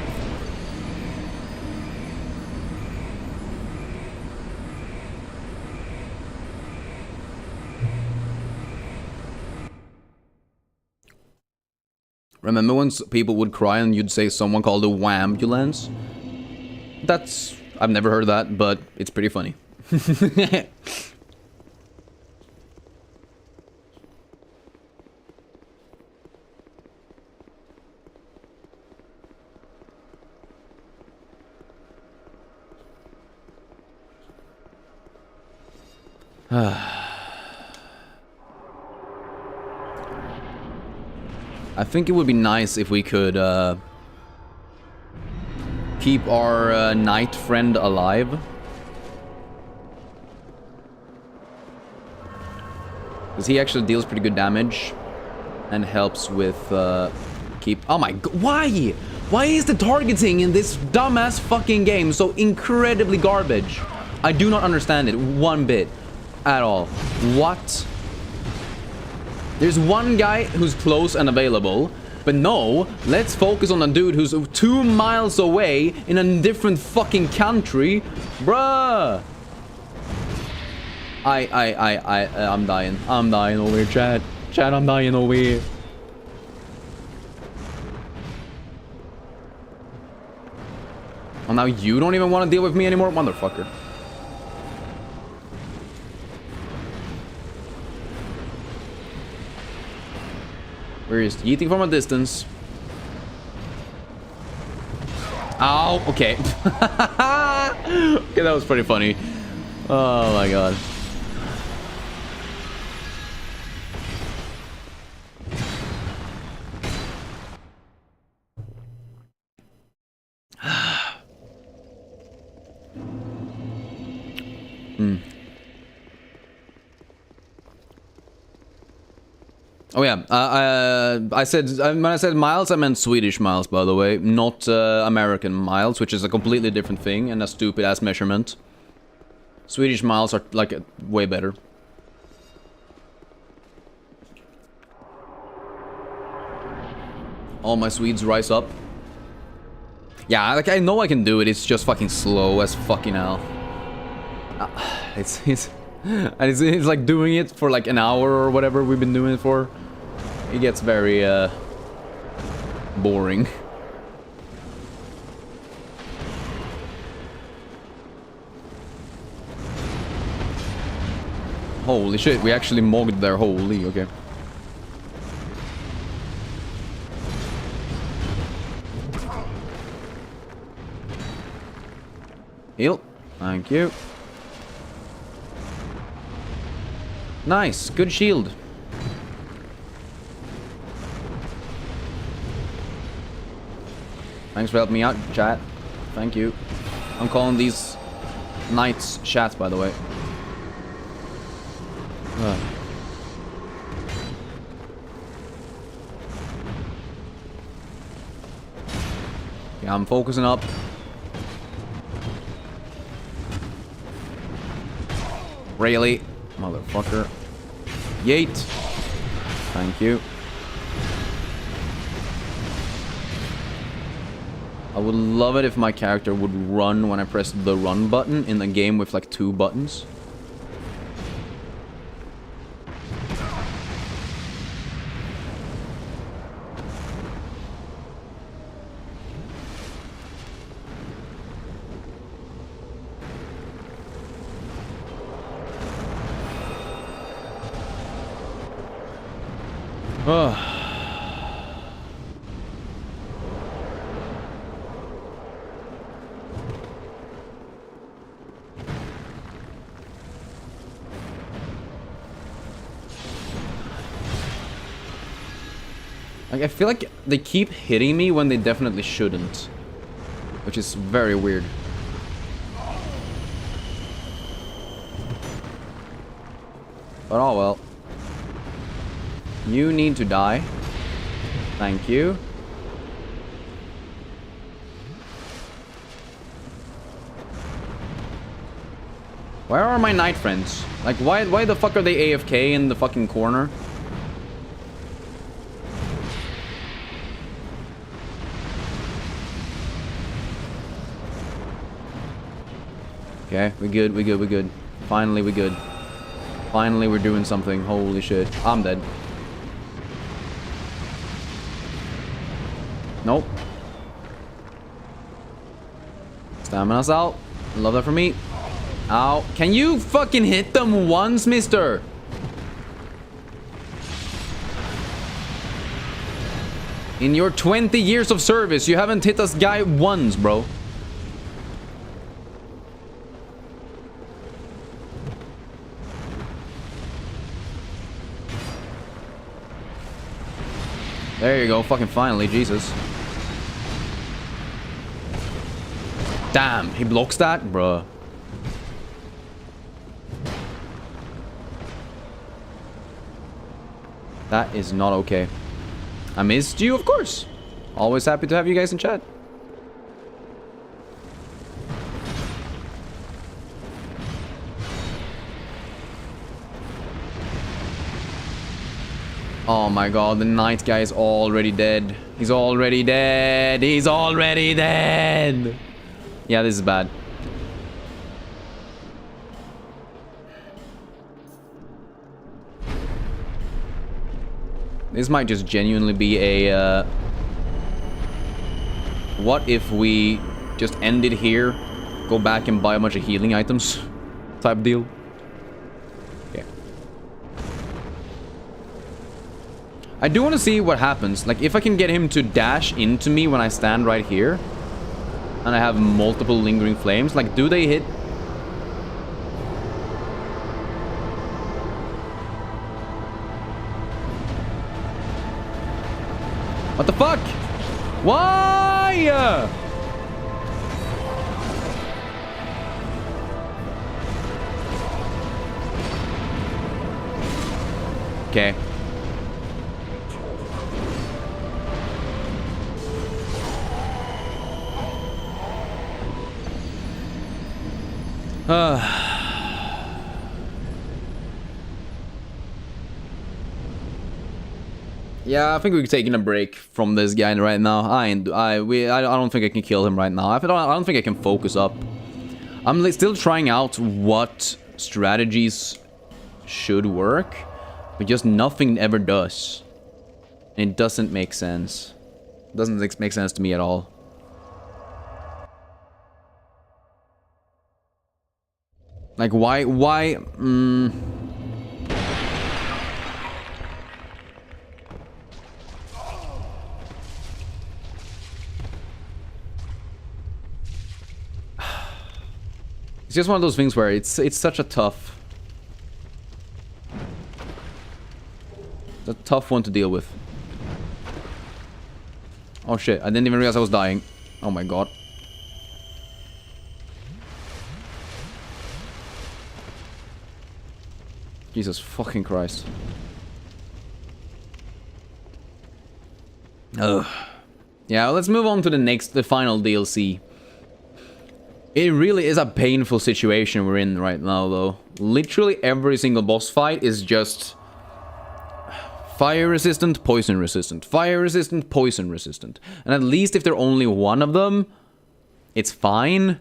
Remember when people would cry and you'd say someone called a wambulance? That's... I've never heard that, but it's pretty funny. I think it would be nice if we could keep our knight friend alive. Because he actually deals pretty good damage and helps with keep... Oh my god, why? Why is the targeting in this dumbass fucking game so incredibly garbage? I do not understand it one bit at all. What? There's one guy who's close and available, but no, let's focus on a dude who's 2 miles away in a different fucking country. Bruh. I'm dying. I'm dying over here, chat. Chat, I'm dying over here. Oh, now you don't even want to deal with me anymore, motherfucker. We're just eating from a distance. Ow, okay. Okay, that was pretty funny. Oh my god. Oh yeah, I said when I said miles, I meant Swedish miles, by the way, not American miles, which is a completely different thing and a stupid ass measurement. Swedish miles are like way better. All my Swedes rise up. Yeah, like I know I can do it. It's just fucking slow as fucking hell. It's like doing it for like an hour or whatever we've been doing it for. It gets very boring. Holy shit, we actually mogged there. Holy, okay. Heal. Thank you. Nice, good shield. Thanks for helping me out, chat. Thank you. I'm calling these knights chats, by the way. Yeah, I'm focusing up. Really? Motherfucker. Yeet. Thank you. I would love it if my character would run when I press the run button in a game with like 2 buttons. Like, I feel like they keep hitting me when they definitely shouldn't. Which is very weird. But oh well. You need to die. Thank you. Where are my knight friends? Like, why the fuck are they AFK in the fucking corner? Okay, we good, we good, we good. Finally, we good. Finally, we're doing something. Holy shit. I'm dead. Nope. Stamina's out. Love that for me. Ow. Can you fucking hit them once, mister? In your 20 years of service, you haven't hit this guy once, bro. There you go, fucking finally, Jesus. Damn, he blocks that? Bruh. That is not okay. I missed you, of course. Always happy to have you guys in chat. Oh my god, the knight guy is already dead. He's already dead. He's already dead. Yeah, this is bad. This might just genuinely be a... what if we just end it here, go back and buy a bunch of healing items type deal? Okay. I do want to see what happens. Like, if I can get him to dash into me when I stand right here, and I have multiple lingering flames, like, do they hit? What the fuck? Why? Okay. Yeah, I think we're taking a break from this guy right now. I don't think I can kill him right now. I don't think I can focus up. I'm still trying out what strategies should work, but just nothing ever does. And it doesn't make sense. It doesn't make sense to me at all. Like, why, It's just one of those things where it's such a tough one to deal with. Oh shit, I didn't even realize I was dying. Oh my god. Jesus fucking Christ. Ugh. Yeah, let's move on to the final DLC. It really is a painful situation we're in right now, though. Literally every single boss fight is just fire resistant, poison resistant, fire resistant, poison resistant. And at least if they're only one of them, it's fine.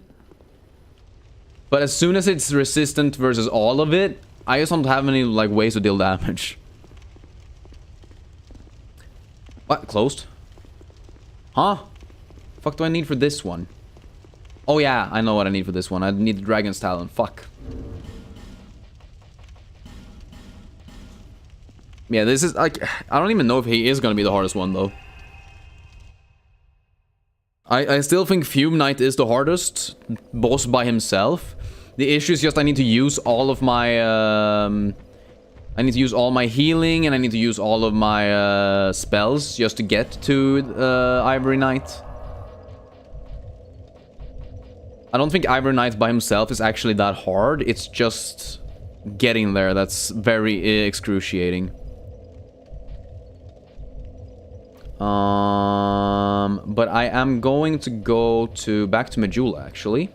But as soon as it's resistant versus all of it, I just don't have any, like, ways to deal damage. What? Closed? Huh? Fuck do I need for this one? Oh yeah, I know what I need for this one. I need the Dragon's Talon. Fuck. Yeah, this is, like, I don't even know if he is gonna be the hardest one, though. I still think Fume Knight is the hardest boss by himself. The issue is just I need to use all of my, I need to use all my healing, and I need to use all of my, spells just to get to, Ivory Knight. I don't think Ivory Knight by himself is actually that hard. It's just getting there that's very excruciating. But I am going to go back to Majula, actually.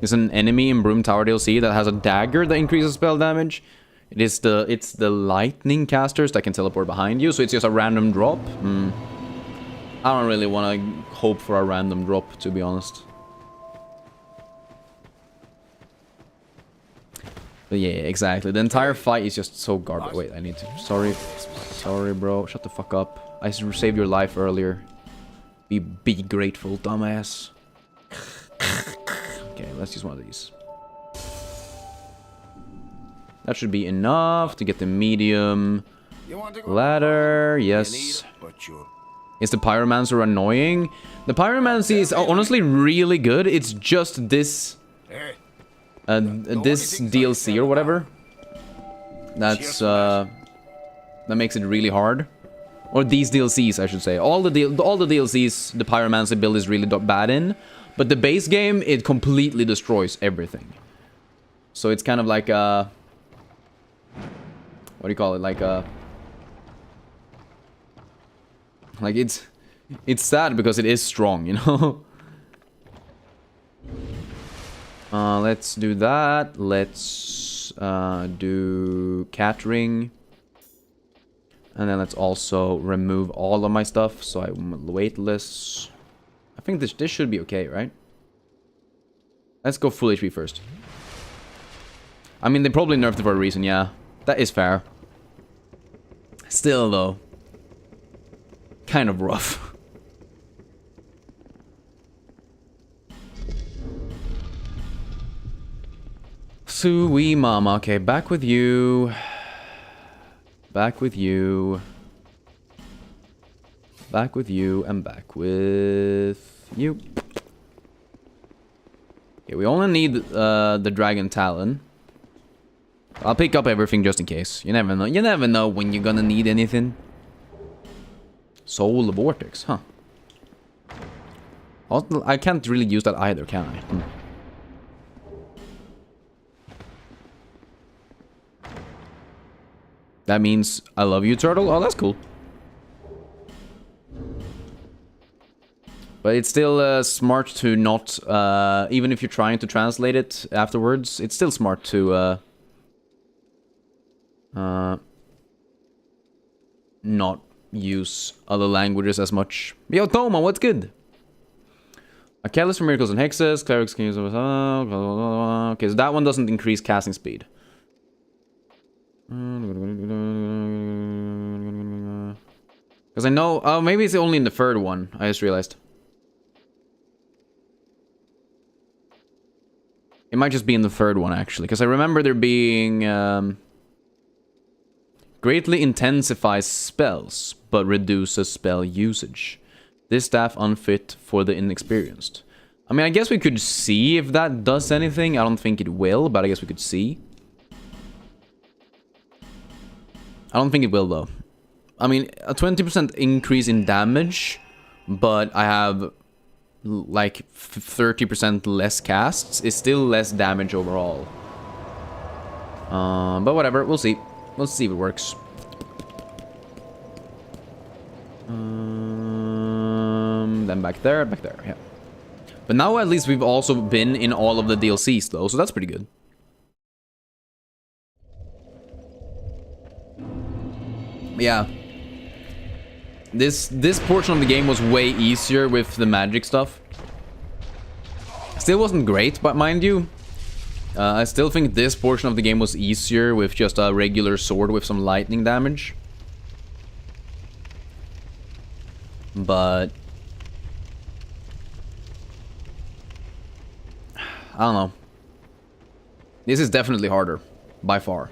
There's an enemy in Broom Tower DLC that has a dagger that increases spell damage. It's the lightning casters that can teleport behind you, so it's just a random drop. I don't really want to hope for a random drop, to be honest. But yeah, exactly. The entire fight is just so garbage. Wait, I need to... Sorry, bro. Shut the fuck up. I saved your life earlier. Be grateful, dumbass. Okay, let's use one of these. That should be enough to get the medium ladder. Yes. Is the pyromancer annoying? The pyromancy is honestly really good. It's just this this DLC or whatever that makes it really hard. Or these DLCs, I should say. All the DLCs, the pyromancy build is really bad in, but the base game, it completely destroys everything. So it's kind of like a... What do you call it? Like a... Like it's sad because it is strong, you know? Let's do that. Let's do cat ring. And then let's also remove all of my stuff, so I'm weightless. I think this should be okay, right? Let's go full HP first. I mean, they probably nerfed it for a reason, yeah. That is fair. Still, though. Kind of rough. Sui mama. Okay, back with you. Back with you. Back with you. And back with you. Okay, we only need the dragon talon. I'll pick up everything just in case. You never know. You never know when you're gonna need anything. Soul vortex, huh? Also, I can't really use that either, can I? That means I love you, turtle. Oh, that's cool. But it's still smart to not, even if you're trying to translate it afterwards, it's still smart to not use other languages as much. Yo, Toma, what's good? A catalyst for miracles and hexes. Clerics can use... Okay, so that one doesn't increase casting speed. Because I know... Oh, maybe it's only in the third one. I just realized. It might just be in the third one, actually. Because I remember there being... greatly intensifies spells, but reduces spell usage. This staff unfit for the inexperienced. I mean, I guess we could see if that does anything. I don't think it will, but I guess we could see. I don't think it will, though. I mean, a 20% increase in damage, but I have, like, 30% less casts is still less damage overall. But whatever, we'll see. Let's see if it works. Then back there, yeah. But now at least we've also been in all of the DLCs, though, so that's pretty good. Yeah. This portion of the game was way easier with the magic stuff. Still wasn't great, but mind you, I still think this portion of the game was easier with just a regular sword with some lightning damage. But... I don't know. This is definitely harder. By far.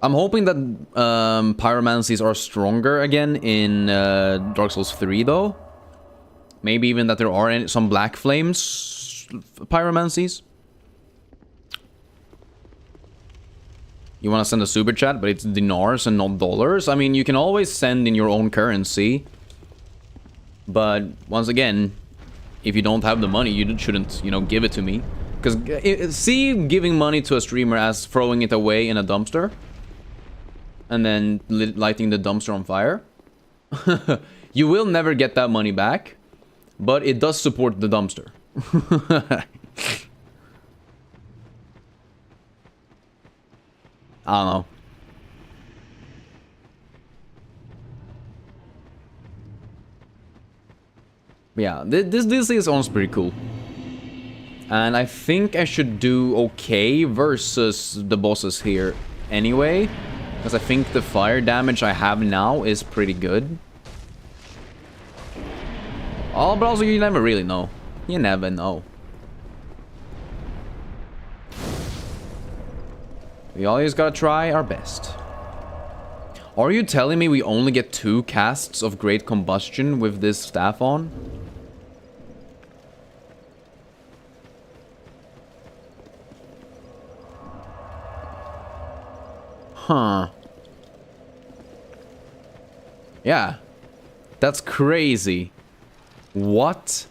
I'm hoping that pyromancies are stronger again in Dark Souls 3, though. Maybe even that there are some black flames pyromancies. You want to send a super chat, but it's dinars and not dollars. I mean, you can always send in your own currency. But once again, if you don't have the money, you shouldn't, you know, give it to me. Because see giving money to a streamer as throwing it away in a dumpster. And then lighting the dumpster on fire. You will never get that money back. but it does support the dumpster. I don't know. But yeah, this DLC is honestly pretty cool. And I think I should do okay versus the bosses here anyway. Because I think the fire damage I have now is pretty good. Oh, but also you never really know. You never know. We always gotta try our best. Are you telling me we only get 2 casts of Great Combustion with this staff on? Huh. Yeah. That's crazy. What?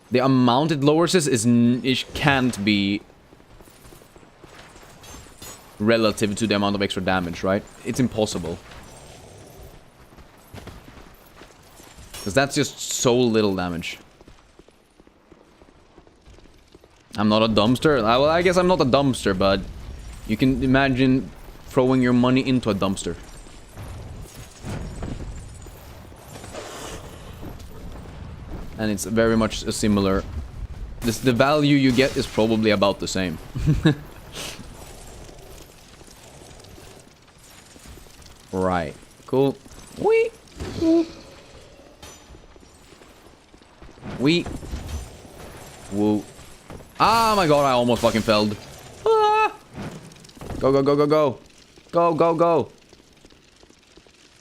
The amount it lowers it can't be relative to the amount of extra damage, right? It's impossible. Because that's just so little damage. I'm not a dumpster. Well, I guess I'm not a dumpster, but you can imagine throwing your money into a dumpster. And it's very much a similar... The value you get is probably about the same. Right. Cool. Wee! Wee! Woo. Ah, my god, I almost fucking felled. Ah! Go, go, go, go, go. Go, go, go.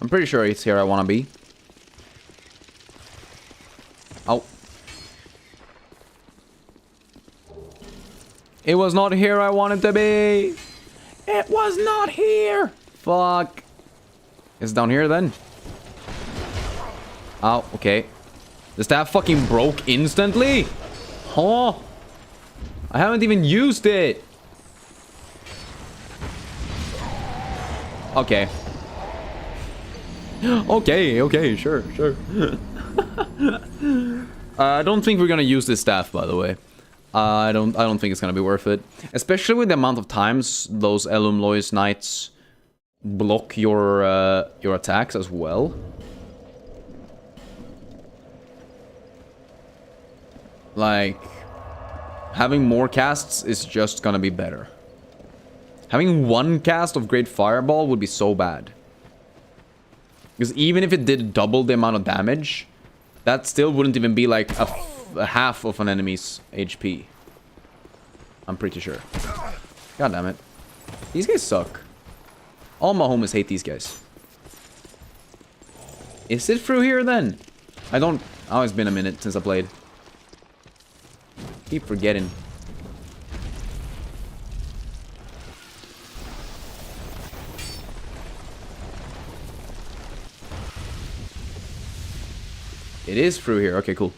I'm pretty sure it's here I want to be. Oh. It was not here I wanted to be. It was not here. Fuck. It's down here then. Oh, okay. The staff fucking broke instantly? Huh? I haven't even used it. Okay. Okay, sure. I don't think we're gonna use this staff, by the way. I don't think it's gonna be worth it. Especially with the amount of times those Elum Lois Knights block your attacks as well. Like, having more casts is just gonna be better. Having 1 cast of Great Fireball would be so bad. Because even if it did double the amount of damage, that still wouldn't even be like a half of an enemy's HP. I'm pretty sure. God damn it. These guys suck. All my homies hate these guys. Is it through here then? Oh, it's been a minute since I played. Keep forgetting. It is through here. Okay, cool.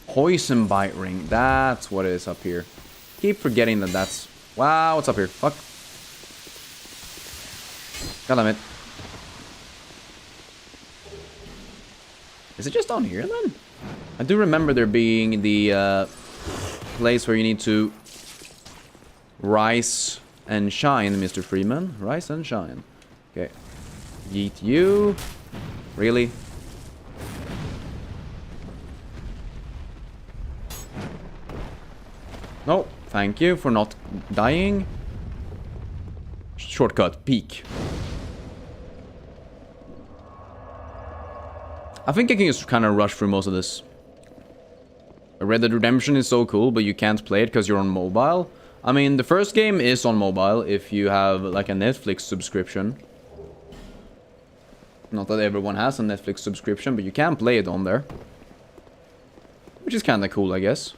Poison bite ring. That's what it is up here. Keep forgetting that that's... Wow, what's up here? Fuck. God damn it. Is it just down here then? I do remember there being the place where you need to rise and shine, Mr. Freeman. Rise and shine. Okay. Yeet you. Really? No, thank you for not dying. Shortcut, peek. I think I can just kind of rush through most of this. Red Dead Redemption is so cool, but you can't play it because you're on mobile. I mean, the first game is on mobile if you have like a Netflix subscription. Not that everyone has a Netflix subscription, but you can play it on there. Which is kind of cool, I guess.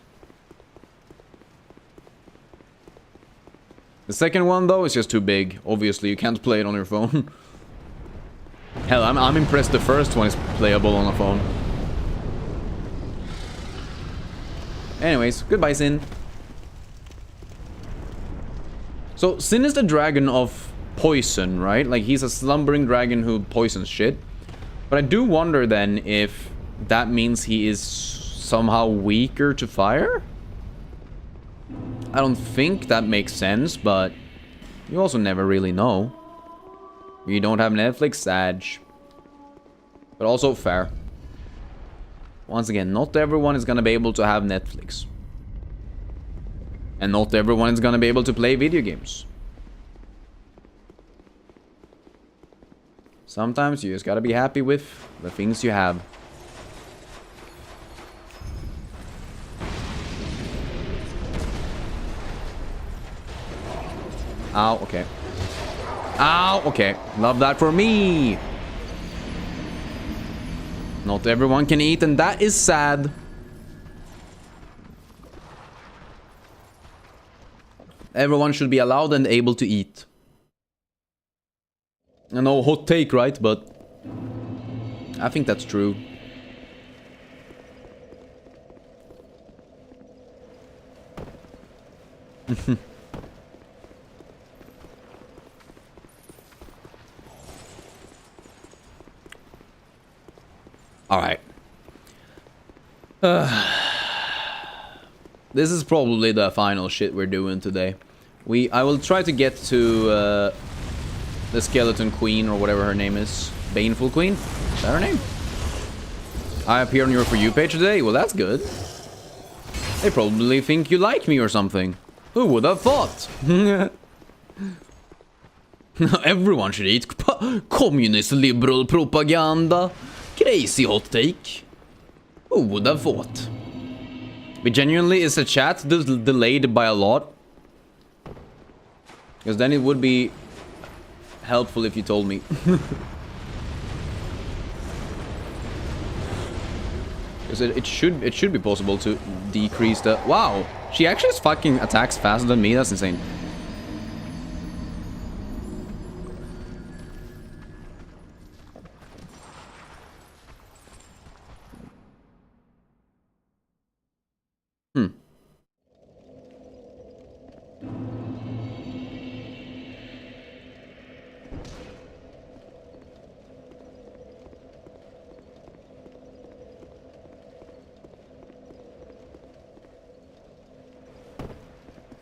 The second one, though, is just too big. Obviously, you can't play it on your phone. Hell, I'm impressed the first one is playable on a phone. Anyways, goodbye, Sin. So, Sin is the dragon of poison, right? Like, he's a slumbering dragon who poisons shit. But I do wonder then if that means he is somehow weaker to fire? I don't think that makes sense, but you also never really know. You don't have Netflix, Sag. But also fair. Once again, not everyone is gonna be able to have Netflix. And not everyone is gonna be able to play video games. Sometimes you just gotta be happy with the things you have. Ow, okay. Ow, okay. Love that for me. Not everyone can eat, and that is sad. Everyone should be allowed and able to eat. I know, hot take, right? But I think that's true. Alright. This is probably the final shit we're doing today. I will try to get to the Skeleton Queen, or whatever her name is. Baneful Queen? Is that her name? I appear on your For You page today? Well, that's good. They probably think you like me or something. Who would have thought? Everyone should eat communist liberal propaganda. Crazy hot take. Who would have thought? But genuinely, is the chat delayed by a lot? Because then it would be helpful if you told me. Because it should be possible to decrease the... Wow! She actually fucking attacks faster than me, that's insane.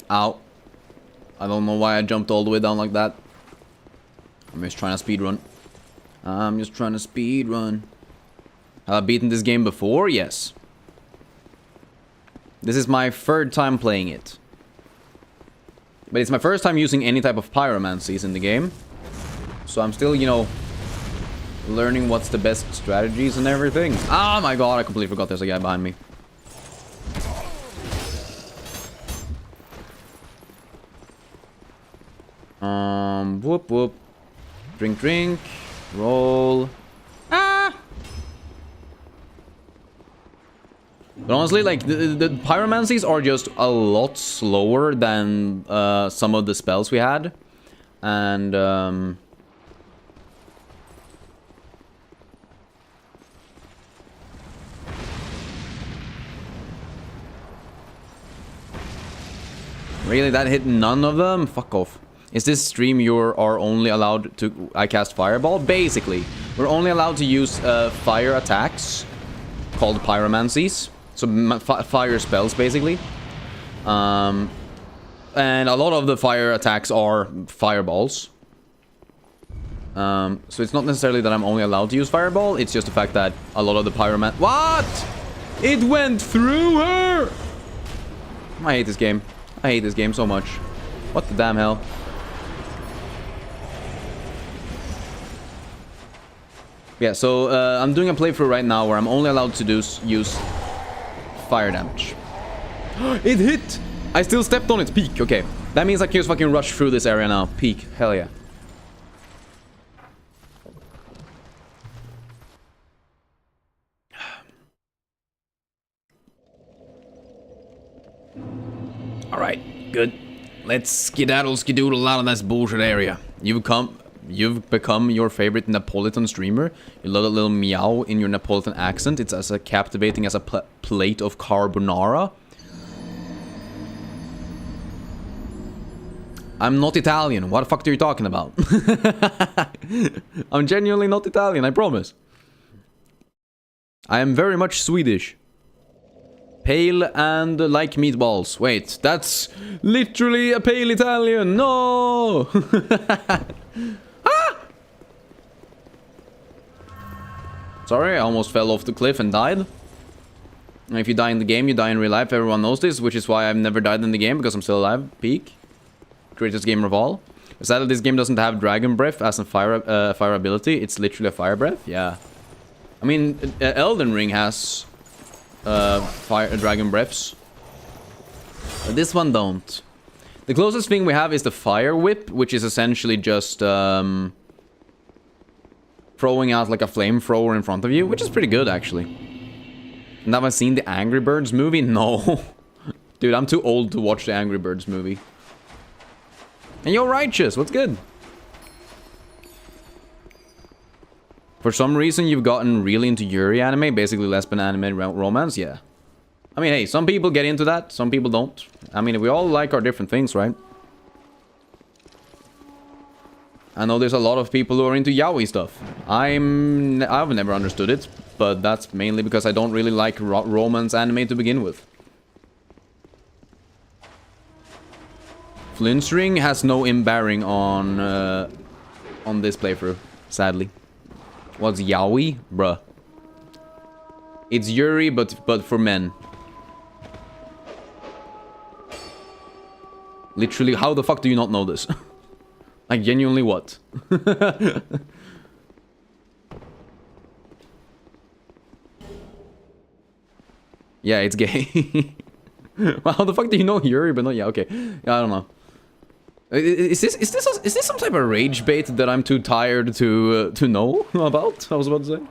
Ow. I don't know why I jumped all the way down like that. I'm just trying to speedrun. Have I beaten this game before? Yes. This is my third time playing it. But it's my first time using any type of pyromancies in the game. So I'm still, you know, learning what's the best strategies and everything. Oh my god, I completely forgot there's a guy behind me. Whoop whoop. Drink, drink. Roll. Ah! But honestly, like, the pyromancies are just a lot slower than some of the spells we had. And, really, that hit none of them? Fuck off. Is this stream you are only allowed to... I cast Fireball? Basically. We're only allowed to use fire attacks called pyromancies. So fire spells, basically. And a lot of the fire attacks are fireballs. So it's not necessarily that I'm only allowed to use Fireball. It's just the fact that a lot of the pyroman... What? It went through her! I hate this game. I hate this game so much. What the damn hell? Yeah, so I'm doing a playthrough right now where I'm only allowed to use fire damage. It hit! I still stepped on its peak. Okay, that means I can just fucking rush through this area now. Peak, hell yeah. Alright, good. Let's skedaddle skedoodle out of this bullshit area. You've become your favorite Napolitan streamer. You love a little meow in your Napolitan accent. It's as captivating as a plate of carbonara. I'm not Italian. What the fuck are you talking about? I'm genuinely not Italian, I promise. I am very much Swedish. Pale and like meatballs. Wait, that's literally a pale Italian. No! Ah! Sorry, I almost fell off the cliff and died. If you die in the game, you die in real life. Everyone knows this, which is why I've never died in the game, because I'm still alive. Peak. Greatest gamer of all. Sadly, this game doesn't have Dragon Breath as a fire ability. It's literally a Fire Breath. Yeah. I mean, Elden Ring has Dragon Breaths. But this one don't. The closest thing we have is the Fire Whip, which is essentially just throwing out like a flamethrower in front of you, which is pretty good, actually. And have I seen the Angry Birds movie? No. Dude, I'm too old to watch the Angry Birds movie. And you're righteous. What's good? For some reason, you've gotten really into Yuri anime, basically lesbian anime romance. Yeah. I mean, hey, some people get into that, some people don't. I mean, we all like our different things, right? I know there's a lot of people who are into yaoi stuff. I've never understood it, but that's mainly because I don't really like romance anime to begin with. Flint's Ring has no bearing on this playthrough, sadly. What's yaoi? Bruh. It's Yuri, but for men. Literally, how the fuck do you not know this? Like, genuinely what? Yeah, it's gay. Well, how the fuck do you know Yuri, but not... Yeah, okay. Yeah, I don't know. Is this some type of rage bait that I'm too tired to know about? I was about to say.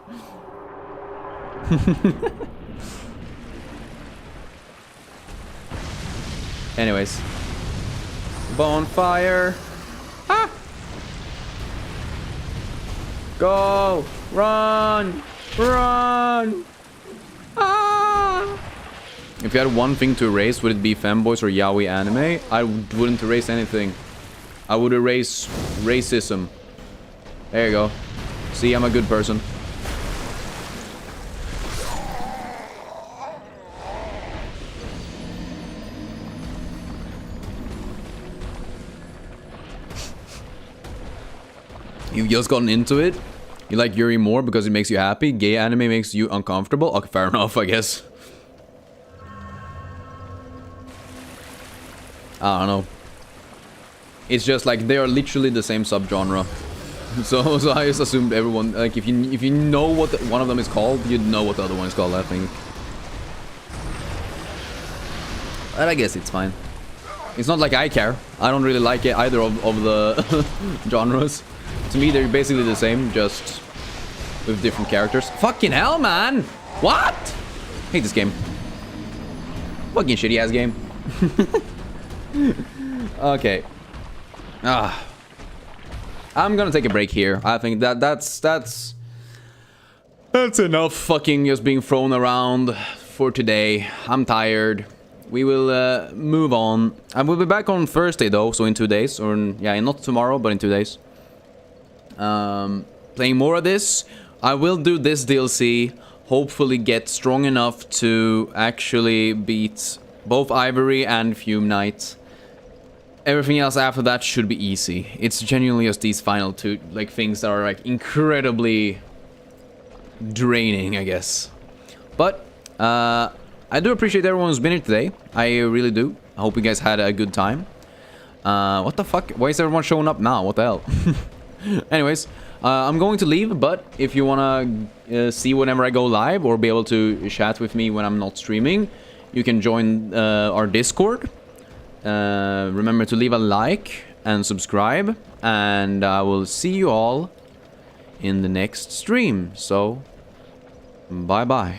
Anyways. Bonfire. Ah! Go! Run! Run! Ah! If you had one thing to erase, would it be femboys or yaoi anime? I wouldn't erase anything. I would erase racism. There you go. See, I'm a good person. You've just gotten into it? You like Yuri more because it makes you happy? Gay anime makes you uncomfortable? Okay, fair enough, I guess. I don't know. It's just like they are literally the same subgenre. So I just assumed everyone, like, if you know what one of them is called, you'd know what the other one is called, I think. But I guess it's fine. It's not like I care. I don't really like it either of the genres. To me, they're basically the same, just with different characters. Fucking hell, man! What? Hate this game. Fucking shitty ass game. Okay. I'm gonna take a break here. I think that's enough fucking just being thrown around for today. I'm tired. We will move on. I will be back on Thursday though, so in 2 days, or yeah, not tomorrow, but in 2 days. Playing more of this. I will do this DLC. Hopefully get strong enough to actually beat both Ivory and Fume Knight. Everything else after that should be easy. It's genuinely just these final two like things that are like incredibly draining, I guess. But I do appreciate everyone who's been here today. I really do. I hope you guys had a good time. What the fuck? Why is everyone showing up now? What the hell? Anyways, I'm going to leave, but if you want to see whenever I go live or be able to chat with me when I'm not streaming, you can join our Discord. Remember to leave a like and subscribe, and I will see you all in the next stream. So, bye-bye.